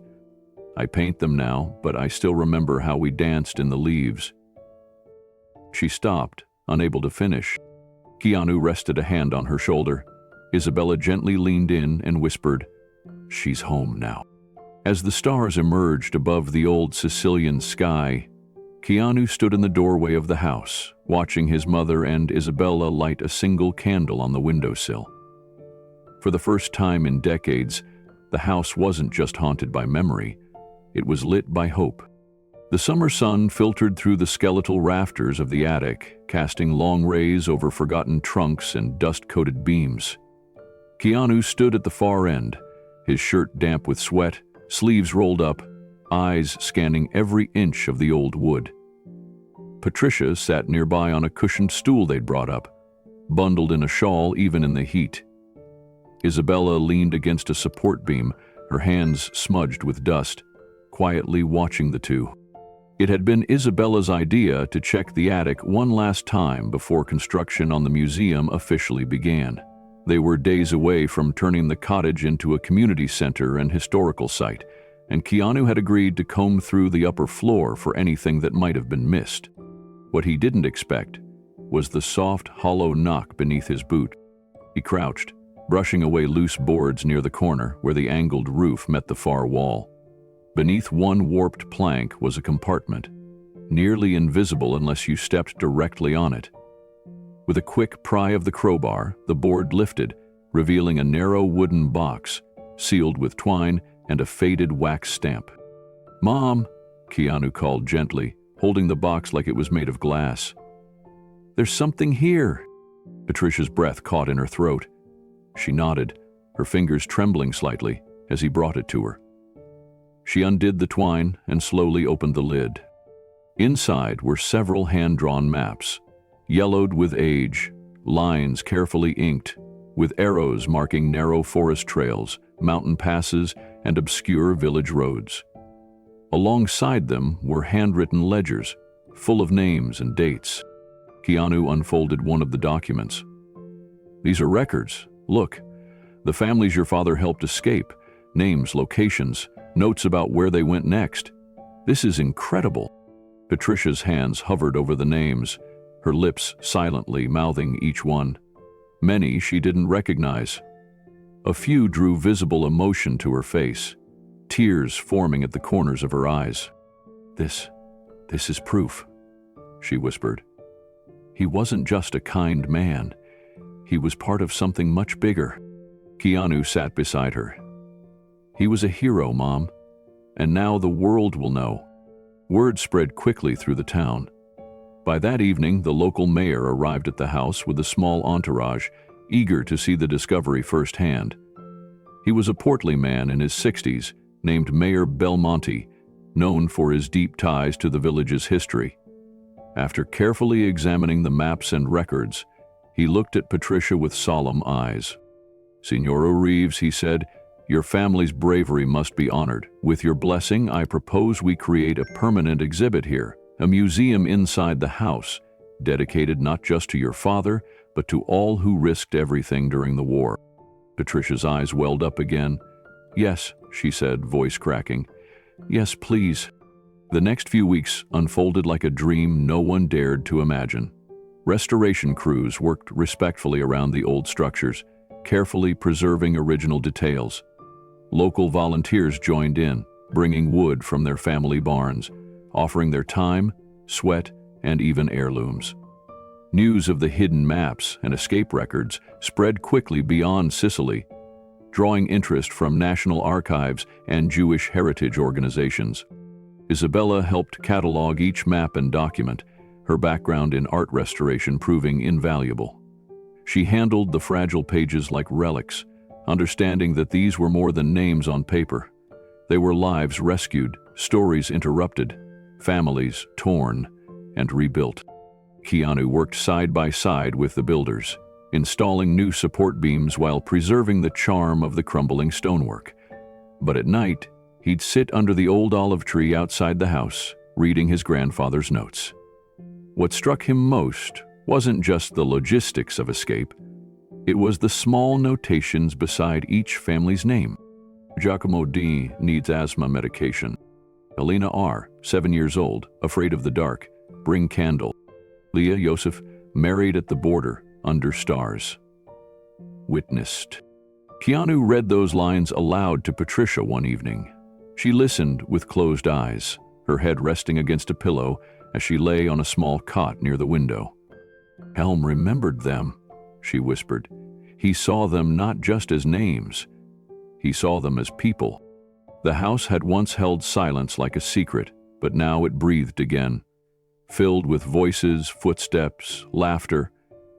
I paint them now, but I still remember how we danced in the leaves." She stopped, unable to finish. Keanu rested a hand on her shoulder. Isabella gently leaned in and whispered, "She's home now." As the stars emerged above the old Sicilian sky, Keanu stood in the doorway of the house, watching his mother and Isabella light a single candle on the windowsill. For the first time in decades, the house wasn't just haunted by memory, it was lit by hope. The summer sun filtered through the skeletal rafters of the attic, casting long rays over forgotten trunks and dust-coated beams. Keanu stood at the far end, his shirt damp with sweat, sleeves rolled up, eyes scanning every inch of the old wood. Patricia sat nearby on a cushioned stool they'd brought up, bundled in a shawl even in the heat. Isabella leaned against a support beam, her hands smudged with dust, quietly watching the two. It had been Isabella's idea to check the attic one last time before construction on the museum officially began. They were days away from turning the cottage into a community center and historical site, and Keanu had agreed to comb through the upper floor for anything that might have been missed. What he didn't expect was the soft, hollow knock beneath his boot. He crouched, brushing away loose boards near the corner where the angled roof met the far wall. Beneath one warped plank was a compartment, nearly invisible unless you stepped directly on it. With a quick pry of the crowbar, the board lifted, revealing a narrow wooden box, sealed with twine and a faded wax stamp. "Mom," Keanu called gently, holding the box like it was made of glass. "There's something here." Patricia's breath caught in her throat. She nodded, her fingers trembling slightly as he brought it to her. She undid the twine and slowly opened the lid. Inside were several hand-drawn maps, yellowed with age, lines carefully inked, with arrows marking narrow forest trails, mountain passes, and obscure village roads. Alongside them were handwritten ledgers, full of names and dates. Keanu unfolded one of the documents. "These are records. Look, The families your father helped escape, names, locations, notes about where they went next. This is incredible." Patricia's hands hovered over the names, her lips silently mouthing each one. Many she didn't recognize. A few drew visible emotion to her face, tears forming at the corners of her eyes. This is proof," she whispered. "He wasn't just a kind man. He was part of something much bigger." Keanu sat beside her. "He was a hero, Mom, and now the world will know." Word spread quickly through the town. By that evening, the local mayor arrived at the house with a small entourage, eager to see the discovery firsthand. He was a portly man in his 60s, named Mayor Belmonte, known for his deep ties to the village's history. After carefully examining the maps and records, he looked at Patricia with solemn eyes. "Signora Reeves," he said, "your family's bravery must be honored. With your blessing, I propose we create a permanent exhibit here, a museum inside the house, dedicated not just to your father, but to all who risked everything during the war." Patricia's eyes welled up again. "Yes," she said, voice cracking. "Yes, please." The next few weeks unfolded like a dream no one dared to imagine. Restoration crews worked respectfully around the old structures, carefully preserving original details. Local volunteers joined in, bringing wood from their family barns, offering their time, sweat, and even heirlooms. News of the hidden maps and escape records spread quickly beyond Sicily, drawing interest from national archives and Jewish heritage organizations. Isabella helped catalog each map and document, her background in art restoration proving invaluable. She handled the fragile pages like relics, understanding that these were more than names on paper. They were lives rescued, stories interrupted, families torn and rebuilt. Keanu worked side by side with the builders, installing new support beams while preserving the charm of the crumbling stonework. But at night, he'd sit under the old olive tree outside the house, reading his grandfather's notes. What struck him most wasn't just the logistics of escape. It was the small notations beside each family's name. Giacomo D. needs asthma medication. Elena R., 7 years old, afraid of the dark, bring candle. Leah Yosef, married at the border, under stars. Witnessed. Keanu read those lines aloud to Patricia one evening. She listened with closed eyes, her head resting against a pillow as she lay on a small cot near the window. "Helm remembered them," she whispered. "He saw them not just as names. He saw them as people." The house had once held silence like a secret, but now it breathed again, filled with voices, footsteps, laughter,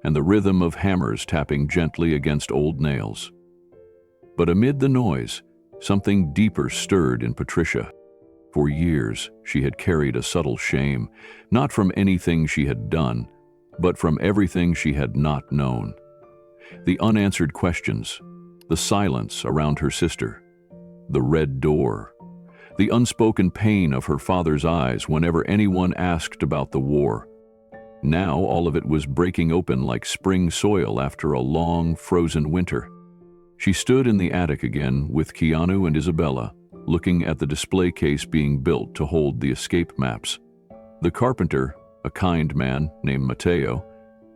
and the rhythm of hammers tapping gently against old nails. But amid the noise, something deeper stirred in Patricia. For years, she had carried a subtle shame, not from anything she had done, but from everything she had not known. The unanswered questions, the silence around her sister, the red door, the unspoken pain of her father's eyes whenever anyone asked about the war. Now all of it was breaking open like spring soil after a long, frozen winter. She stood in the attic again with Keanu and Isabella, looking at the display case being built to hold the escape maps. The carpenter, a kind man named Matteo,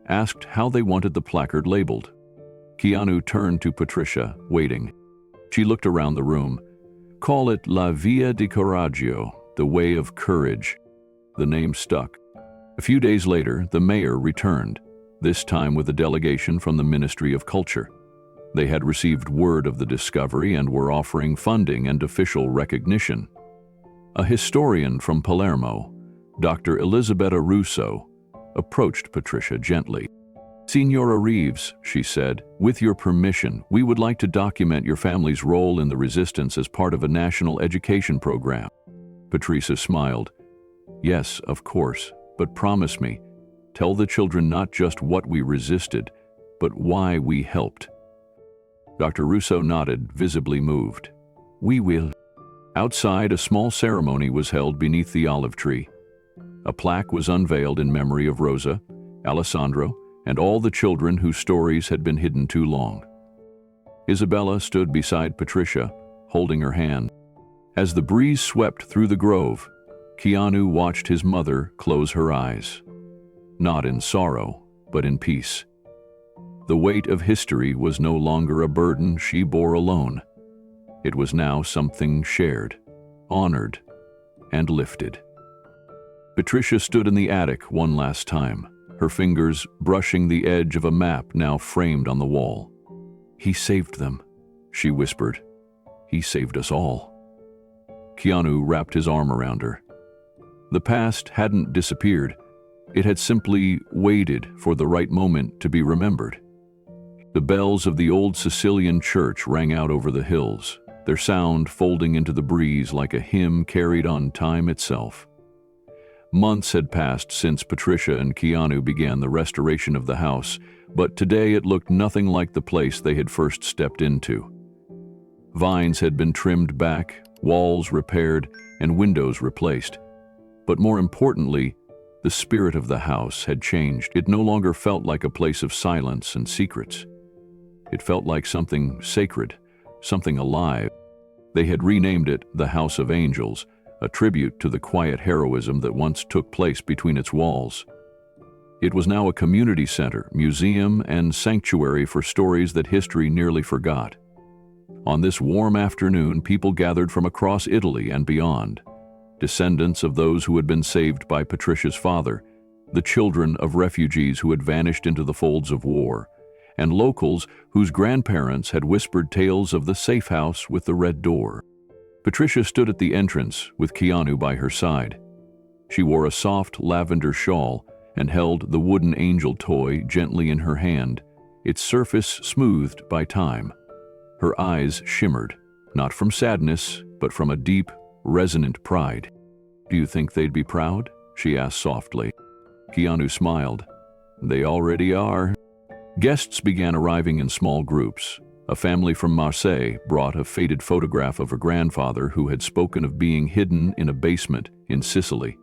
asked how they wanted the placard labeled. Keanu turned to Patricia, waiting. She looked around the room. "Call it La Via di Coraggio, the way of courage." The name stuck. A few days later, the mayor returned, this time with a delegation from the Ministry of Culture. They had received word of the discovery and were offering funding and official recognition. A historian from Palermo, Dr. Elisabetta Russo, approached Patricia gently. "Signora Reeves," she said, "with your permission, we would like to document your family's role in the resistance as part of a national education program." Patricia smiled. "Yes, of course, but promise me, tell the children not just what we resisted, but why we helped." Dr. Russo nodded, visibly moved. "We will." Outside, a small ceremony was held beneath the olive tree. A plaque was unveiled in memory of Rosa, Alessandro, and all the children whose stories had been hidden too long. Isabella stood beside Patricia, holding her hand. As the breeze swept through the grove, Keanu watched his mother close her eyes. Not in sorrow, but in peace. The weight of history was no longer a burden she bore alone. It was now something shared, honored, and lifted. Patricia stood in the attic one last time, her fingers brushing the edge of a map now framed on the wall. "He saved them," she whispered. "He saved us all." Keanu wrapped his arm around her. The past hadn't disappeared. It had simply waited for the right moment to be remembered. The bells of the old Sicilian church rang out over the hills, their sound folding into the breeze like a hymn carried on time itself. Months had passed since Patricia and Keanu began the restoration of the house, but today it looked nothing like the place they had first stepped into. Vines had been trimmed back, walls repaired, and windows replaced. But more importantly, the spirit of the house had changed. It no longer felt like a place of silence and secrets. It felt like something sacred, something alive. They had renamed it the House of Angels, a tribute to the quiet heroism that once took place between its walls. It was now a community center, museum, and sanctuary for stories that history nearly forgot. On this warm afternoon, people gathered from across Italy and beyond, descendants of those who had been saved by Patricia's father, the children of refugees who had vanished into the folds of war, and locals whose grandparents had whispered tales of the safe house with the red door. Patricia stood at the entrance with Keanu by her side. She wore a soft lavender shawl and held the wooden angel toy gently in her hand, its surface smoothed by time. Her eyes shimmered, not from sadness, but from a deep, resonant pride. "Do you think they'd be proud?" she asked softly. Keanu smiled. "They already are." Guests began arriving in small groups. A family from Marseille brought a faded photograph of her grandfather who had spoken of being hidden in a basement in Sicily.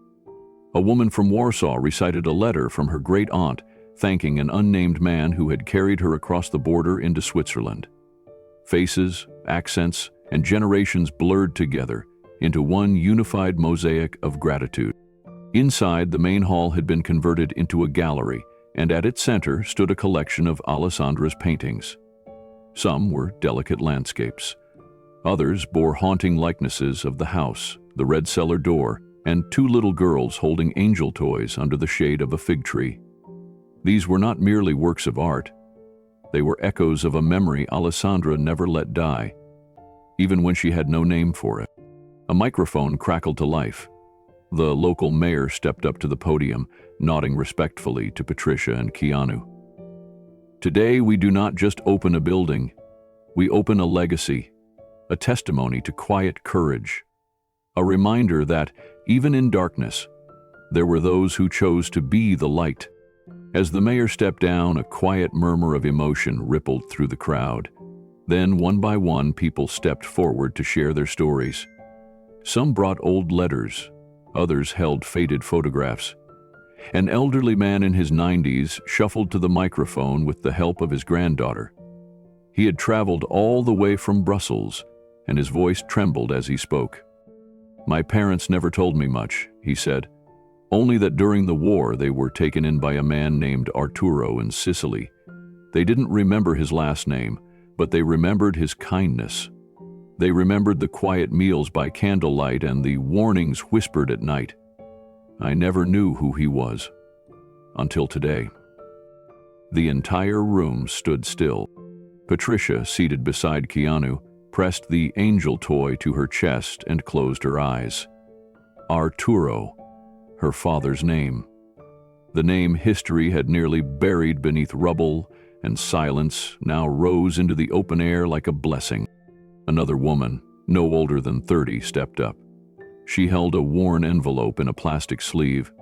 A woman from Warsaw recited a letter from her great-aunt thanking an unnamed man who had carried her across the border into Switzerland. Faces, accents, and generations blurred together into one unified mosaic of gratitude. Inside, the main hall had been converted into a gallery, and at its center stood a collection of Alessandra's paintings. Some were delicate landscapes. Others bore haunting likenesses of the house, the red cellar door, and two little girls holding angel toys under the shade of a fig tree. These were not merely works of art. They were echoes of a memory Alessandra never let die, even when she had no name for it. A microphone crackled to life. The local mayor stepped up to the podium, nodding respectfully to Patricia and Keanu. "Today we do not just open a building, we open a legacy, a testimony to quiet courage, a reminder that, even in darkness, there were those who chose to be the light." As the mayor stepped down, a quiet murmur of emotion rippled through the crowd. Then, one by one, people stepped forward to share their stories. Some brought old letters, others held faded photographs. An elderly man in his 90s shuffled to the microphone with the help of his granddaughter. He had traveled all the way from Brussels, and his voice trembled as he spoke. "My parents never told me much," he said. "Only that during the war they were taken in by a man named Arturo in Sicily. They didn't remember his last name, but they remembered his kindness. They remembered the quiet meals by candlelight and the warnings whispered at night. I never knew who he was. Until today." The entire room stood still. Patricia, seated beside Keanu, pressed the angel toy to her chest and closed her eyes. Arturo, her father's name. The name history had nearly buried beneath rubble and silence now rose into the open air like a blessing. Another woman, no older than 30, stepped up. She held a worn envelope in a plastic sleeve.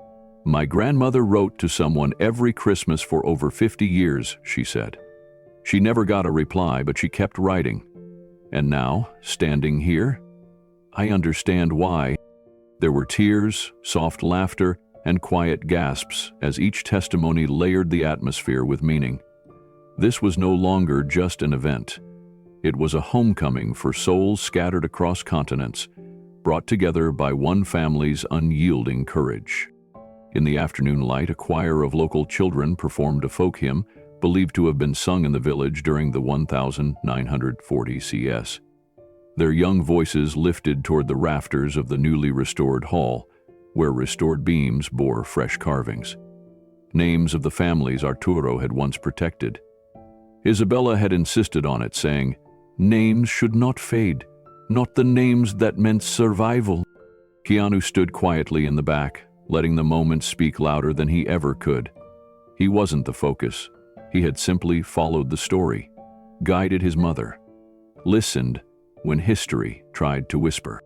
"My grandmother wrote to someone every Christmas for over 50 years, she said. She never got a reply, but she kept writing. And now, standing here, I understand why." There were tears, soft laughter, and quiet gasps as each testimony layered the atmosphere with meaning. This was no longer just an event. It was a homecoming for souls scattered across continents, brought together by one family's unyielding courage. In the afternoon light, a choir of local children performed a folk hymn believed to have been sung in the village during the 1940 CS. Their young voices lifted toward the rafters of the newly restored hall, where restored beams bore fresh carvings. Names of the families Arturo had once protected. Isabella had insisted on it, saying, "Names should not fade, not the names that meant survival." Keanu stood quietly in the back, letting the moment speak louder than he ever could. He wasn't the focus. He had simply followed the story, guided his mother, listened when history tried to whisper.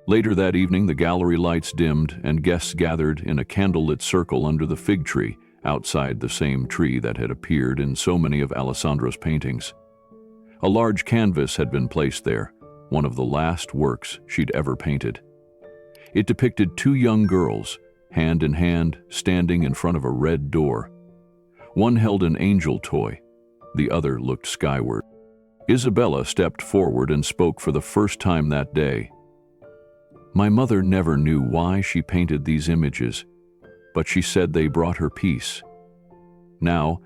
Later that evening, the gallery lights dimmed and guests gathered in a candlelit circle under the fig tree, outside the same tree that had appeared in so many of Alessandro's paintings. A large canvas had been placed there, one of the last works she'd ever painted. It depicted two young girls, hand in hand, standing in front of a red door. One held an angel toy, the other looked skyward. Isabella stepped forward and spoke for the first time that day. "My mother never knew why she painted these images, but she said they brought her peace. Now,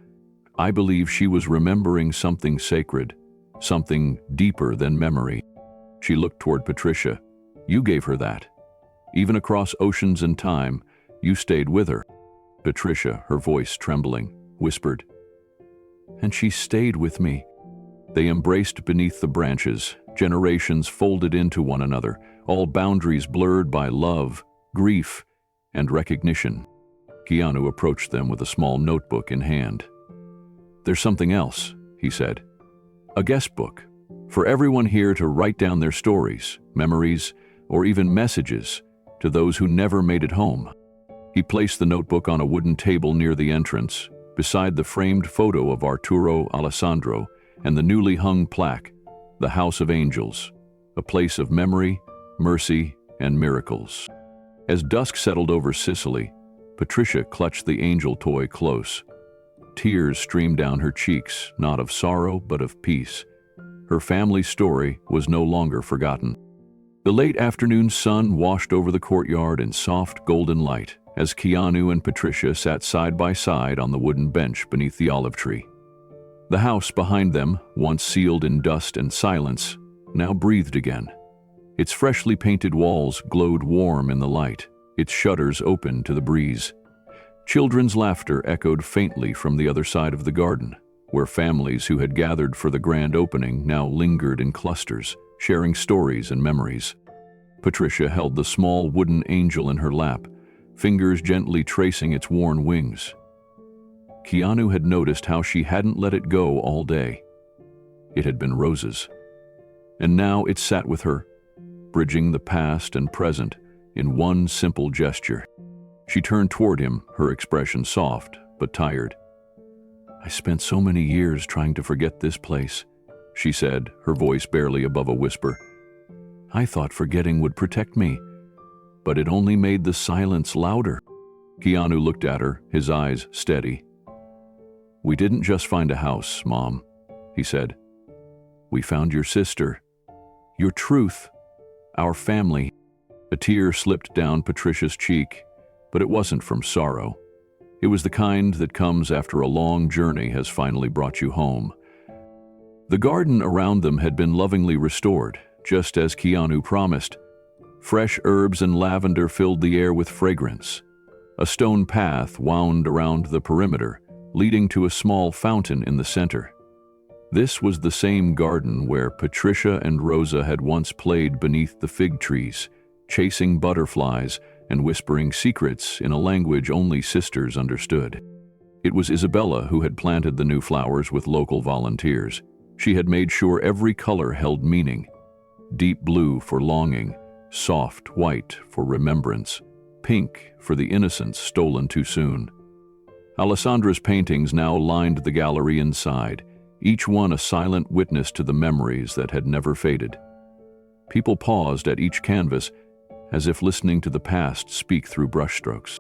I believe she was remembering something sacred, something deeper than memory." She looked toward Patricia. "You gave her that. Even across oceans and time, you stayed with her." Patricia, her voice trembling, whispered, "And she stayed with me." They embraced beneath the branches, generations folded into one another, all boundaries blurred by love, grief, and recognition. Keanu approached them with a small notebook in hand. "There's something else," he said. "A guest book, for everyone here to write down their stories, memories, or even messages to those who never made it home." He placed the notebook on a wooden table near the entrance, beside the framed photo of Arturo Alessandro and the newly hung plaque, "The House of Angels," a place of memory, mercy, and miracles. As dusk settled over Sicily, Patricia clutched the angel toy close. Tears streamed down her cheeks, not of sorrow but of peace. Her family's story was no longer forgotten. The late afternoon sun washed over the courtyard in soft golden light as Keanu and Patricia sat side by side on the wooden bench beneath the olive tree. The house behind them, once sealed in dust and silence, now breathed again. Its freshly painted walls glowed warm in the light, its shutters open to the breeze. Children's laughter echoed faintly from the other side of the garden, where families who had gathered for the grand opening now lingered in clusters, sharing stories and memories. Patricia held the small wooden angel in her lap, fingers gently tracing its worn wings. Keanu had noticed how she hadn't let it go all day. It had been Rose's. And now it sat with her, bridging the past and present in one simple gesture. She turned toward him, her expression soft but tired. "I spent so many years trying to forget this place," she said, her voice barely above a whisper. "I thought forgetting would protect me, but it only made the silence louder." Keanu looked at her, his eyes steady. "We didn't just find a house, Mom," he said. "We found your sister, your truth, our family." A tear slipped down Patricia's cheek, but it wasn't from sorrow. It was the kind that comes after a long journey has finally brought you home. The garden around them had been lovingly restored, just as Keanu promised. Fresh herbs and lavender filled the air with fragrance. A stone path wound around the perimeter, leading to a small fountain in the center. This was the same garden where Patricia and Rosa had once played beneath the fig trees, chasing butterflies and whispering secrets in a language only sisters understood. It was Isabella who had planted the new flowers with local volunteers. She had made sure every color held meaning. Deep blue for longing, soft white for remembrance, pink for the innocence stolen too soon. Alessandra's paintings now lined the gallery inside, each one a silent witness to the memories that had never faded. People paused at each canvas, as if listening to the past speak through brushstrokes.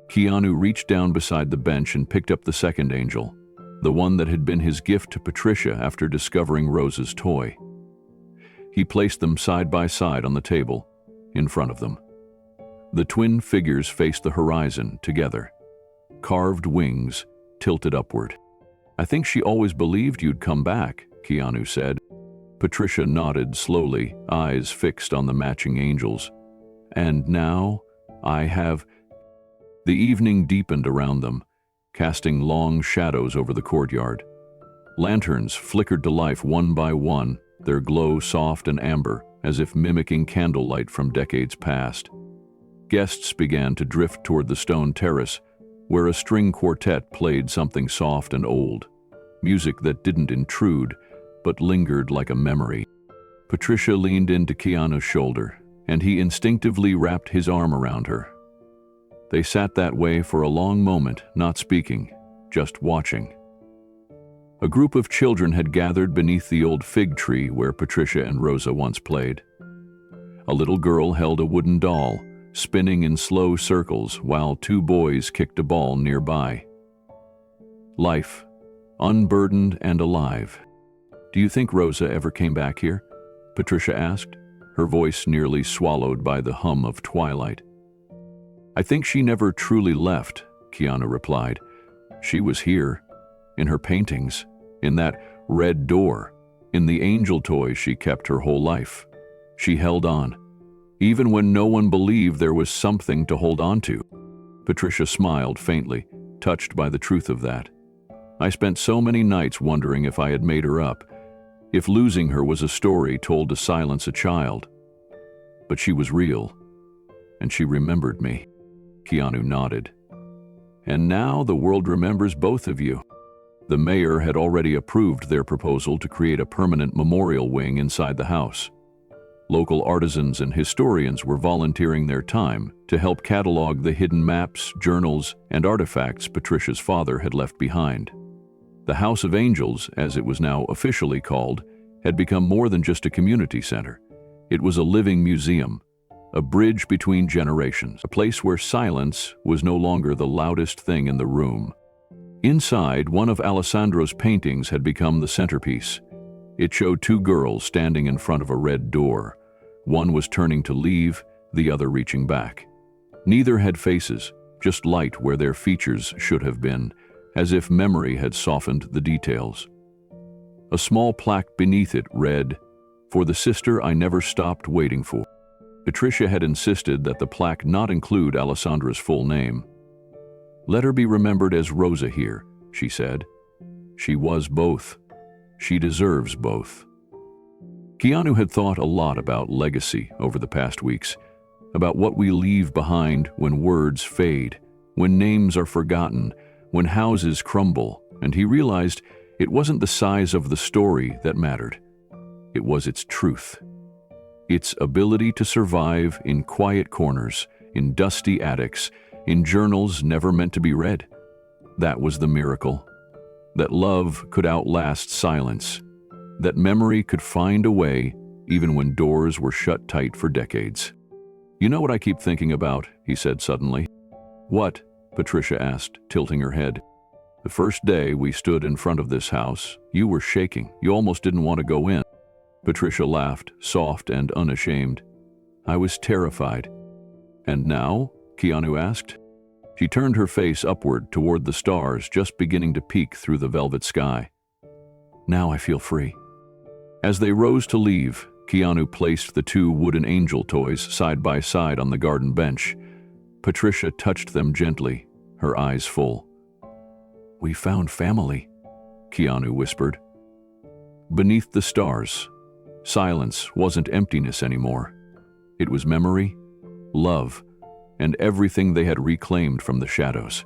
Keanu reached down beside the bench and picked up the second angel. the one that had been his gift to Patricia after discovering Rosa's toy. He placed them side by side on the table, in front of them. The twin figures faced the horizon together, carved wings tilted upward. "I think she always believed you'd come back," Keanu said. Patricia nodded slowly, eyes fixed on the matching angels. "And now, I have—" The evening deepened around them, casting long shadows over the courtyard. Lanterns flickered to life one by one, their glow soft and amber, as if mimicking candlelight from decades past. Guests began to drift toward the stone terrace, where a string quartet played something soft and old, music that didn't intrude, but lingered like a memory. Patricia leaned into Keanu's shoulder, and he instinctively wrapped his arm around her. They sat that way for a long moment, not speaking, just watching. A group of children had gathered beneath the old fig tree where Patricia and Rosa once played. A little girl held a wooden doll, spinning in slow circles while two boys kicked a ball nearby. Life, unburdened and alive. "Do you think Rosa ever came back here?" Patricia asked, her voice nearly swallowed by the hum of twilight. "I think she never truly left," Keanu replied. "She was here, in her paintings, in that red door, in the angel toys she kept her whole life. She held on, even when no one believed there was something to hold on to." Patricia smiled faintly, touched by the truth of that. "I spent so many nights wondering if I had made her up, if losing her was a story told to silence a child. But she was real, and she remembered me." Keanu nodded. "And now the world remembers both of you." The mayor had already approved their proposal to create a permanent memorial wing inside the house. Local artisans and historians were volunteering their time to help catalog the hidden maps, journals, and artifacts Patricia's father had left behind. The House of Angels, as it was now officially called, had become more than just a community center. It was a living museum, a bridge between generations, a place where silence was no longer the loudest thing in the room. Inside, one of Alessandro's paintings had become the centerpiece. It showed two girls standing in front of a red door. One was turning to leave, the other reaching back. Neither had faces, just light where their features should have been, as if memory had softened the details. A small plaque beneath it read, "For the sister I never stopped waiting for." Patricia had insisted that the plaque not include Alessandro's full name. "Let her be remembered as Rosa here," she said. "She was both. She deserves both." Keanu had thought a lot about legacy over the past weeks, about what we leave behind when words fade, when names are forgotten, when houses crumble, and he realized it wasn't the size of the story that mattered. It was its truth. Its ability to survive in quiet corners, in dusty attics, in journals never meant to be read. That was the miracle. That love could outlast silence. That memory could find a way even when doors were shut tight for decades. "You know what I keep thinking about?" he said suddenly. "What?" Patricia asked, tilting her head. "The first day we stood in front of this house, you were shaking. You almost didn't want to go in." Patricia laughed, soft and unashamed. "I was terrified." "And now?" Keanu asked. She turned her face upward toward the stars just beginning to peek through the velvet sky. "Now I feel free." As they rose to leave, Keanu placed the two wooden angel toys side by side on the garden bench. Patricia touched them gently, her eyes full. "We found family," Keanu whispered. Beneath the stars, silence wasn't emptiness anymore. It was memory, love, and everything they had reclaimed from the shadows.